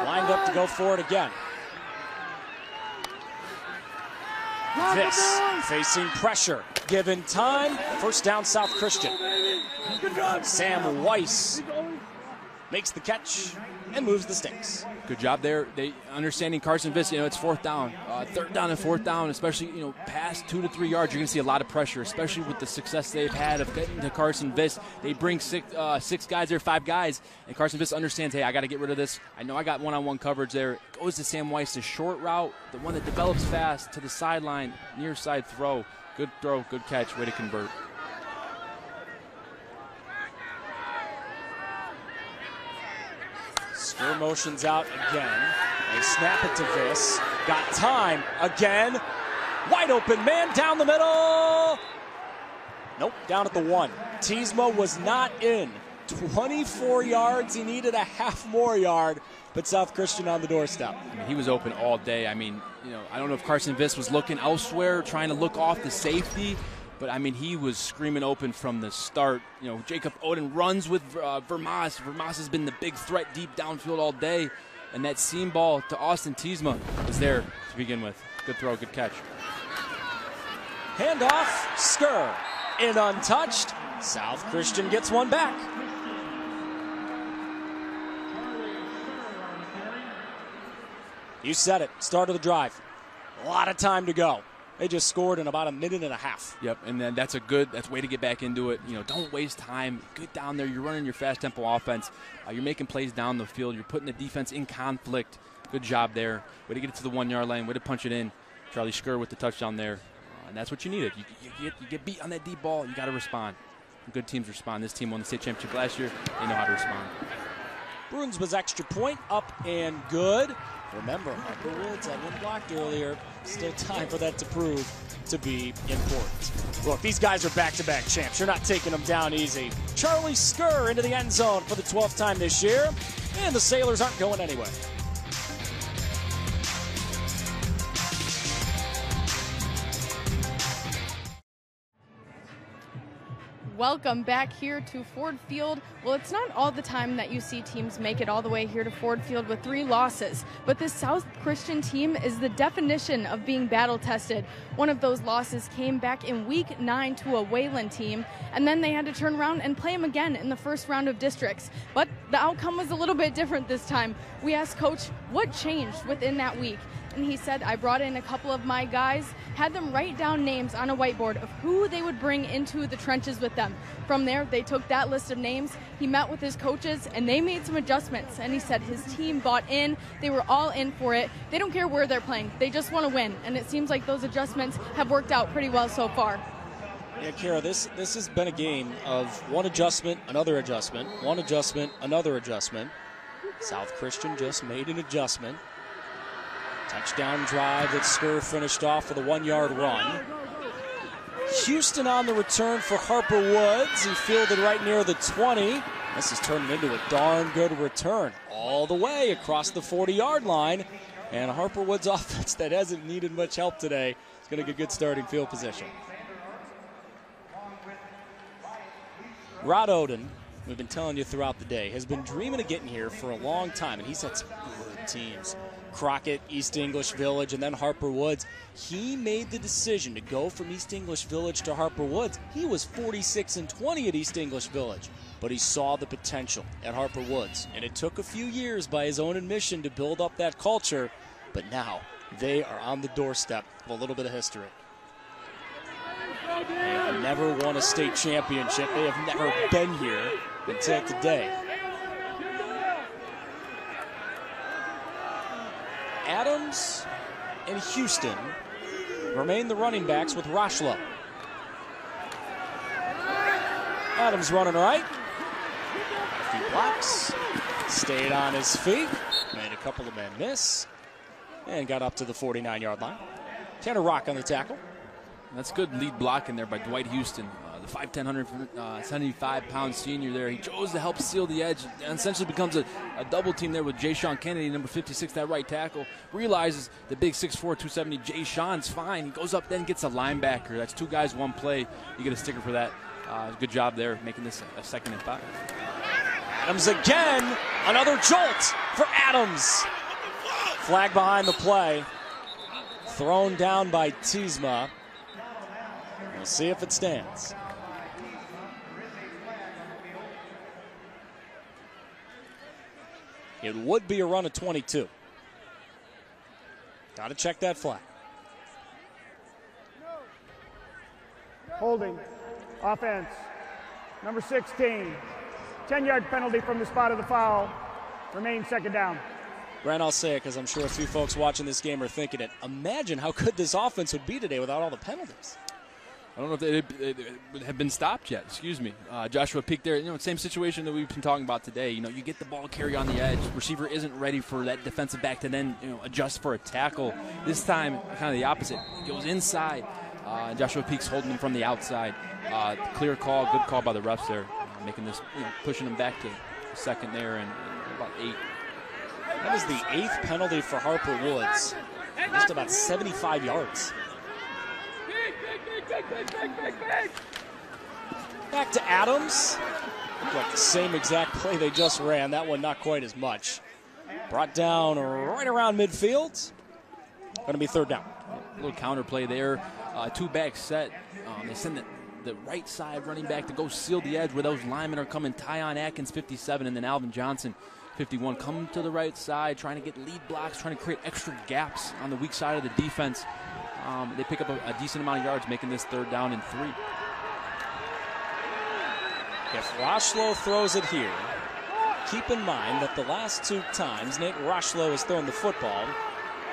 Lined up to go for it again. This facing pressure. Given time. 1st down South Christian. Sam Weiss makes the catch and moves the sticks. Good job there. They understanding Carson Viss, it's 4th down. 3rd down and 4th down, especially, past 2 to 3 yards, you're going to see a lot of pressure, especially with the success they've had of getting to Carson Viss. They bring 6 guys there, 5 guys, and Carson Viss understands, hey, I got to get rid of this. I know I got one-on-one coverage there. Goes to Sam Weiss, the short route, the one that develops fast to the sideline, near side throw. Good throw, good catch, way to convert. Skur motions out again. They snap it to Viss. Got time again. Wide open man down the middle. Nope, down at the 1. Tiesma was not in. 24 yards. He needed a half more yard, but South Christian on the doorstep. He was open all day. I don't know if Carson Viss was looking elsewhere, trying to look off the safety, but he was screaming open from the start. Jacob Oden runs with Vermas. Vermas has been the big threat deep downfield all day, and that seam ball to Austin Tiesma was there to begin with. Good throw, good catch. Handoff, Skur in untouched. South Christian gets one back. You said it, start of the drive. A lot of time to go. They just scored in about a minute and a half. Yep, and then that's a way to get back into it. Don't waste time. Get down there. You're running your fast tempo offense. You're making plays down the field. You're putting the defense in conflict. Good job there. Way to get it to the 1-yard line. Way to punch it in. Charlie Skur with the touchdown there. And that's what you needed. You get beat on that deep ball, you got to respond. Good teams respond. This team won the state championship last year. They know how to respond. Bruinsma's extra point up and good. Remember, Harper Woods had one blocked earlier. Still time for that to prove to be important. Look, these guys are back-to-back champs. You're not taking them down easy. Charlie Skur into the end zone for the 12th time this year. And the Sailors aren't going anywhere. Welcome back here to Ford Field. Well, it's not all the time that you see teams make it all the way here to Ford Field with 3 losses, but this South Christian team is the definition of being battle-tested. One of those losses came back in Week 9 to a Wayland team, and then they had to turn around and play them again in the first round of districts. But the outcome was a little bit different this time. We asked Coach what changed within that week. and he said, I brought in a couple of my guys, had them write down names on a whiteboard of who they would bring into the trenches with them. From there, they took that list of names, he met with his coaches, and they made some adjustments, and he said his team bought in, they were all in for it. They don't care where they're playing, they just want to win, and it seems like those adjustments have worked out pretty well so far. Yeah, Kara, this has been a game of one adjustment, another adjustment, one adjustment, another adjustment. South Christian just made an adjustment. Touchdown drive that Skur finished off with a 1-yard run. Houston on the return for Harper Woods. He fielded right near the 20. This is turning into a darn good return all the way across the 40-yard line. And Harper Woods offense that hasn't needed much help today is going to get good starting field position. Rod Oden, we've been telling you throughout the day, has been dreaming of getting here for a long time, and he's had some good teams. Crockett, East English Village, and then Harper Woods. He made the decision to go from East English Village to Harper Woods. He was 46-20 at East English Village, but he saw the potential at Harper Woods, and it took a few years by his own admission to build up that culture, but now they are on the doorstep of a little bit of history. They have never won a state championship. They have never been here until today. Adams and Houston remain the running backs with Rochlo. Adams running right. A few blocks. Stayed on his feet. Made a couple of men miss. And got up to the 49-yard line. Tanner Rock on the tackle. That's good lead blocking there by Dwight Houston, the 5'10", 175-pound senior there. He chose to help seal the edge and essentially becomes a double team there with Jay Sean Kennedy, number 56, that right tackle. Realizes the big 6'4", 270 Jay Sean's fine. He goes up then gets a linebacker. That's 2 guys, 1 play. You get a sticker for that. Good job there making this a 2nd and 5. Adams again. Another jolt for Adams. Flag behind the play. Thrown down by Tiesma. We'll see if it stands. It would be a run of 22. Got to check that flag. Holding. Offense. Number 16. 10-yard penalty from the spot of the foul. Remains 2nd down. Brent, I'll say it because I'm sure a few folks watching this game are thinking it. Imagine how good this offense would be today without all the penalties. I don't know if they have been stopped yet. Excuse me. Joshua Peak there. Same situation that we've been talking about today. You get the ball carry on the edge. Receiver isn't ready for that defensive back to then adjust for a tackle. This time, kind of the opposite. He goes inside. Joshua Peak's holding him from the outside. Clear call, good call by the refs there, making this, pushing him back to 2nd there and about 8. That is the 8th penalty for Harper Woods. Just about 75 yards. Back to Adams. Looked like the same exact play they just ran. That one not quite as much. Brought down right around midfield. Going to be 3rd down. A little counter play there. 2-back set. They send the right side running back to go seal the edge where those linemen are coming. Tyon Atkins, 57, and then Alvin Johnson, 51. Come to the right side, trying to get lead blocks, trying to create extra gaps on the weak side of the defense. They pick up a decent amount of yards, making this 3rd down and 3. If Rochlo throws it here, keep in mind that the last 2 times Nate Rochlo has thrown the football,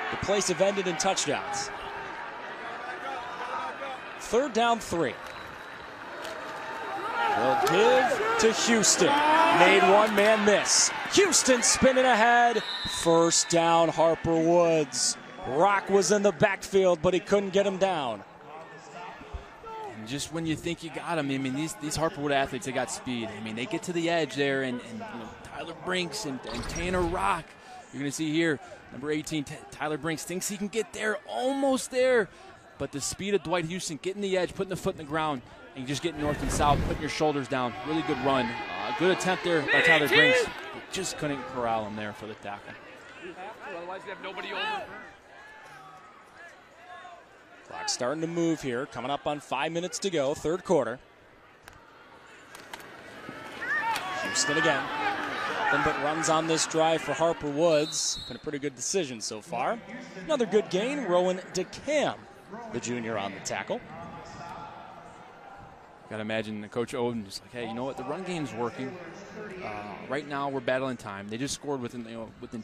the plays have ended in touchdowns. 3rd down, 3. They'll give to Houston. Made 1-man miss. Houston spinning ahead. 1st down, Harper Woods. Rock was in the backfield, but he couldn't get him down. And just when you think you got him, these Harper Wood athletes, they got speed. they get to the edge there, and Tyler Brinks and Tanner Rock. You're going to see here, number 18, Tyler Brinks thinks he can get there, almost there. But the speed of Dwight Houston, getting the edge, putting the foot in the ground, and you just getting north and south, putting your shoulders down. Really good run. Good attempt there by Tyler Brinks. Just couldn't corral him there for the tackle. You have to, otherwise you have nobody over. Clock starting to move here. Coming up on 5 minutes to go, 3rd quarter. Houston again. Nothing but runs on this drive for Harper Woods. Been a pretty good decision so far. Another good gain, Rowan DeCam, the junior, on the tackle. Got to imagine Coach Oden just like, hey, you know what? The run game's working. Right now we're battling time. They just scored within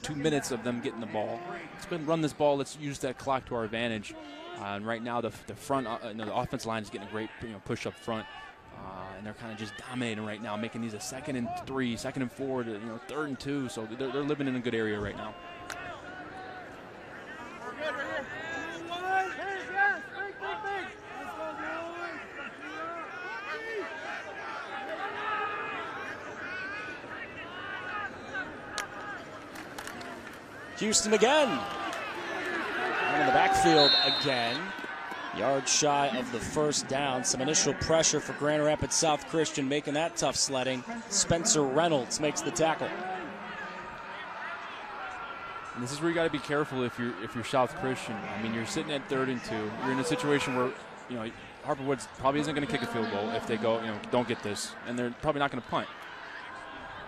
2 minutes of them getting the ball. Let's go ahead and run this ball. Let's use that clock to our advantage. And right now the front, the offensive line is getting a great push up front, and they're kind of just dominating right now, making these a 2nd and 3, 2nd and 4, 3rd and 2. So they're living in a good area right now. Houston again. And in the backfield again. Yard shy of the first down. Some initial pressure for Grand Rapids South Christian, making that tough sledding. Spencer Reynolds makes the tackle. And this is where you got to be careful if you're South Christian. I mean, you're sitting at 3rd and 2. You're in a situation where Harper Woods probably isn't going to kick a field goal if they don't get this, and they're probably not going to punt.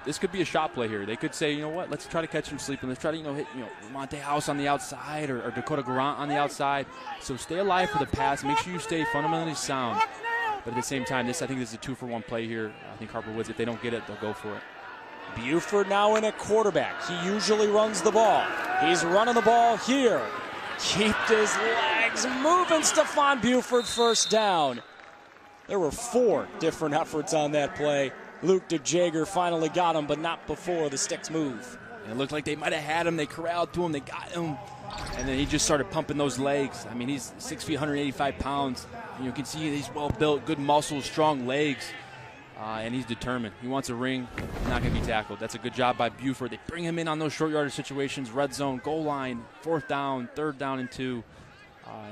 This could be a shot play here. They could say, you know what, let's try to catch him sleeping. Let's try to, hit, Monte House on the outside or Dakota Garant on the outside. So stay alive for the pass. Make sure you stay fundamentally sound. But at the same time, I think this is a 2-for-1 play here. I think Harper Woods, if they don't get it, they'll go for it. Buford now in a quarterback. He usually runs the ball. He's running the ball here. Kept his legs moving. Stephon Buford, first down. There were 4 different efforts on that play. Luke DeJager finally got him, but not before the sticks move. And it looked like they might have had him. They corralled to him. They got him. And then he just started pumping those legs. I mean, he's 6 feet, 185 pounds. You can see he's well built, good muscles, strong legs. And he's determined. He wants a ring. Not going to be tackled. That's a good job by Buford. They bring him in on those short yardage situations, red zone, goal line, 4th down, 3rd down and 2.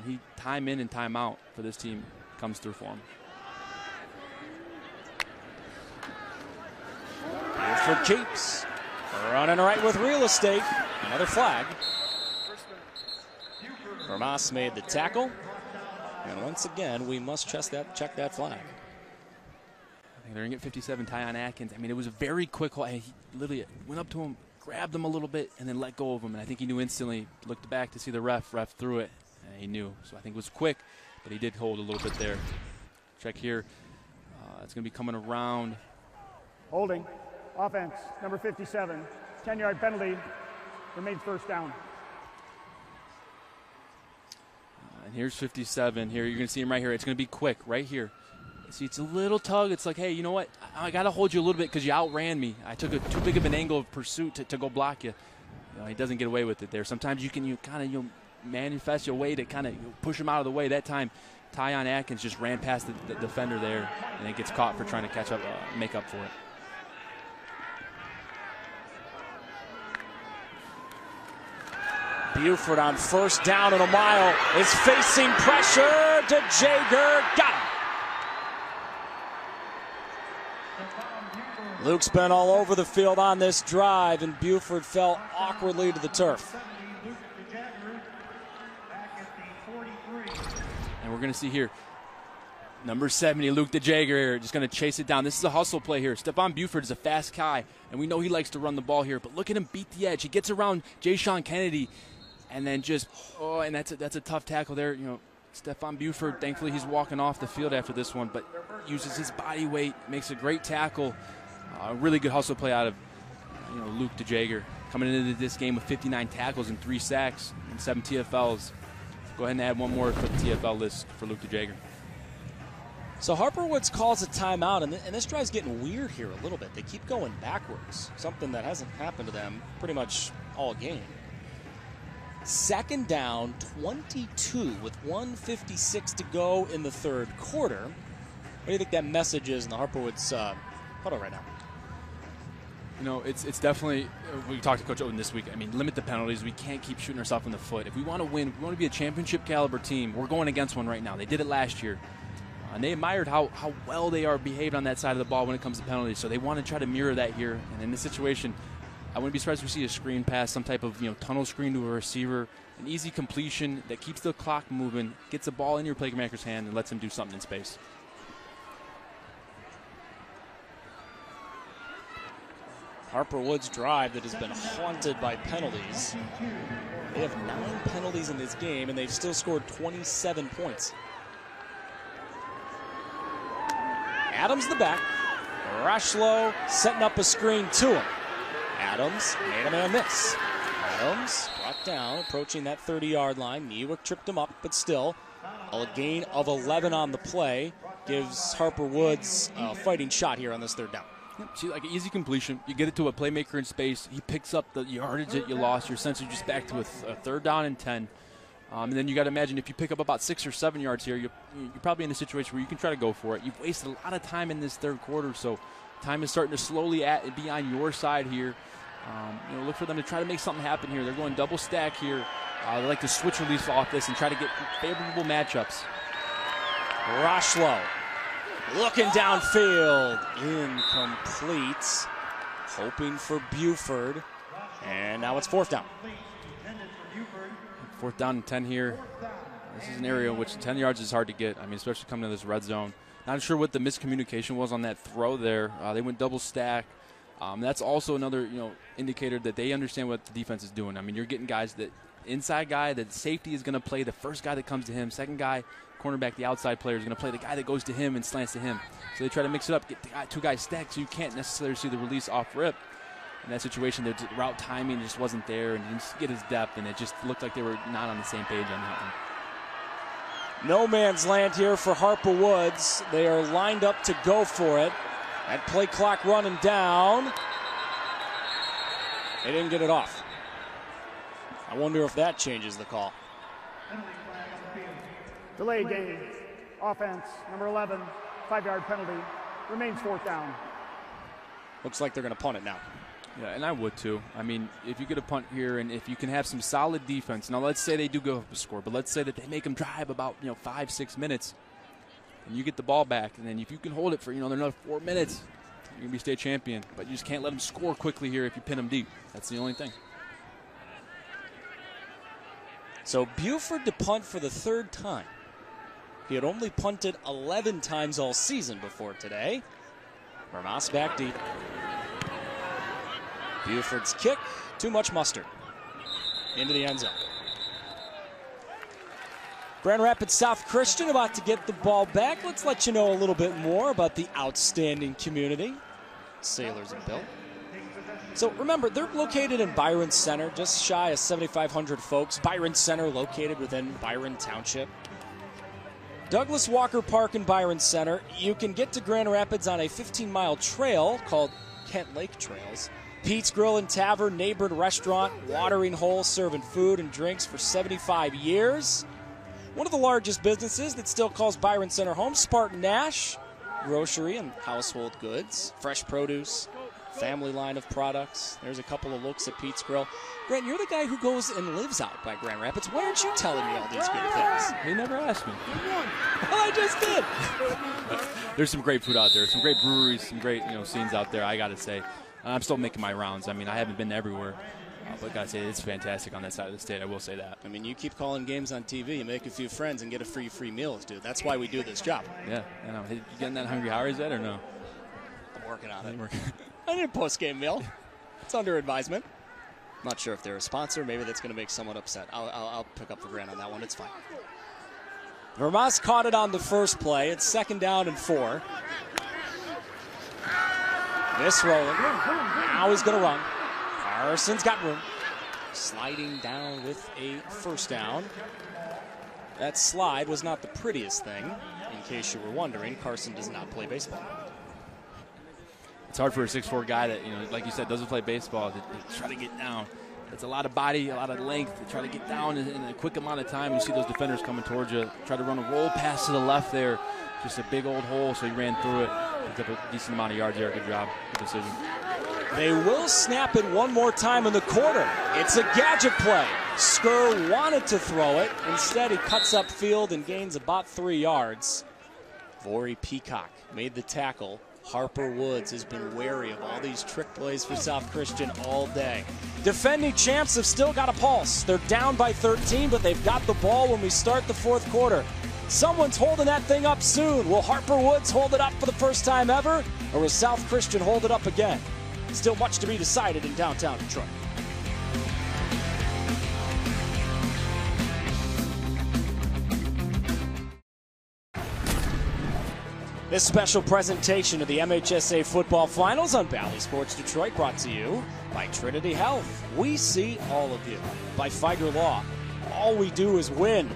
He time in and time out for this team comes through for him. Buford keeps running right with real estate. Another flag. Vermas made the tackle. And once again, we must check that flag. I think they're going to get 57, Tyon Atkins. I mean, it was a very quick hold. He literally went up to him, grabbed him a little bit, and then let go of him. And I think he knew instantly, looked back to see the ref threw it, and he knew. So I think it was quick, but he did hold a little bit there. Check here. It's going to be coming around. Holding. Offense, number 57. 10-yard penalty. Remains first down. And here's 57. Here, you're going to see him right here. It's going to be quick right here. See, it's a little tug. It's like, hey, you know what? I got to hold you a little bit because you outran me. I took too big of an angle of pursuit to go block you. He doesn't get away with it there. Sometimes you kind of manifest your way to kind of push him out of the way. That time, Tyon Atkins just ran past the defender there, and it gets caught for trying to catch up, make up for it. Buford on first down and a mile is facing pressure. DeJager got him. Luke's been all over the field on this drive, and Buford fell awkwardly to the turf. And we're going to see here, number 70, Luke DeJager here, just going to chase it down. This is a hustle play here. Stephon Buford is a fast guy, and we know he likes to run the ball here, but look at him beat the edge. He gets around Jay Sean Kennedy, and then just, and that's a tough tackle there. Stephon Buford, thankfully he's walking off the field after this one, but uses his body weight, makes a great tackle. A really good hustle play out of Luke DeJager, coming into this game with 59 tackles and 3 sacks and 7 TFLs. Go ahead and add one more for the TFL list for Luke DeJager. So Harper Woods calls a timeout, and this drive's getting weird here a little bit. They keep going backwards, something that hasn't happened to them pretty much all game. 2nd down, 22 with 1:56 to go in the 3rd quarter. What do you think that message is in the Harper Woods huddle right now? It's definitely, we talked to Coach Oden this week. I mean, limit the penalties. We can't keep shooting ourselves in the foot. If we want to win, if we want to be a championship caliber team, we're going against one right now. They did it last year. And they admired how well they are behaved on that side of the ball when it comes to penalties. So they want to try to mirror that here. And in this situation, I wouldn't be surprised if we see a screen pass, some type of tunnel screen to a receiver, an easy completion that keeps the clock moving, gets the ball in your playmaker's hand, and lets him do something in space. Harper Woods drive that has been haunted by penalties. They have 9 penalties in this game, and they've still scored 27 points. Adams the back. Rochlow setting up a screen to him. Adams made a man miss. Adams brought down, approaching that 30-yard line. Newick tripped him up, but still, a gain of 11 on the play gives Harper Woods a fighting shot here on this third down. See, like an easy completion. You get it to a playmaker in space. He picks up the yardage that you lost. You're essentially just back to a third down and 10. And then you got to imagine if you pick up about 6 or 7 yards here, you're probably in a situation where you can try to go for it. You've wasted a lot of time in this third quarter, so time is starting to slowly be on your side here. Look for them to try to make something happen here. They're going double stack here. They like to switch release off this and try to get favorable matchups. Rochlow looking downfield, incomplete, hoping for Buford, and now it's 4th down. 4th down and 10 here. This is an area in which 10 yards is hard to get. I mean, especially coming to this red zone. Not sure what the miscommunication was on that throw there. They went double stack. That's also another indicator that they understand what the defense is doing. I mean, you're getting guys that inside guy, that safety is going to play the first guy that comes to him. Second guy, cornerback, the outside player is going to play the guy that goes to him and slants to him. So they try to mix it up, get 2 guys stacked so you can't necessarily see the release off rip. In that situation, the route timing just wasn't there, and you didn't get his depth, and it just looked like they were not on the same page on that one. No man's land here for Harper Woods. They are lined up to go for it. That play clock running down. They didn't get it off. I wonder if that changes the call. Delay game. Offense, number 11, 5-yard penalty. Remains 4th down. Looks like they're going to punt it now. Yeah, and I would too. I mean, if you get a punt here and if you can have some solid defense. Now, let's say they do go up a score, but let's say that they make them drive about 5-6 minutes. And you get the ball back, and then if you can hold it for another 4 minutes, you're going to be state champion. But you just can't let them score quickly here if you pin them deep. That's the only thing. So Buford to punt for the 3rd time. He had only punted 11 times all season before today. Vermas back deep. Buford's kick, too much mustard. Into the end zone. Grand Rapids South Christian about to get the ball back. Let's let you know a little bit more about the outstanding community, Sailors and Bill. So remember, they're located in Byron Center, just shy of 7,500 folks. Byron Center located within Byron Township. Douglas Walker Park in Byron Center. You can get to Grand Rapids on a 15-mile trail called Kent Lake Trails. Pete's Grill and Tavern, neighborhood restaurant, watering hole, serving food and drinks for 75 years. One of the largest businesses that still calls Byron Center home, Spartan Nash, grocery and household goods, fresh produce, family line of products. There's a couple of looks at Pete's Grill. Grant, you're the guy who goes and lives out by Grand Rapids. Why aren't you telling me all these good things? He never asked me. I just did. There's some great food out there, some great breweries, some great scenes out there, I got to say. I'm still making my rounds. I mean, I haven't been everywhere. But gotta say, it's fantastic on that side of the state. I will say that. I mean, you keep calling games on TV, you make a few friends, and get a free meals, dude. That's why we do this job. Yeah, I know. You getting that Hungry Howry's yet or no? I'm working on it. I need a post-game meal. It's under advisement. Not sure if they're a sponsor. Maybe that's going to make someone upset. I'll pick up the Grant on that one. It's fine. Vermas caught it on the first play. It's 2nd down and 4. This rolling. Now he's going to run. Carson's got room. Sliding down with a 1st down. That slide was not the prettiest thing. In case you were wondering, Carson does not play baseball. It's hard for a 6'4" guy that, like you said, doesn't play baseball to try to get down. It's a lot of body, a lot of length to try to get down in a quick amount of time. You see those defenders coming towards you. Try to run a roll pass to the left there. Just a big old hole, so he ran through it. Picked up a decent amount of yards there. Good job. Good decision. They will snap it one more time in the quarter. It's a gadget play. Skur wanted to throw it. Instead, he cuts up field and gains about 3 yards. Vori Peacock made the tackle. Harper Woods has been wary of all these trick plays for South Christian all day. Defending champs have still got a pulse. They're down by 13, but they've got the ball when we start the 4th quarter. Someone's holding that thing up soon. Will Harper Woods hold it up for the first time ever, or will South Christian hold it up again? Still much to be decided in downtown Detroit. This special presentation of the MHSAA Football Finals on Bally Sports Detroit brought to you by Trinity Health. We see all of you. By Figer Law. All we do is win.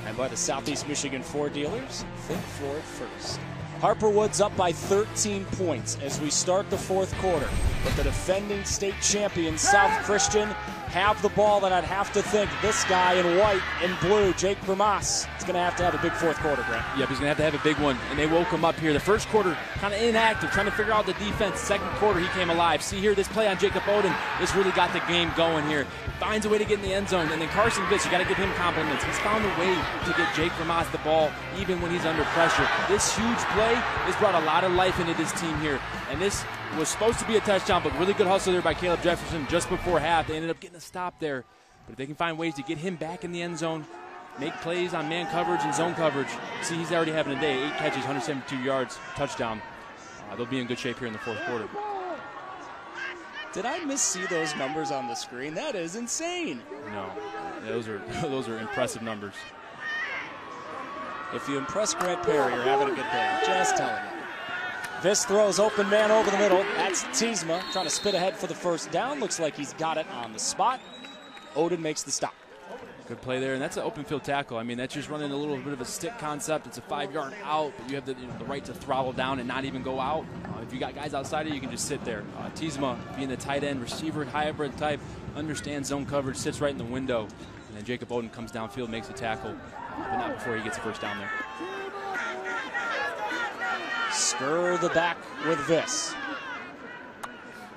And by the Southeast Michigan Ford dealers, think Ford first. Harper Woods up by 13 points as we start the fourth quarter. But the defending state champions, South Christian, have the ball, and I'd have to think this guy in white and blue, Jake Vermas, is going to have a big fourth quarter, Grant. Yep, he's going to have a big one, and they woke him up here. The first quarter, kind of inactive, trying to figure out the defense. Second quarter, he came alive. See here, this play on Jacob Oden, this really got the game going here. Finds a way to get in the end zone, and then Carson Vitz, you got to give him compliments. He's found a way to get Jake Vermas the ball, even when he's under pressure. This huge play has brought a lot of life into this team here, and this was supposed to be a touchdown, but really good hustle there by Caleb Jefferson just before half. They ended up getting a stop there. But if they can find ways to get him back in the end zone, make plays on man coverage and zone coverage, see, he's already having a day. 8 catches, 172 yards, touchdown. They'll be in good shape here in the fourth quarter. Did I missee those numbers on the screen? That is insane. No, those are impressive numbers. If you impress Grant Perry, you're having a good day. Just telling you. This throws open man over the middle. That's Tiesma trying to spit ahead for the first down. Looks like he's got it on the spot. Oden makes the stop. Good play there, and that's an open field tackle. I mean, that's just running a little bit of a stick concept. It's a 5-yard out, but you have the right to throttle down and not even go out. If you got guys outside of you, you can just sit there. Tiesma, being the tight end receiver, hybrid type, understands zone coverage, sits right in the window. And then Jacob Oden comes downfield, makes a tackle, but not before he gets the first down there. Spur the back with this.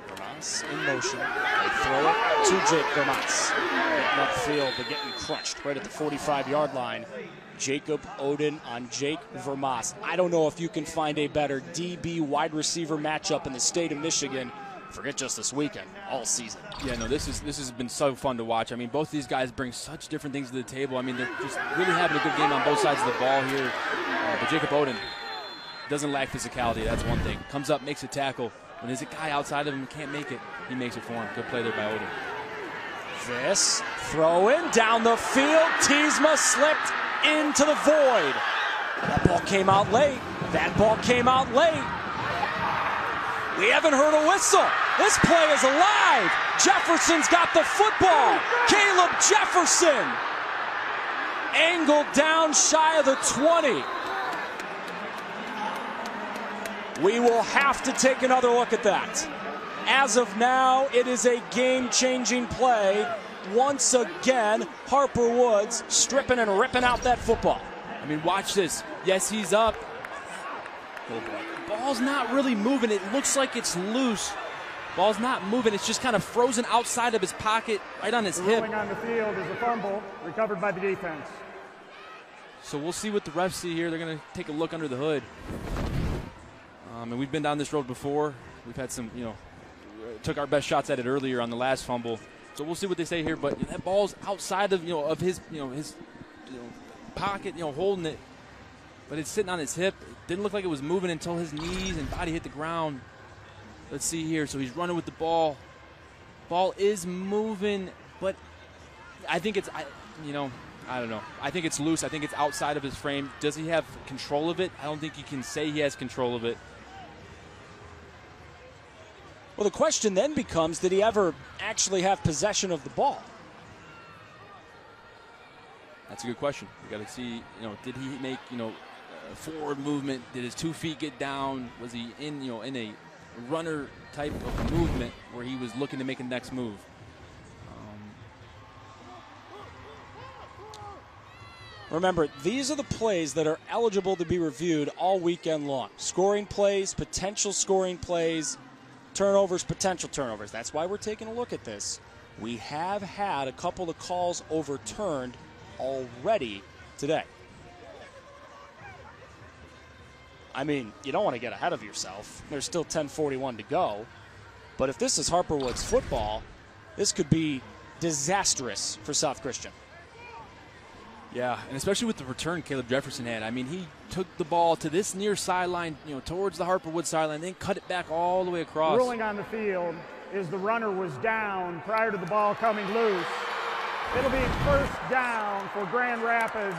Vermas in motion. They throw it to Jake Vermas. Getting upfield, but getting crunched right at the 45-yard line. Jacob Oden on Jake Vermas. I don't know if you can find a better DB wide receiver matchup in the state of Michigan. Forget just this weekend, all season. Yeah, no, this has been so fun to watch. I mean, both these guys bring such different things to the table. I mean, they're just really having a good game on both sides of the ball here. But Jacob Oden doesn't lack physicality, that's one thing. Comes up, makes a tackle. When there's a guy outside of him who can't make it, he makes it for him. Good play there by Oden. This throw in down the field. Tiesma slipped into the void. That ball came out late. We haven't heard a whistle. This play is alive. Jefferson's got the football. Caleb Jefferson. Angled down shy of the 20. We will have to take another look at that. As of now, it is a game-changing play. Once again, Harper Woods stripping and ripping out that football. I mean, watch this. Yes, he's up. Oh boy. Ball's not really moving. It looks like it's loose. Ball's not moving. It's just kind of frozen outside of his pocket, right on his hip. Rolling on the field is a fumble, recovered by the defense. So we'll see what the refs see here. They're going to take a look under the hood. And we've been down this road before. We've had some, took our best shots at it earlier on the last fumble. So we'll see what they say here. But that ball's outside of, of his, his pocket, holding it. But it's sitting on his hip. It didn't look like it was moving until his knees and body hit the ground. Let's see here. So he's running with the ball. Ball is moving, but I think it's, I don't know. I think it's loose. I think it's outside of his frame. Does he have control of it? I don't think he can say he has control of it. Well, the question then becomes, did he ever actually have possession of the ball? That's a good question. We got to see, did he make, a forward movement? Did his 2 feet get down? Was he in, in a runner type of movement where he was looking to make a next move? Remember, these are the plays that are eligible to be reviewed all weekend long. Scoring plays, potential scoring plays, turnovers, potential turnovers. That's why we're taking a look at this. We have had a couple of calls overturned already today. I mean, you don't want to get ahead of yourself. There's still 10:41 to go. But if this is Harper Woods football, this could be disastrous for South Christian. Yeah, and especially with the return Caleb Jefferson had. I mean, he took the ball to this near sideline, towards the Harper Woods sideline, then cut it back all the way across. The ruling on the field is the runner was down prior to the ball coming loose. It'll be first down for Grand Rapids.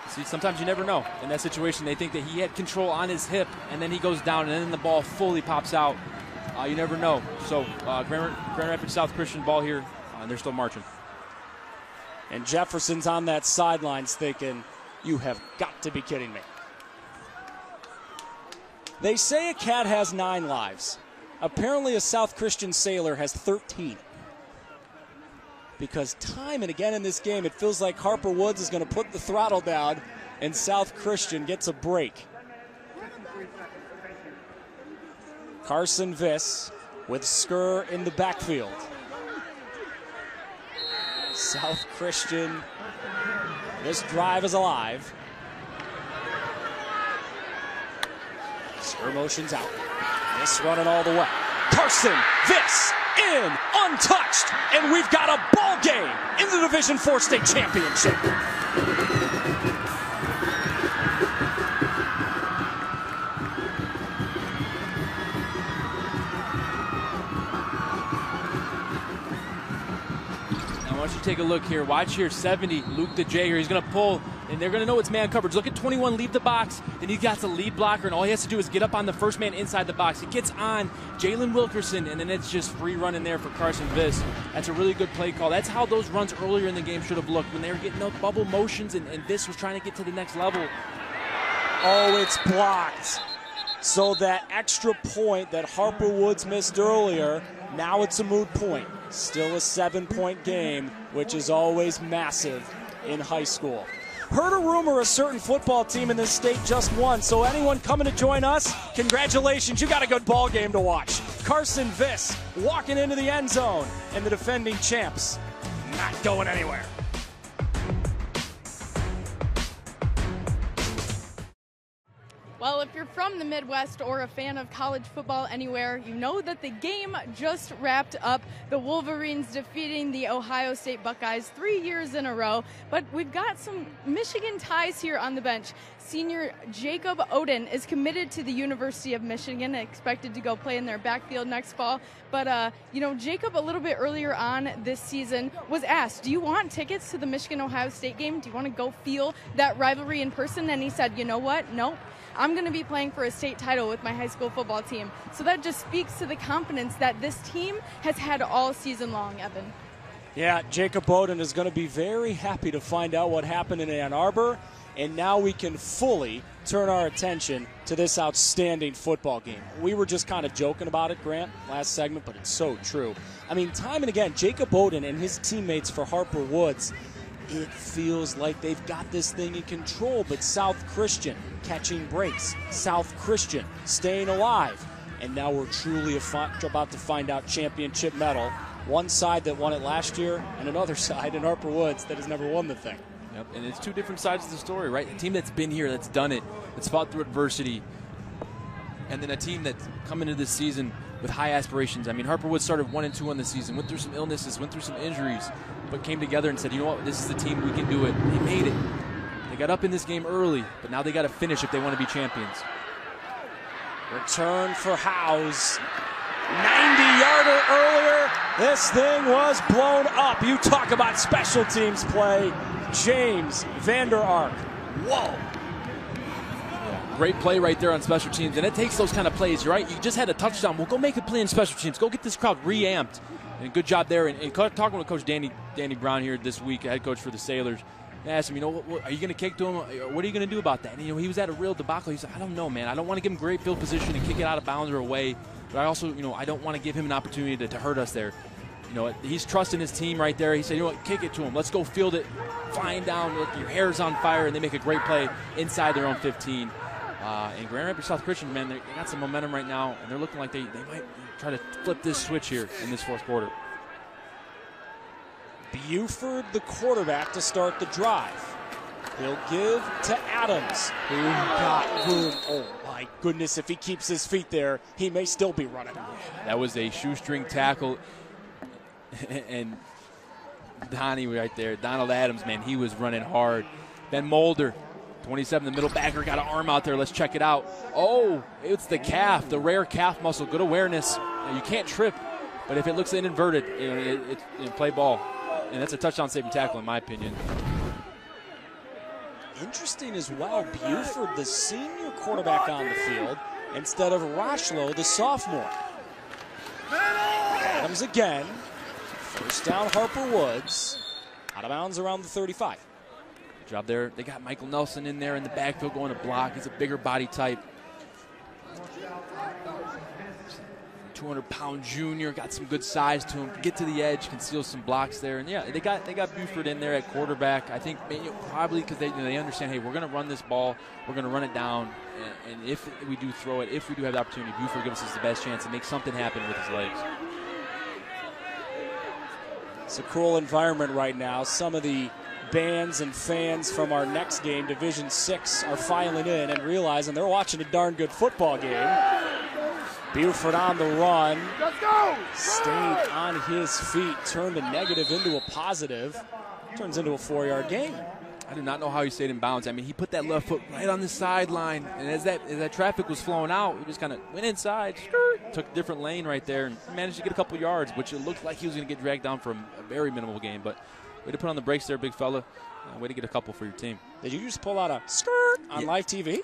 See, sometimes you never know. In that situation, they think that he had control on his hip, and then he goes down, and then the ball fully pops out. You never know. So Grand Rapids South Christian ball here, and they're still marching. And Jefferson's on that sidelines thinking, you have got to be kidding me. They say a cat has 9 lives. Apparently a South Christian sailor has 13. Because time and again in this game, it feels like Harper Woods is going to put the throttle down and South Christian gets a break. Carson Viss with Skur in the backfield. South Christian, this drive is alive. Skur motions out. This running all the way. Carson Viss in, untouched, and we've got a ball game in the Division IV state championship. Take a look here. Watch here, 70, Luke the J here. He's going to pull, and they're going to know it's man coverage. Look at 21, leave the box. Then he's got the lead blocker, and all he has to do is get up on the first man inside the box. He gets on Jalen Wilkerson, and then it's just free running there for Carson Viss. That's a really good play call. That's how those runs earlier in the game should have looked when they were getting those bubble motions, and Viss was trying to get to the next level. Oh, it's blocked. So that extra point that Harper Woods missed earlier, now it's a moot point. Still a 7-point game, which is always massive in high school. Heard a rumor a certain football team in this state just won, so anyone coming to join us, congratulations, you got a good ball game to watch. Carson Viss walking into the end zone, and the defending champs not going anywhere. Well, if you're from the Midwest or a fan of college football anywhere, you know that the game just wrapped up. The Wolverines defeating the Ohio State Buckeyes 3 years in a row. But we've got some Michigan ties here on the bench. Senior Jacob Oden is committed to the University of Michigan, expected to go play in their backfield next fall. But, Jacob, a little bit earlier on this season, was asked, do you want tickets to the Michigan-Ohio State game? Do you want to go feel that rivalry in person? And he said, you know what? Nope. I'm going to be playing for a state title with my high school football team. So that just speaks to the confidence that this team has had all season long, Evan. Yeah, Jacob Oden is going to be very happy to find out what happened in Ann Arbor, and now we can fully turn our attention to this outstanding football game. We were just kind of joking about it, Grant, last segment, but it's so true. I mean, time and again, Jacob Oden and his teammates for Harper Woods, it feels like they've got this thing in control, but South Christian catching breaks, South Christian staying alive, and now we're truly about to find out championship medal. One side that won it last year, and another side in Harper Woods that has never won the thing. Yep, and it's two different sides of the story, right? A team that's been here, that's done it, that's fought through adversity, and then a team that's come into this season with high aspirations. I mean, Harper Woods started 1-2 on the season, went through some illnesses, went through some injuries, but came together and said, you know what, this is the team, we can do it. They made it. They got up in this game early, but now they got to finish if they want to be champions. Return for Howes. 90-yarder earlier. This thing was blown up. You talk about special teams play. James Vander Ark. Whoa. Great play right there on special teams, and it takes those kind of plays, right? You just had a touchdown. Well, go make a play in special teams. Go get this crowd reamped. And good job there. And talking with Coach Danny Brown here this week, head coach for the Sailors, I asked him, what, are you going to kick to him? What are you going to do about that? And, he was at a real debacle. He said, I don't know, man. I don't want to give him great field position and kick it out of bounds or away. But I also, I don't want to give him an opportunity to hurt us there. He's trusting his team right there. He said, kick it to him. Let's go field it. Flying down, look, your hair's on fire, and they make a great play inside their own 15. And Grand Rapids South Christian, man, they got some momentum right now, and they're looking like they might try to flip this switch here in this fourth quarter. Buford, the quarterback, to start the drive. He'll give to Adams, who got room. Oh, my goodness, if he keeps his feet there, he may still be running. That was a shoestring tackle, and Donnie right there. Donald Adams, man, he was running hard. Ben Mulder, 27, the middle backer, got an arm out there. Let's check it out. Oh, it's the calf, the rare calf muscle. Good awareness. You can't trip, but if it looks inverted, play ball. And that's a touchdown-saving tackle, in my opinion. Interesting as well, Buford, the senior quarterback on the field, instead of Rochlow, the sophomore. Adams again. First down, Harper Woods. Out of bounds around the 35. Good job there. They got Michael Nelson in there in the backfield going to block. He's a bigger body type. 200-pound junior, got some good size to him. Get to the edge, can steal some blocks there. And yeah, they got Buford in there at quarterback. I think probably because they understand, hey, we're going to run this ball, we're going to run it down, and if we do throw it, if we do have the opportunity, Buford gives us the best chance to make something happen with his legs. It's a cool environment right now. Some of the bands and fans from our next game, Division 6, are filing in and realizing they're watching a darn good football game. Buford on the run. Let's go! Stayed on his feet, turned a negative into a positive. Turns into a 4-yard gain. I do not know how he stayed in bounds. I mean, he put that left foot right on the sideline, and as that traffic was flowing out, he just kind of went inside, took a different lane right there, and managed to get a couple yards, which it looked like he was going to get dragged down for a very minimal game. But way to put on the brakes there, big fella. Way to get a couple for your team. Did you just pull out a skirt on live TV?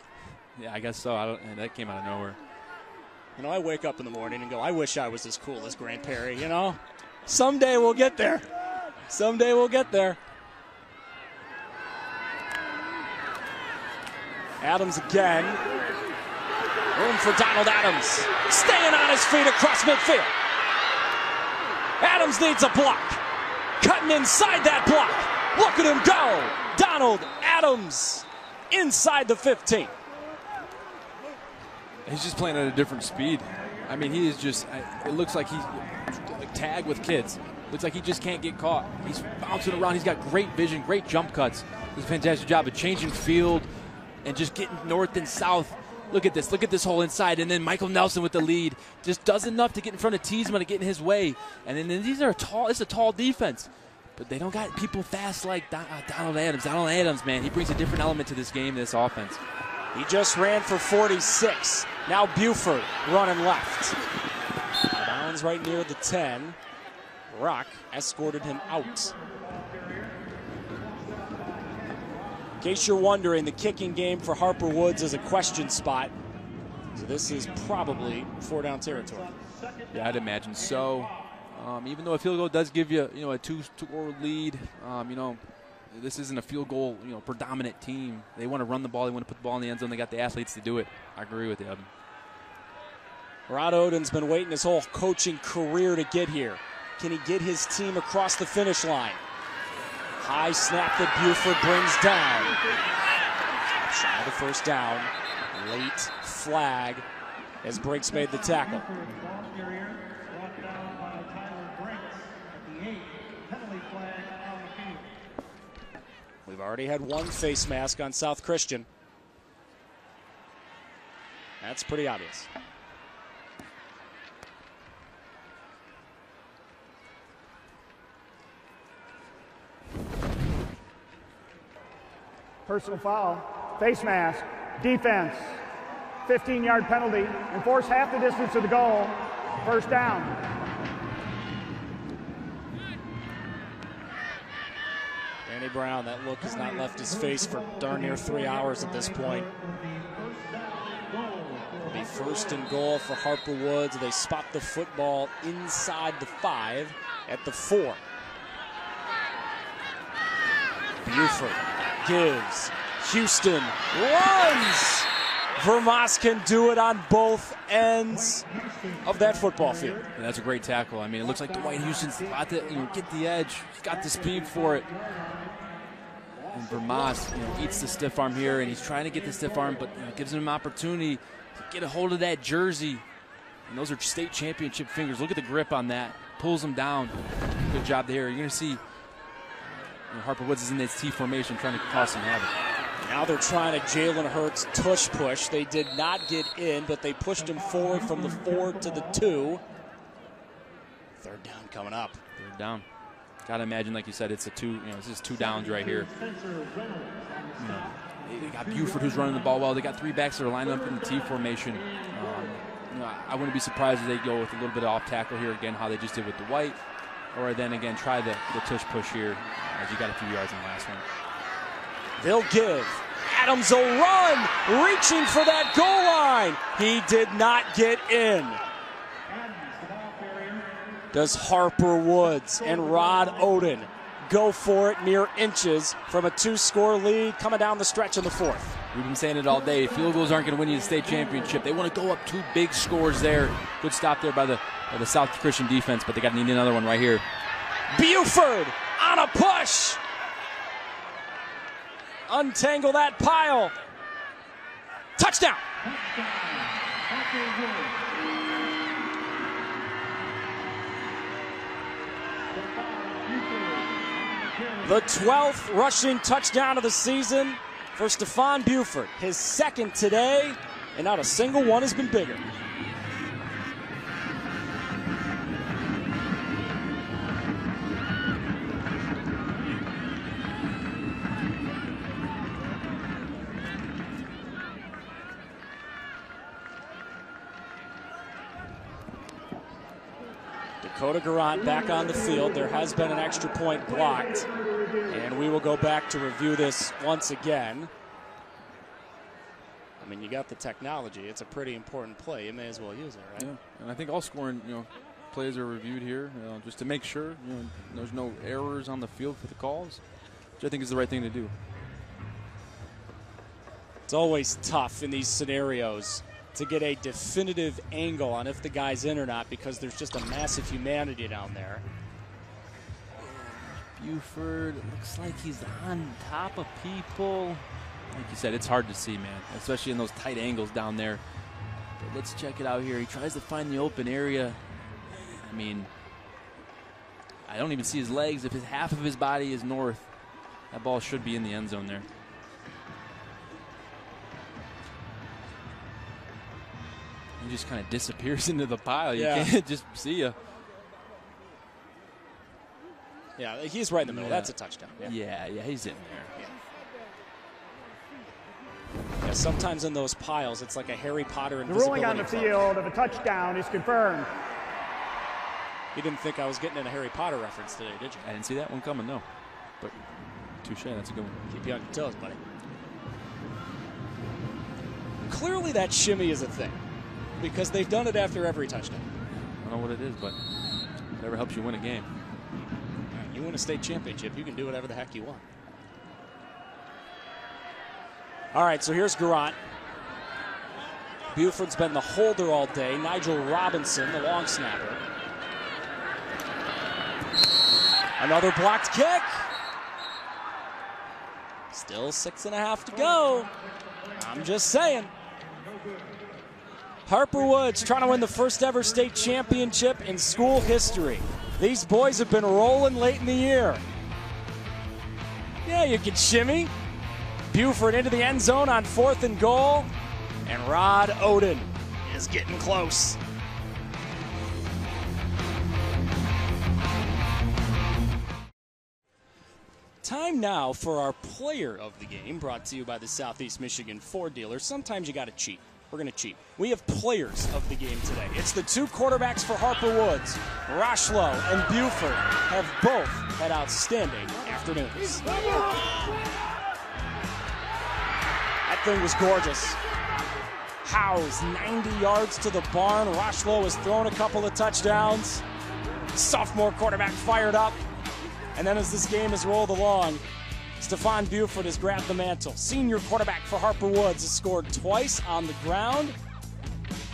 Yeah, I guess so. And that came out of nowhere. You know, I wake up in the morning and go, I wish I was as cool as Grant Perry, you know? Someday we'll get there. Someday we'll get there. Adams again. Room for Donald Adams. Staying on his feet across midfield. Adams needs a block. Cutting inside that block. Look at him go. Donald Adams inside the 15. He's just playing at a different speed. I mean, he is just, it looks like he's tag with kids. Looks like he just can't get caught. He's bouncing around. He's got great vision, great jump cuts. Does a fantastic job of changing field and just getting north and south. Look at this. Look at this hole inside. And then Michael Nelson with the lead. Just does enough to get in front of Teasman to get in his way. And then it's a tall defense. But they don't got people fast like Donald Adams. Donald Adams, man, he brings a different element to this game, this offense. He just ran for 46. Now Buford running left. Bounds right near the 10. Rock escorted him out. In case you're wondering, the kicking game for Harper Woods is a question spot. So this is probably 4-down territory. Yeah, I'd imagine so. Even though a field goal does give you, a two-score lead, this isn't a field goal, predominant team. They want to run the ball. They want to put the ball in the end zone. They got the athletes to do it. I agree with you, Evan. Rod Oden's been waiting his whole coaching career to get here. Can he get his team across the finish line? High snap that Buford brings down. Shy of the first down. Late flag as Brinks made the tackle. We've already had one face mask on South Christian. That's pretty obvious. Personal foul, face mask, defense, 15-yard penalty, enforce half the distance of the goal, first down. Danny Brown, that look has not left his face for darn near 3 hours at this point. It'll be first and goal for Harper Woods. They spot the football inside the 5 at the 4. Buford gives. Houston runs. Vermas can do it on both ends of that football field. Yeah, that's a great tackle. I mean, it looks like Dwight Houston's about to get the edge. He's got the speed for it. And Vermas, eats the stiff arm here, and he's trying to get the stiff arm, but gives him an opportunity to get a hold of that jersey. And those are state championship fingers. Look at the grip on that. Pulls him down. Good job there. You're going to see Harper Woods is in this T formation trying to cause some havoc. Now they're trying to Jalen Hurts tush push. They did not get in, but they pushed him forward from the 4 to the 2. Third down coming up. Third down. Gotta imagine, like you said, it's this is 2 downs right here. They got Buford who's running the ball well. They got 3 backs that are lined up in the T formation. I wouldn't be surprised if they go with a little bit of off tackle here again, how they just did with the white, or then again try the tush push here as you got a few yards in the last one. They'll give. Adams will run, reaching for that goal line. He did not get in. Does Harper Woods and Rod Oden go for it mere inches from a 2-score lead coming down the stretch in the 4th? We've been saying it all day. Field goals aren't going to win you the state championship. They want to go up 2 big scores there. Good stop there by the South Christian defense, but they got to need another one right here. Buford on a push. Untangle that pile. Touchdown. The 12th rushing touchdown of the season for Stephon Buford. His 2nd today, and not a single one has been bigger. Dakota Garant back on the field. There has been an extra point blocked. And we will go back to review this once again. I mean, you got the technology. It's a pretty important play. You may as well use it, right? Yeah, and I think all scoring, plays are reviewed here, just to make sure there's no errors on the field for the calls, which I think is the right thing to do. It's always tough in these scenarios to get a definitive angle on if the guy's in or not, because there's just a massive humanity down there. Buford, it looks like he's on top of people. Like you said, it's hard to see, man, especially in those tight angles down there. But let's check it out here. He tries to find the open area. I mean, I don't even see his legs. If half of his body is north, that ball should be in the end zone there. He just kind of disappears into the pile. You can't just see you. Yeah, he's right in the middle. That's a touchdown. Yeah, he's in there. Yeah, sometimes in those piles, it's like a Harry Potter The invisibility ruling on the field of a touchdown is confirmed. You didn't think I was getting in a Harry Potter reference today, did you? I didn't see that one coming, no. But touche, that's a good one. Keep you on your toes, buddy. Clearly that shimmy is a thing, because they've done it after every touchdown. I don't know what it is, but whatever helps you win a game. You win a state championship, you can do whatever the heck you want. All right, so here's Garant. Buford's been the holder all day. Nigel Robinson, the long snapper. Another blocked kick. Still 6.5 to go. I'm just saying. Harper Woods trying to win the first ever state championship in school history. These boys have been rolling late in the year. Yeah, you can shimmy. Buford into the end zone on 4th and goal. And Rod Oden is getting close. Time now for our player of the game, brought to you by the Southeast Michigan Ford dealer. Sometimes you got to cheat. We're going to cheat. We have players of the game today. It's the 2 quarterbacks for Harper Woods. Rochlow and Buford have both had outstanding afternoons. That thing was gorgeous. Howes 90 yards to the barn. Rochlow has thrown a couple of touchdowns. Sophomore quarterback fired up. And then as this game has rolled along, Stephon Buford has grabbed the mantle. Senior quarterback for Harper Woods has scored twice on the ground.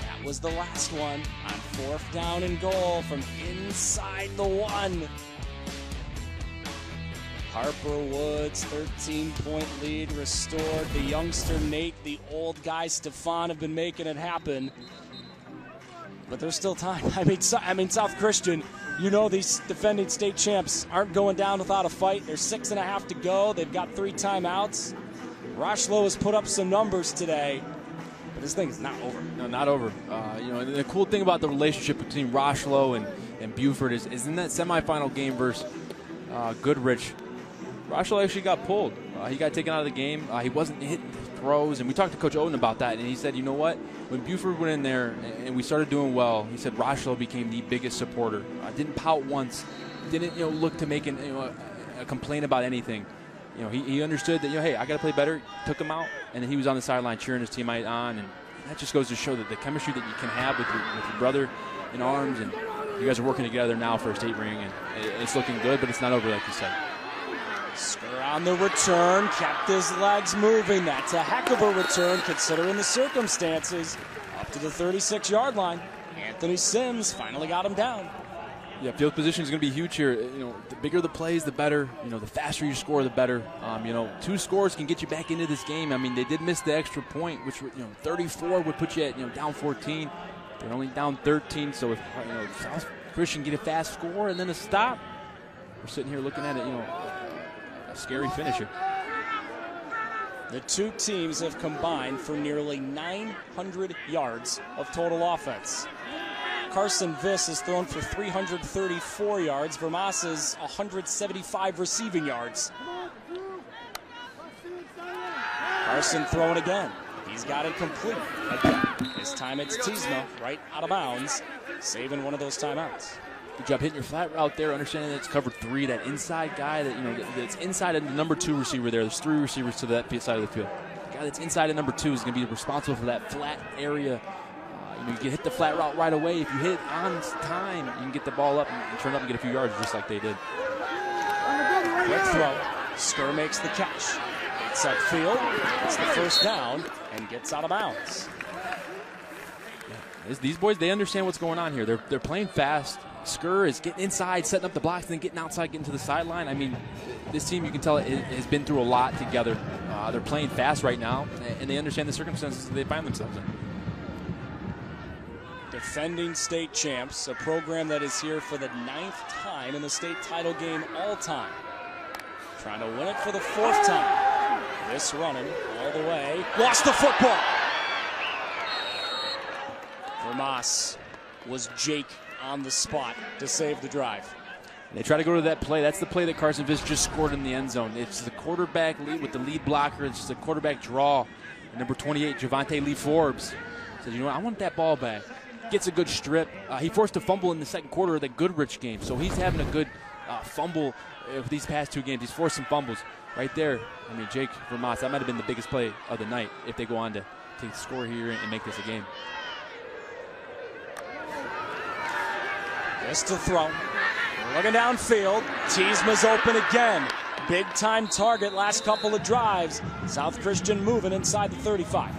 That was the last one on 4th down and goal from inside the 1. Harper Woods, 13-point lead restored. The youngster Nate, the old guy Stephon have been making it happen. But there's still time. I mean, South Christian, these defending state champs aren't going down without a fight. There's 6.5 to go. They've got 3 timeouts. Rochlow has put up some numbers today, but this thing is not over. No, not over. The cool thing about the relationship between Rochlow and Buford is in that semifinal game versus Goodrich, Rochelle actually got pulled. He got taken out of the game. He wasn't hitting throws, and we talked to Coach Oden about that, and he said, you know what? When Buford went in there and we started doing well, he said Rochelle became the biggest supporter. Didn't pout once, didn't look to make a complaint about anything. He understood that hey, I got to play better. Took him out, and then he was on the sideline cheering his teammate on, and that just goes to show that the chemistry that you can have with your brother in arms, and you guys are working together now for a state ring, and it's looking good, but it's not over like you said. Skur on the return, kept his legs moving. That's a heck of a return considering the circumstances. Up to the 36-yard line. Anthony Sims finally got him down. Yeah, field position is going to be huge here. The bigger the plays, the better. The faster you score, the better. 2 scores can get you back into this game. I mean, they did miss the extra point, which 34 would put you at down 14. They're only down 13. So if South Christian get a fast score and then a stop, we're sitting here looking at it. A scary finish here. The two teams have combined for nearly 900 yards of total offense. Carson Viss has thrown for 334 yards. Vermas's 175 receiving yards. Carson throwing again. He's got it complete again. This time it's Tiesma right out of bounds, saving one of those timeouts. Good job hitting your flat route there, understanding that it's cover 3, that inside guy that's inside of the number 2 receiver there. There's 3 receivers to that side of the field. The guy that's inside of number 2 is going to be responsible for that flat area. You can hit the flat route right away. If you hit it on time, you can get the ball up and turn up and get a few yards just like they did. Quick throw. Skur makes the catch. It's upfield. It's the first down and gets out of bounds. Yeah. These boys, they understand what's going on here. They're playing fast. Skur is getting inside, setting up the blocks, and then getting outside, getting to the sideline. I mean, this team, you can tell, has been through a lot together. They're playing fast right now, and they understand the circumstances that they find themselves in. Defending state champs, a program that is here for the 9th time in the state title game all time. Trying to win it for the 4th time. This running all the way. Lost the football. Vermas was Jake on the spot to save the drive. They try to go to that play. That's the play that Carson Viss just scored in the end zone. It's the quarterback lead with the lead blocker. It's just a quarterback draw. And number 28, Javante Lee Forbes, says, you know what, I want that ball back. Gets a good strip. He forced a fumble in the second quarter of the Goodrich game. So he's having a good fumble with these past 2 games. He's forced some fumbles right there. I mean, Jake Vermas, that might have been the biggest play of the night if they go on to take the score here and make this a game. Just to throw. Looking downfield. Tiesma's open again. Big time target last couple of drives. South Christian moving inside the 35.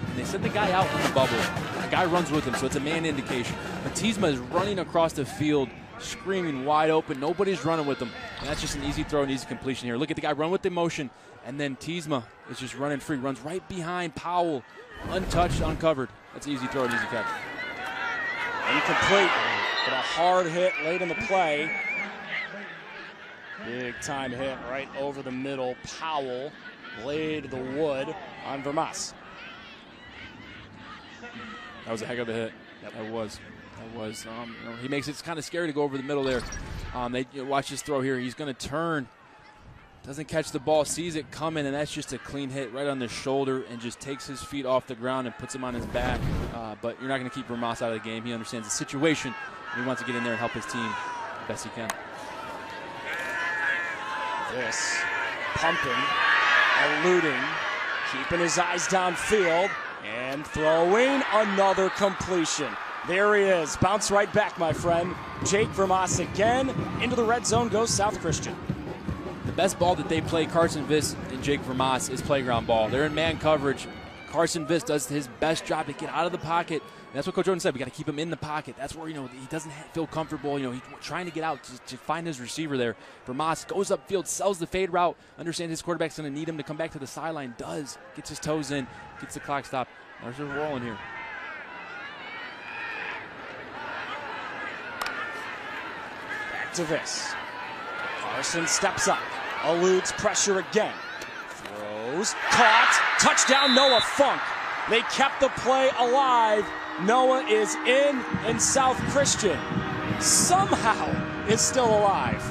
And they sent the guy out in the bubble. The guy runs with him, so it's a man indication. But Tiesma is running across the field, screaming wide open. Nobody's running with him. And that's just an easy throw and easy completion here. Look at the guy run with the motion, and then Tiesma is just running free. Runs right behind Powell. Untouched, uncovered. That's an easy throw and easy catch. Incomplete. But a hard hit late in the play. Big time hit right over the middle. Powell laid the wood on Vermas. That was a heck of a hit. Yep. That was. He makes it kind of scary to go over the middle there. Watch this throw here. He's going to turn. Doesn't catch the ball, sees it coming, and that's just a clean hit right on the shoulder and just takes his feet off the ground and puts him on his back. But you're not going to keep Vermas out of the game. He understands the situation. He wants to get in there and help his team the best he can. This pumping, eluding, keeping his eyes downfield, and throwing another completion. There he is. Bounce right back, my friend. Jake Vermas again. Into the red zone goes South Christian. The best ball that they play, Carson Viss and Jake Vermas, is playground ball. They're in man coverage. Carson Viss does his best job to get out of the pocket. And that's what Coach Oden said. We got to keep him in the pocket. That's where, he doesn't feel comfortable. He's trying to get out to find his receiver there. Vermas goes upfield, sells the fade route, understands his quarterback's going to need him to come back to the sideline. Does. Gets his toes in, gets the clock stopped. There's a rolling here. Back to Viss. Carson steps up, eludes pressure again. Throws, caught, touchdown Noah Funk. They kept the play alive. Noah is in, and South Christian somehow is still alive.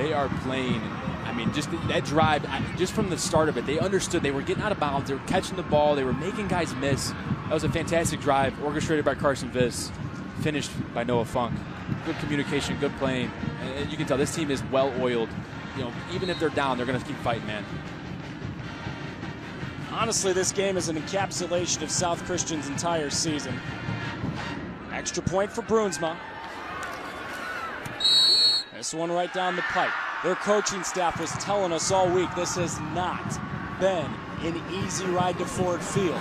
They are playing, I mean, just that drive, just from the start of it, they understood they were getting out of bounds, they were catching the ball, they were making guys miss. That was a fantastic drive, orchestrated by Carson Viss, finished by Noah Funk. Good communication, good playing, and you can tell this team is well-oiled. You know, even if they're down, they're going to keep fighting, man. Honestly, this game is an encapsulation of South Christian's entire season. Extra point for Bruinsma. This one right down the pipe. Their coaching staff was telling us all week this has not been an easy ride to Ford Field.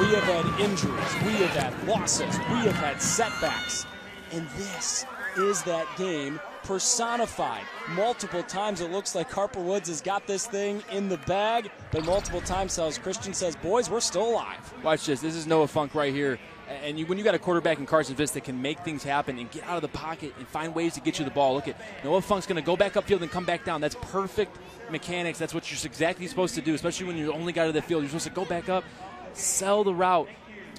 We have had injuries, we have had losses, we have had setbacks. And this is that game personified. Multiple times it looks like Harper Woods has got this thing in the bag, but multiple times South Christian says, boys, we're still alive. Watch this. This is Noah Funk right here. And when you got a quarterback in Carson Viss that can make things happen and get out of the pocket and find ways to get you the ball, look at Noah Funk's going to go back upfield and come back down. That's perfect mechanics. That's what you're exactly supposed to do, especially when you're only guy to the field. You're supposed to go back up, sell the route.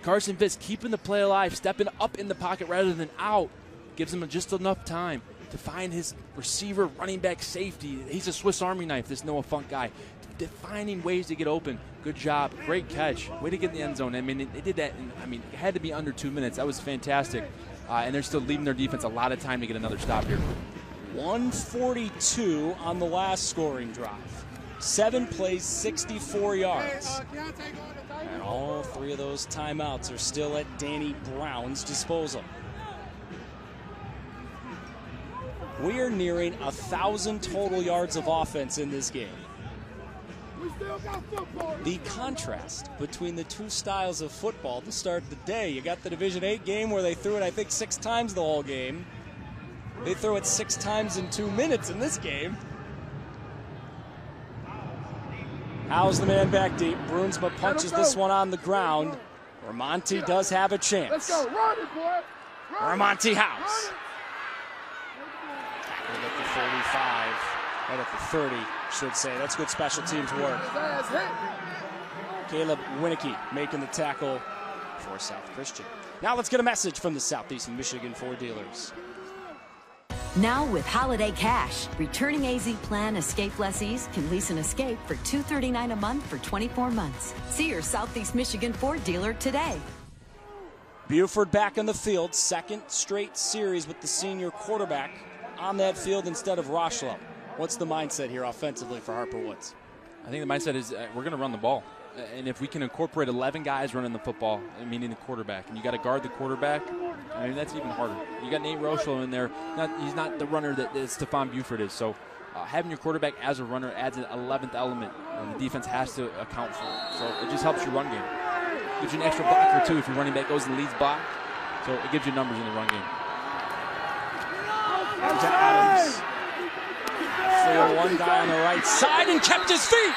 Carson Viss keeping the play alive, stepping up in the pocket rather than out, gives him just enough time to find his receiver, running back, safety. He's a Swiss Army knife, this Noah Funk guy. Finding ways to get open. Good job. Great catch. Way to get in the end zone. I mean, they did that in, I mean, it had to be under 2 minutes. That was fantastic. And they're still leaving their defense a lot of time to get another stop here. 142 on the last scoring drive. 7 plays, 64 yards. And all 3 of those timeouts are still at Danny Brown's disposal. We are nearing 1,000 total yards of offense in this game. The contrast between the two styles of football to start the day. You got the Division VIII game where they threw it, I think, 6 times the whole game. They throw it 6 times in 2 minutes in this game. How's the man back deep? Bruinsma punches this one on the ground. Ramonte does have a chance. Let's go, run it, boy. Ramonte House. Tackled at the 45, right at the 30, should say. That's good special teams work. Caleb Winicky making the tackle for South Christian. Now let's get a message from the Southeastern Michigan Ford dealers. Now with Holiday Cash, returning AZ Plan Escape lessees can lease an Escape for $239 a month for 24 months. See your Southeast Michigan Ford dealer today. Buford back in the field, 2nd straight series with the senior quarterback on that field instead of Rochlow. What's the mindset here offensively for Harper Woods? I think the mindset is we're going to run the ball. And if we can incorporate 11 guys running the football, meaning the quarterback, and you got to guard the quarterback, I mean, that's even harder. You got Nate Rochlow in there. He's not the runner that Stephon Buford is. So having your quarterback as a runner adds an 11th element, and the defense has to account for it. So it just helps your run game. Gives you an extra blocker, too, if your running back goes and leads block. So it gives you numbers in the run game. To Adams. 4-1 guy on the right side and kept his feet.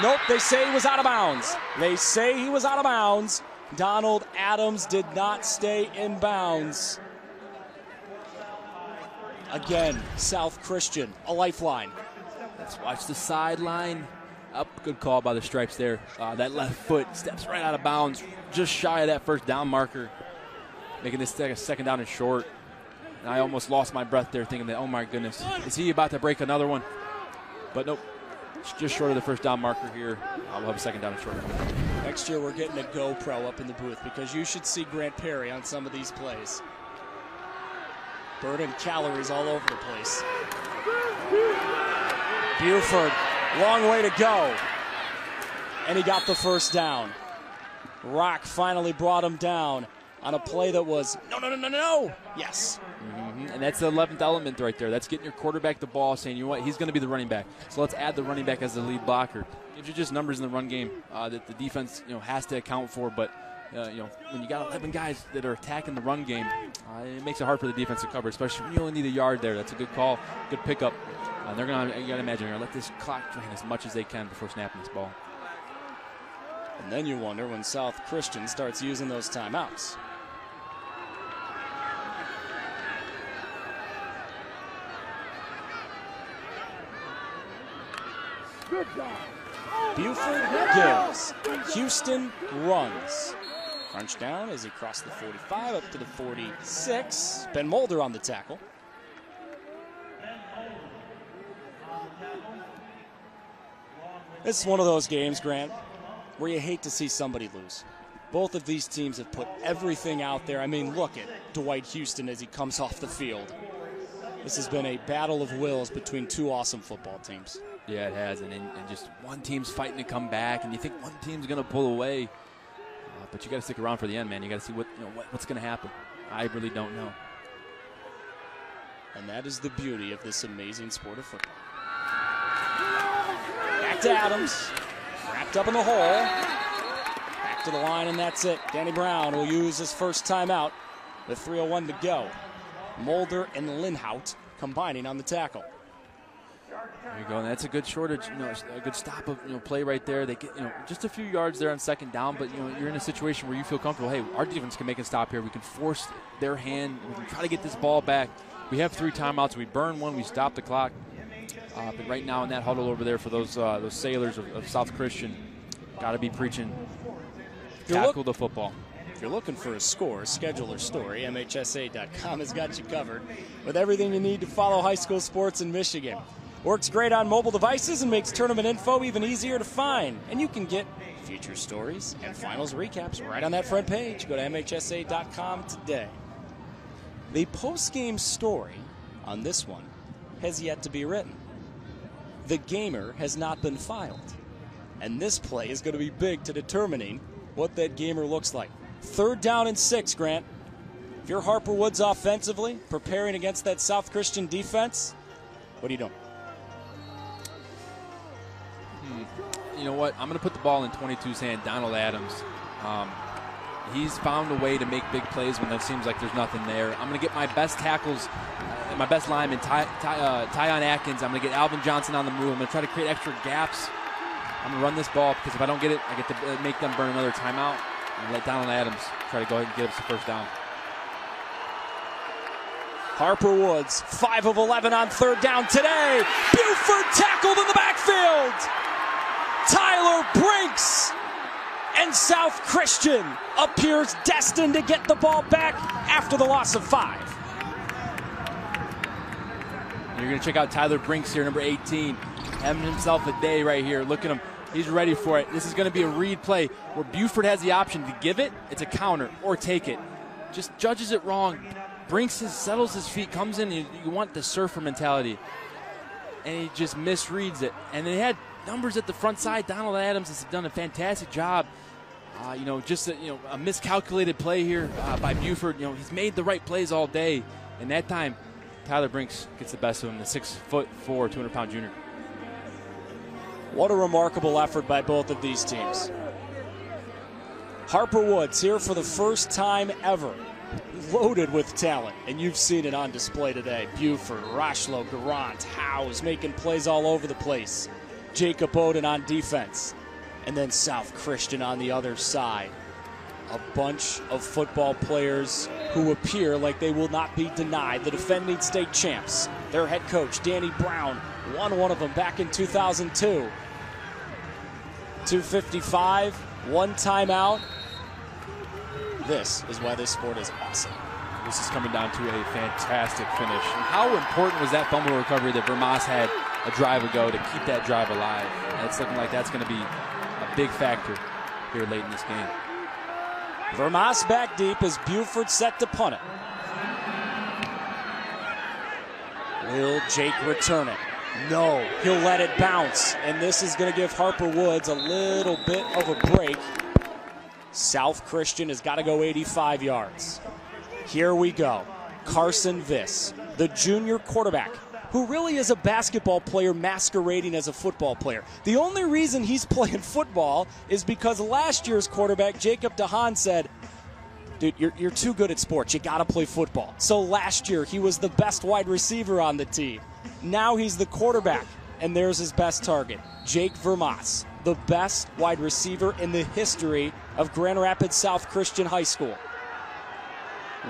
Nope, they say he was out of bounds. They say he was out of bounds. Donald Adams did not stay in bounds. Again, South Christian, a lifeline. Let's watch the sideline. Up, good call by the Stripes there. That left foot steps right out of bounds, just shy of that first down marker, making this a 2nd down and short. And I almost lost my breath there thinking that, oh my goodness, is he about to break another one? But nope, just short of the first down marker here. We'll have a 2nd down and short. Next year we're getting a GoPro up in the booth because you should see Grant Perry on some of these plays. Burning calories all over the place. Buford, long way to go. And he got the first down. Rock finally brought him down on a play that was, no. Yes. And that's the 11th element right there. That's getting your quarterback the ball, saying, you know what, he's going to be the running back. So let's add the running back as the lead blocker. Gives you just numbers in the run game that the defense has to account for. But when you got 11 guys that are attacking the run game, it makes it hard for the defense to cover, especially when you only need a yard there. That's a good call, good pickup. And they're going to, you got to imagine, they're going to let this clock drain as much as they can before snapping this ball. And then you wonder when South Christian starts using those timeouts. Buford gives. Houston runs. Crunch down as he crossed the 45 up to the 46. Ben Mulder on the tackle. This is one of those games, Grant, where you hate to see somebody lose. Both of these teams have put everything out there. I mean, look at Dwight Houston as he comes off the field. This has been a battle of wills between two awesome football teams. Yeah, it has, and just one team's fighting to come back, and you think one team's going to pull away, but you got to stick around for the end, man. You got to see what's going to happen. I really don't know. And that is the beauty of this amazing sport of football. Back to Adams, wrapped up in the hole. Back to the line, and that's it. Danny Brown will use his first timeout with 3:01 to go. Mulder and Linhout combining on the tackle. There you go, and that's a good shortage, a good stop of play right there. They get just a few yards there on second down, but you're in a situation where you feel comfortable. Hey, our defense can make a stop here. We can force their hand. We can try to get this ball back. We have 3 timeouts. We burn one. We stop the clock. But right now in that huddle over there for those sailors of South Christian, got to be preaching. Tackle the football. If you're looking for a score, schedule, or story, MHSAA.com has got you covered with everything you need to follow high school sports in Michigan. Works great on mobile devices and makes tournament info even easier to find. And you can get future stories and finals recaps right on that front page. Go to MHSAA.com today. The post-game story on this one has yet to be written. The gamer has not been filed. And this play is going to be big to determining what that gamer looks like. 3rd down and 6, Grant. If you're Harper Woods offensively, preparing against that South Christian defense, what are you doing? You know what? I'm going to put the ball in 22's hand, Donald Adams. He's found a way to make big plays when it seems like there's nothing there. I'm going to get my best tackles, my best lineman, Tyon Atkins. I'm going to get Alvin Johnson on the move. I'm going to try to create extra gaps. I'm going to run this ball because if I don't get it, I get to make them burn another timeout and let Donald Adams try to go ahead and get us the first down. Harper Woods, 5 of 11 on 3rd down today. Buford tackled in the backfield. Tyler Brinks, and South Christian appears destined to get the ball back after the loss of 5. You're going to check out Tyler Brinks here, number 18, having himself a day right here. Look at him. He's ready for it. This is going to be a read play where Buford has the option to give it, it's a counter, or take it. Just judges it wrong. Brinks settles his feet, comes in, you want the surfer mentality. And he just misreads it. And they had numbers at the front side. Donald Adams has done a fantastic job. Just a miscalculated play here by Buford. He's made the right plays all day. And that time, Tyler Brinks gets the best of him, the 6'4", 200-pound junior. What a remarkable effort by both of these teams. Harper Woods here for the first time ever, loaded with talent, and you've seen it on display today. Buford, Rochlo, Garant, Howes making plays all over the place. Jacob Oden on defense, and then South Christian on the other side. A bunch of football players who appear like they will not be denied the defending state champs. Their head coach, Danny Brown, won one of them back in 2002. 2:55, 1 timeout. This is why this sport is awesome. This is coming down to a fantastic finish. And how important was that fumble recovery that Vermas had a drive ago to keep that drive alive? And it's looking like that's going to be a big factor here late in this game. Vermas back deep as Buford set to punt it. Will Jake return it? No, he'll let it bounce. And this is going to give Harper Woods a little bit of a break. South Christian has got to go 85 yards. Here we go. Carson Viss, the junior quarterback, who really is a basketball player masquerading as a football player. The only reason he's playing football is because last year's quarterback, Jacob DeHaan, said, dude, you're too good at sports. You got to play football. So last year, he was the best wide receiver on the team. Now he's the quarterback, and there's his best target, Jake Vermas, the best wide receiver in the history of Grand Rapids South Christian High School.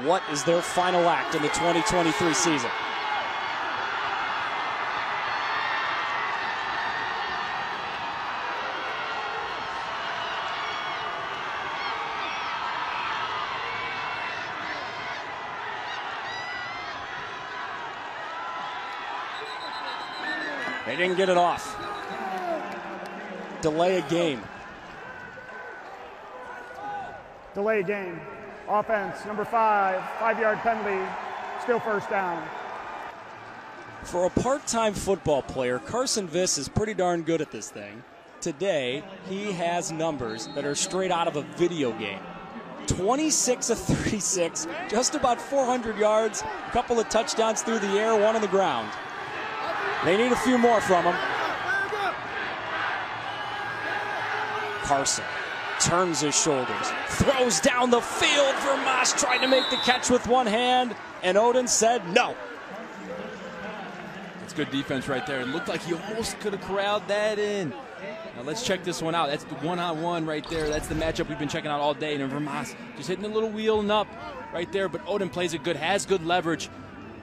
What is their final act in the 2023 season? They didn't get it off. delay a game. Delay game. Offense, number 5, 5-yard penalty, still first down. For a part-time football player, Carson Viss is pretty darn good at this thing. Today, he has numbers that are straight out of a video game. 26 of 36, just about 400 yards, a couple of touchdowns through the air, one on the ground. They need a few more from him. Carson turns his shoulders, throws down the field. Vermas trying to make the catch with one hand, and Odin said no. That's good defense right there. It looked like he almost could have corralled that in. Now let's check this one out. That's the one-on-one right there. That's the matchup we've been checking out all day. And Vermas just hitting a little wheeling up right there. But Odin plays it good, has good leverage,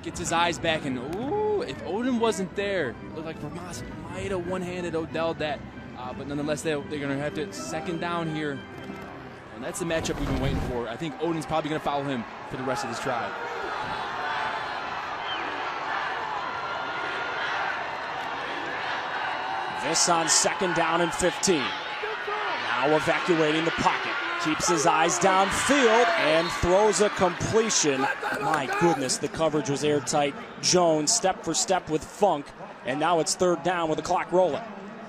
gets his eyes back. And, ooh, if Odin wasn't there, it looked like Vermas might have one-handed Odell that. But nonetheless, they're going to have to second down here. And that's the matchup we've been waiting for. I think Odin's probably going to follow him for the rest of this drive. This on second down and 15. Now evacuating the pocket. Keeps his eyes downfield and throws a completion. My goodness, the coverage was airtight. Jones step for step with Funk. And now it's third down with the clock rolling.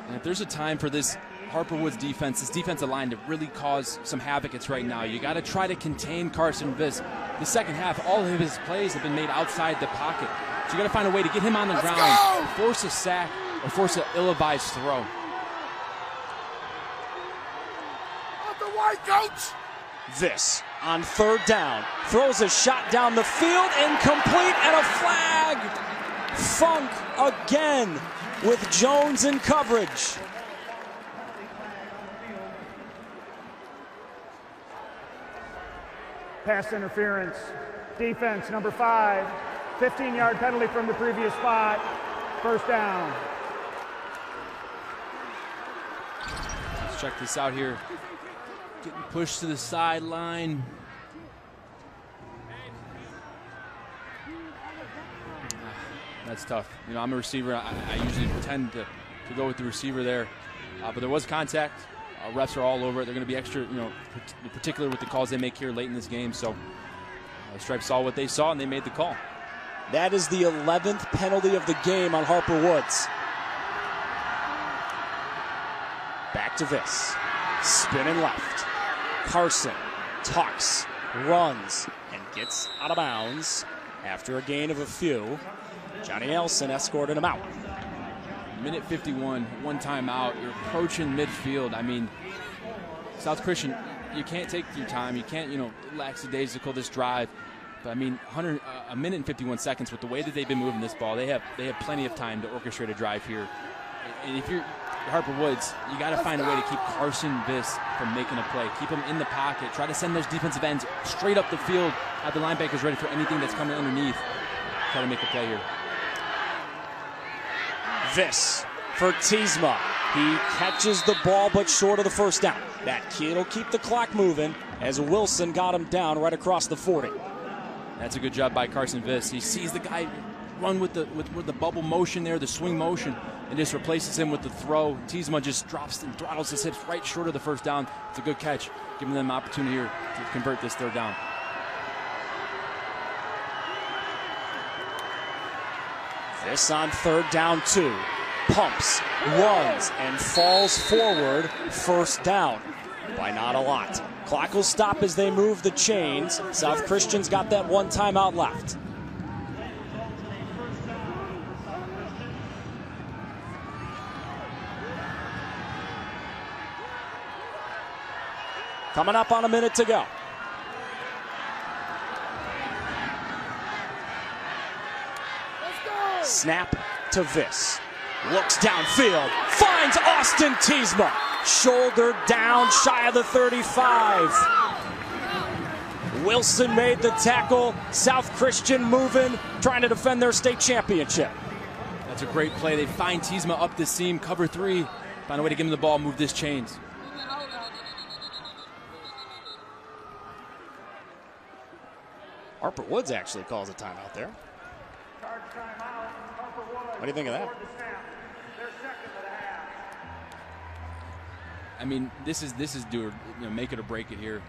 And if there's a time for this Harper Woods defense, this defensive line to really cause some havoc, it's right now. You got to try to contain Carson Viss. The second half, all of his plays have been made outside the pocket. So you got to find a way to get him on the ground, force a sack, or force an ill-advised throw. Off the white, coach! Viss on third down, throws a shot down the field, incomplete, and a flag. Funk again with Jones in coverage. Pass interference. Defense, number 5, 15-yard penalty from the previous spot. First down. Let's check this out here. Getting pushed to the sideline. That's tough. You know, I'm a receiver. I usually tend to go with the receiver there. But there was contact. Refs are all over it. They're going to be extra, you know, particular with the calls they make here late in this game. So Stripes saw what they saw, and they made the call. That is the 11th penalty of the game on Harper Woods. Back to Viss. Spinning left. Carson tucks, runs, and gets out of bounds after a gain of a few. Johnny Nelson escorted him out. Minute 51, one timeout. You're approaching midfield. I mean, South Christian, you can't take your time. You can't, you know, lackadaisical this drive. But I mean, a minute and 51 seconds with the way that they've been moving this ball, they have plenty of time to orchestrate a drive here. And if you're Harper Woods, you got to find a way to keep Carson Viss from making a play. Keep him in the pocket. Try to send those defensive ends straight up the field. Have the linebackers ready for anything that's coming underneath. Try to make a play here. Viss for Tiesma. He catches the ball but short of the first down. That kid will keep the clock moving as Wilson got him down right across the 40. That's a good job by Carson Viss. He sees the guy run with the bubble motion there, the swing motion, and just replaces him with the throw. Tiesma just drops and throttles his hips right short of the first down. It's a good catch, giving them an opportunity here to convert this third down. This on third down 2. Pumps, runs, and falls forward. First down by not a lot. Clock will stop as they move the chains. South Christian's got that one timeout left. Coming up on a minute to go. Snap to Viss. Looks downfield. Finds Austin Tiesma. Shoulder down, shy of the 35. Wilson made the tackle. South Christian moving, trying to defend their state championship. That's a great play. They find Tiesma up the seam, cover 3. Find a way to give him the ball, move this chains. Harper Woods actually calls a timeout there. What do you think of that? I mean, this is make it or break it here.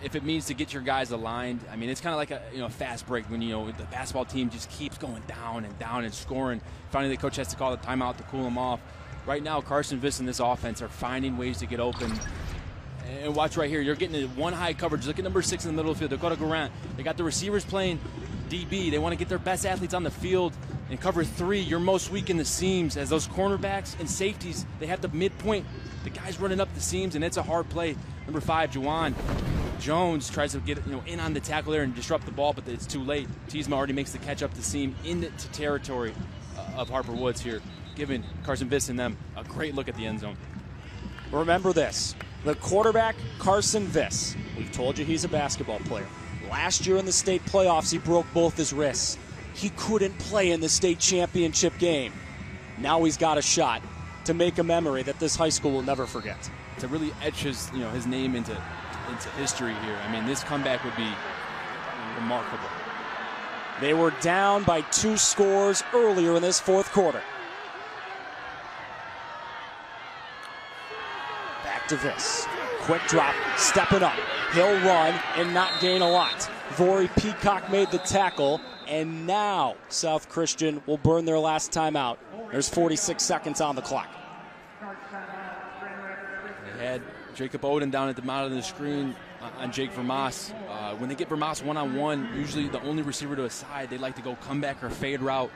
If it means to get your guys aligned, I mean, it's kind of like a fast break when the basketball team just keeps going down and scoring. Finally, the coach has to call the timeout to cool them off. Right now, Carson Viss and this offense are finding ways to get open. And watch right here, you're getting one high coverage. Look at number 6 in the middle of the field, Dakota Garant. They got the receivers playing DB. They want to get their best athletes on the field. In cover 3, you're most weak in the seams as those cornerbacks and safeties, they have the midpoint. The guy's running up the seams, and it's a hard play. Number 5, Juwan Jones tries to get in on the tackle there and disrupt the ball, but it's too late. Teasma already makes the catch up the seam into territory of Harper Woods here, giving Carson Viss and them a great look at the end zone. Remember this, the quarterback, Carson Viss. We've told you he's a basketball player. Last year in the state playoffs, he broke both his wrists. He couldn't play in the state championship game. Now he's got a shot to make a memory that this high school will never forget. To really etch his name into history here. I mean, this comeback would be remarkable. They were down by 2 scores earlier in this fourth quarter. Back to Viss. Quick drop, stepping up. He'll run and not gain a lot. Vori Peacock made the tackle, and now South Christian will burn their last timeout. There's 46 seconds on the clock. They had Jacob Oden down at the bottom of the screen on Jake Vermas. When they get Vermas one-on-one, usually the only receiver to a side, they like to go comeback or fade route.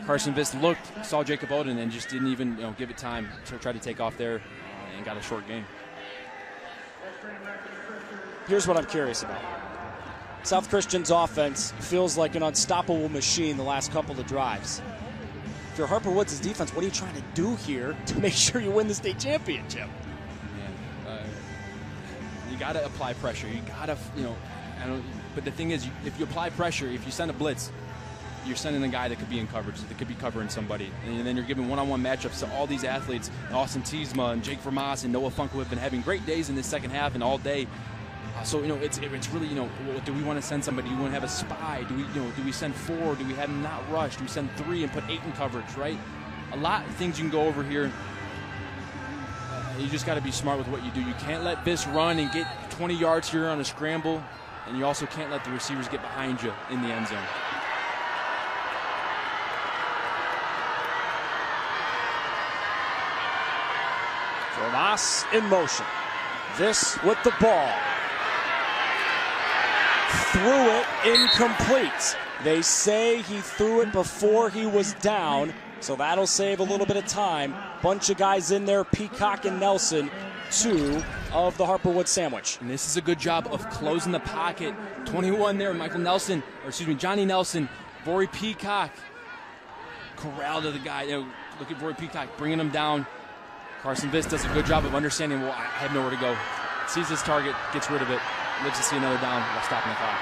Carson Viss looked, saw Jacob Oden, and just didn't even give it time to try to take off there and got a short gain. Here's what I'm curious about. South Christian's offense feels like an unstoppable machine the last couple of drives. If you're Harper Woods' defense, what are you trying to do here to make sure you win the state championship? You got to apply pressure. You got to, but the thing is, if you apply pressure, if you send a blitz, you're sending a guy that could be in coverage, that could be covering somebody. And then you're giving one-on-one matchups to all these athletes, Austin Teasma and Jake Vermas and Noah Funk, who have been having great days in this second half and all day. So, it's really, do we want to send somebody? Do we want to have a spy? Do we send 4? Do we have them not rush? Do we send 3 and put 8 in coverage, right? A lot of things you can go over here. You just got to be smart with what you do. You can't let Viss run and get 20 yards here on a scramble, and you also can't let the receivers get behind you in the end zone. Vermas in motion. Viss with the ball. Threw it incomplete. They say he threw it before he was down, so that'll save a little bit of time. Bunch of guys in there, Peacock and Nelson, 2 of the Harper Woods sandwich. And this is a good job of closing the pocket. 21 there, Johnny Nelson, Vori Peacock corralled to the guy. Look at Vori Peacock bringing him down. Carson Viss does a good job of understanding, I have nowhere to go. Sees his target, gets rid of it, lives to see another down while stopping the clock.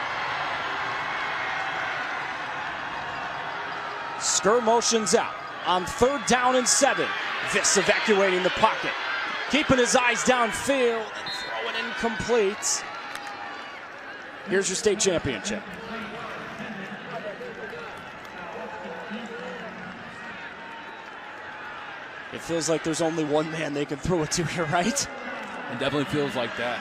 Skur motions out on 3rd down and 7. Viss evacuating the pocket, keeping his eyes downfield and throwing incomplete. Here's your state championship. It feels like there's only one man they can throw it to here, right? It definitely feels like that.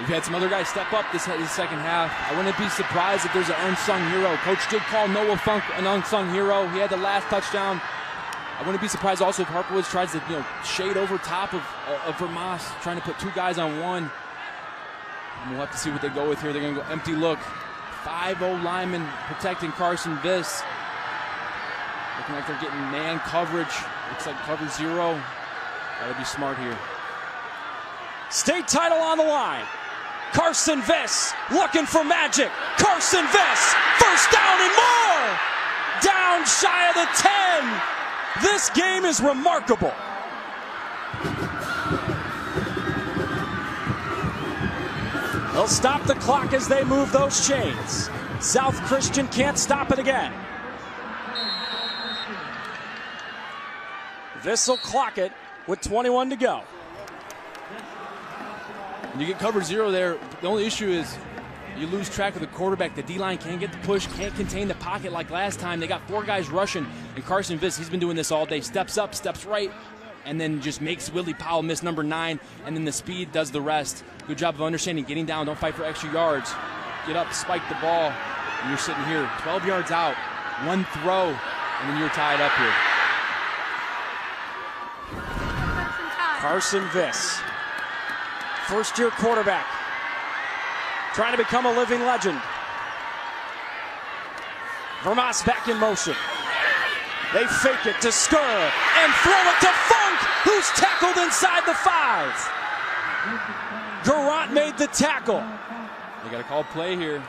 We've had some other guys step up this second half. I wouldn't be surprised if there's an unsung hero. Coach did call Noah Funk an unsung hero. He had the last touchdown. I wouldn't be surprised also if Harper Woods tries to shade over top of Vermas, trying to put 2 guys on 1. And we'll have to see what they go with here. They're going to go empty look. 5-0 linemen protecting Carson Viss. Looking like they're getting man coverage. Looks like cover 0. Got to be smart here. State title on the line. Carson Viss looking for magic. Carson Viss, first down and more. Down shy of the 10. This game is remarkable. They'll stop the clock as they move those chains. South Christian can't stop it again. Viss will clock it with 21 to go. And you get cover 0 there. The only issue is you lose track of the quarterback. The D-line can't get the push, can't contain the pocket like last time. They got 4 guys rushing, and Carson Viss, he's been doing this all day. Steps up, steps right, and then just makes Willie Powell miss number 9, and then the speed does the rest. Good job of understanding, getting down, don't fight for extra yards. Get up, spike the ball, and you're sitting here 12 yards out, one throw, and then you're tied up here. Carson Viss, first-year quarterback, trying to become a living legend. Vermas back in motion. They fake it to Skur and throw it to Funk, who's tackled inside the 5. Garant made the tackle. They got to call play here.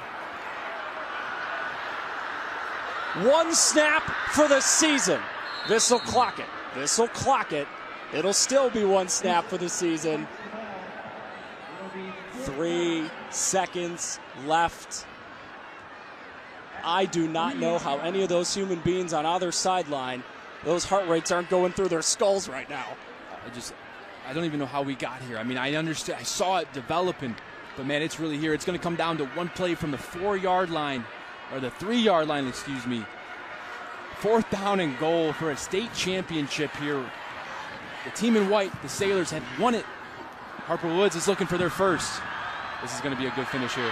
One snap for the season. This will clock it. This will clock it. It'll still be one snap for the season. 3 seconds left. I do not know how any of those human beings on either sideline, those heart rates aren't going through their skulls right now. I don't even know how we got here. I mean, I understand. I saw it developing, but man, it's really here. It's going to come down to one play from the 4-yard line, or the 3-yard line, excuse me. 4th down and goal for a state championship here. The team in white, the Sailors, have won it. Harper Woods is looking for their first. This is going to be a good finish here.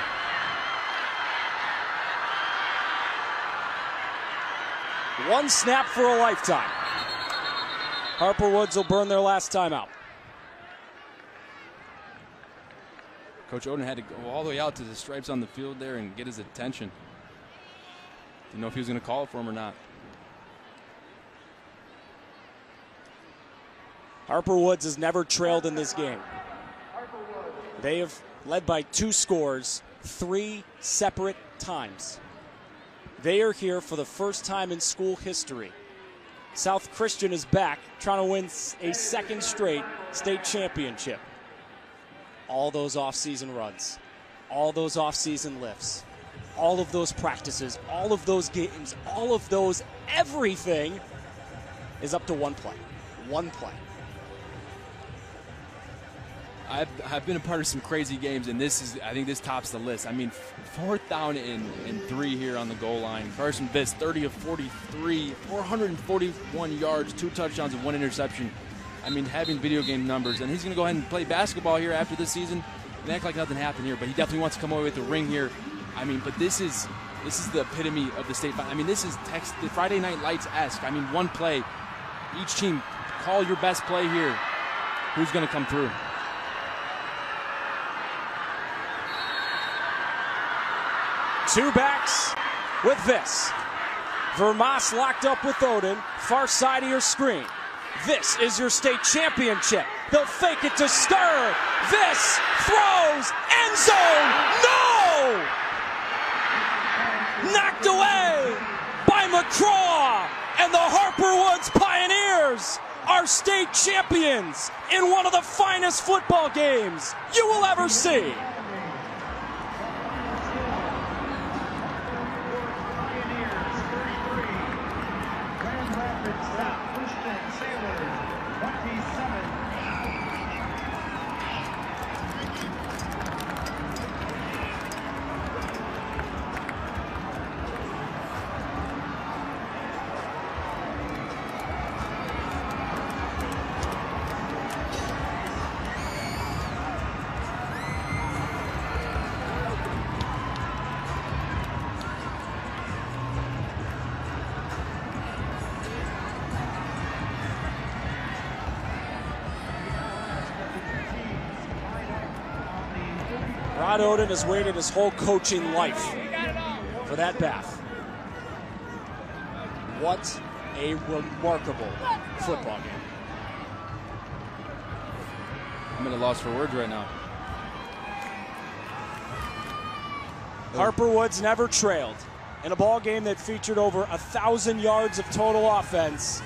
One snap for a lifetime. Harper Woods will burn their last timeout. Coach Oden had to go all the way out to the stripes on the field there and get his attention. Didn't know if he was going to call it for him or not. Harper Woods has never trailed in this game. They have led by 2 scores 3 separate times. They are here for the first time in school history. South Christian is back, trying to win a 2nd straight state championship. All those off-season runs, all those off-season lifts, all of those practices, all of those games, all of those, everything is up to one play. One play. I've been a part of some crazy games, and I think this tops the list. I mean, 4th down and 3 here on the goal line. Carson Viss, 30 of 43, 441 yards, 2 touchdowns, and 1 interception. I mean, having video game numbers, and he's going to go ahead and play basketball here after this season and act like nothing happened here. But he definitely wants to come away with the ring here. I mean, but this is the epitome of the state. I mean, this is the Friday Night Lights-esque. I mean, one play, each team call your best play here. Who's going to come through? Two backs with Viss. Vermas locked up with Oden. Far side of your screen. This is your state championship. They'll fake it to Skur. Viss throws. End zone. No! Knocked away by McCraw. And the Harper Woods Pioneers are state champions in one of the finest football games you will ever see. Rod Oden has waited his whole coaching life for that bath. What a remarkable football game. I'm at a loss for words right now. Harper Woods never trailed in a ball game that featured over 1,000 yards of total offense.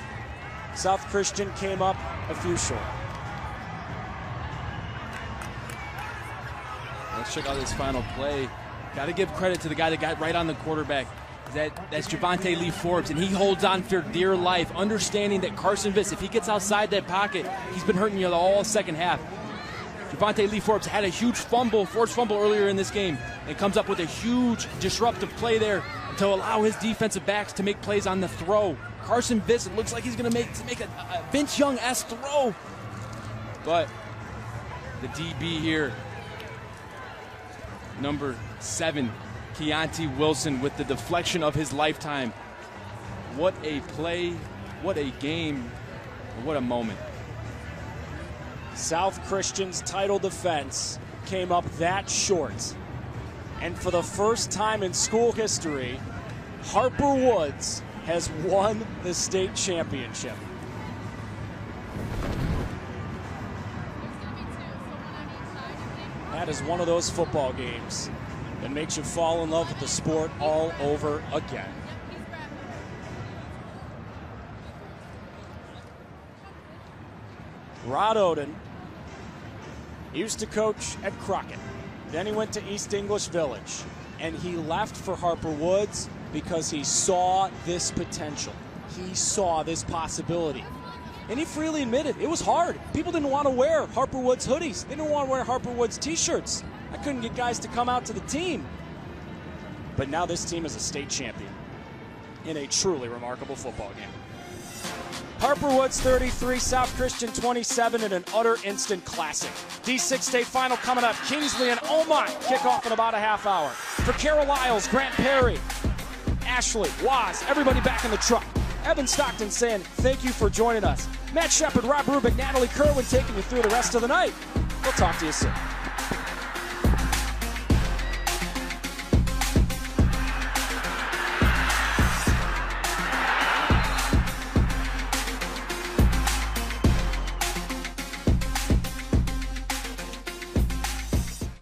South Christian came up a few short. Let's check out this final play. Got to give credit to the guy that got right on the quarterback. That's Javante Lee Forbes, and he holds on for dear life, understanding that Carson Viss, if he gets outside that pocket, he's been hurting you all second half. Javante Lee Forbes had a huge fumble, forced fumble earlier in this game, and comes up with a huge disruptive play there to allow his defensive backs to make plays on the throw. Carson Viss looks like he's going to make a Vince Young-esque throw. But the DB here, number 7, Keontae Wilson, with the deflection of his lifetime. What a play, what a game, what a moment. South Christian's title defense came up that short. And for the first time in school history, Harper Woods has won the state championship. That is one of those football games that makes you fall in love with the sport all over again. Rod Oden used to coach at Crockett. Then he went to East English Village, and he left for Harper Woods because he saw this potential. He saw this possibility. And he freely admitted it was hard. People didn't want to wear Harper Woods hoodies. They didn't want to wear Harper Woods t-shirts. I couldn't get guys to come out to the team. But now this team is a state champion in a truly remarkable football game. Harper Woods 33, South Christian 27 in an utter instant classic. D6 state final coming up. Kingsley and Omont kick off in about a half hour. For Kara Lyles, Grant Perry, Ashley, Waz, everybody back in the truck. Evan Stockton saying thank you for joining us. Matt Shepard, Rob Rubik, Natalie Kerwin taking you through the rest of the night. We'll talk to you soon.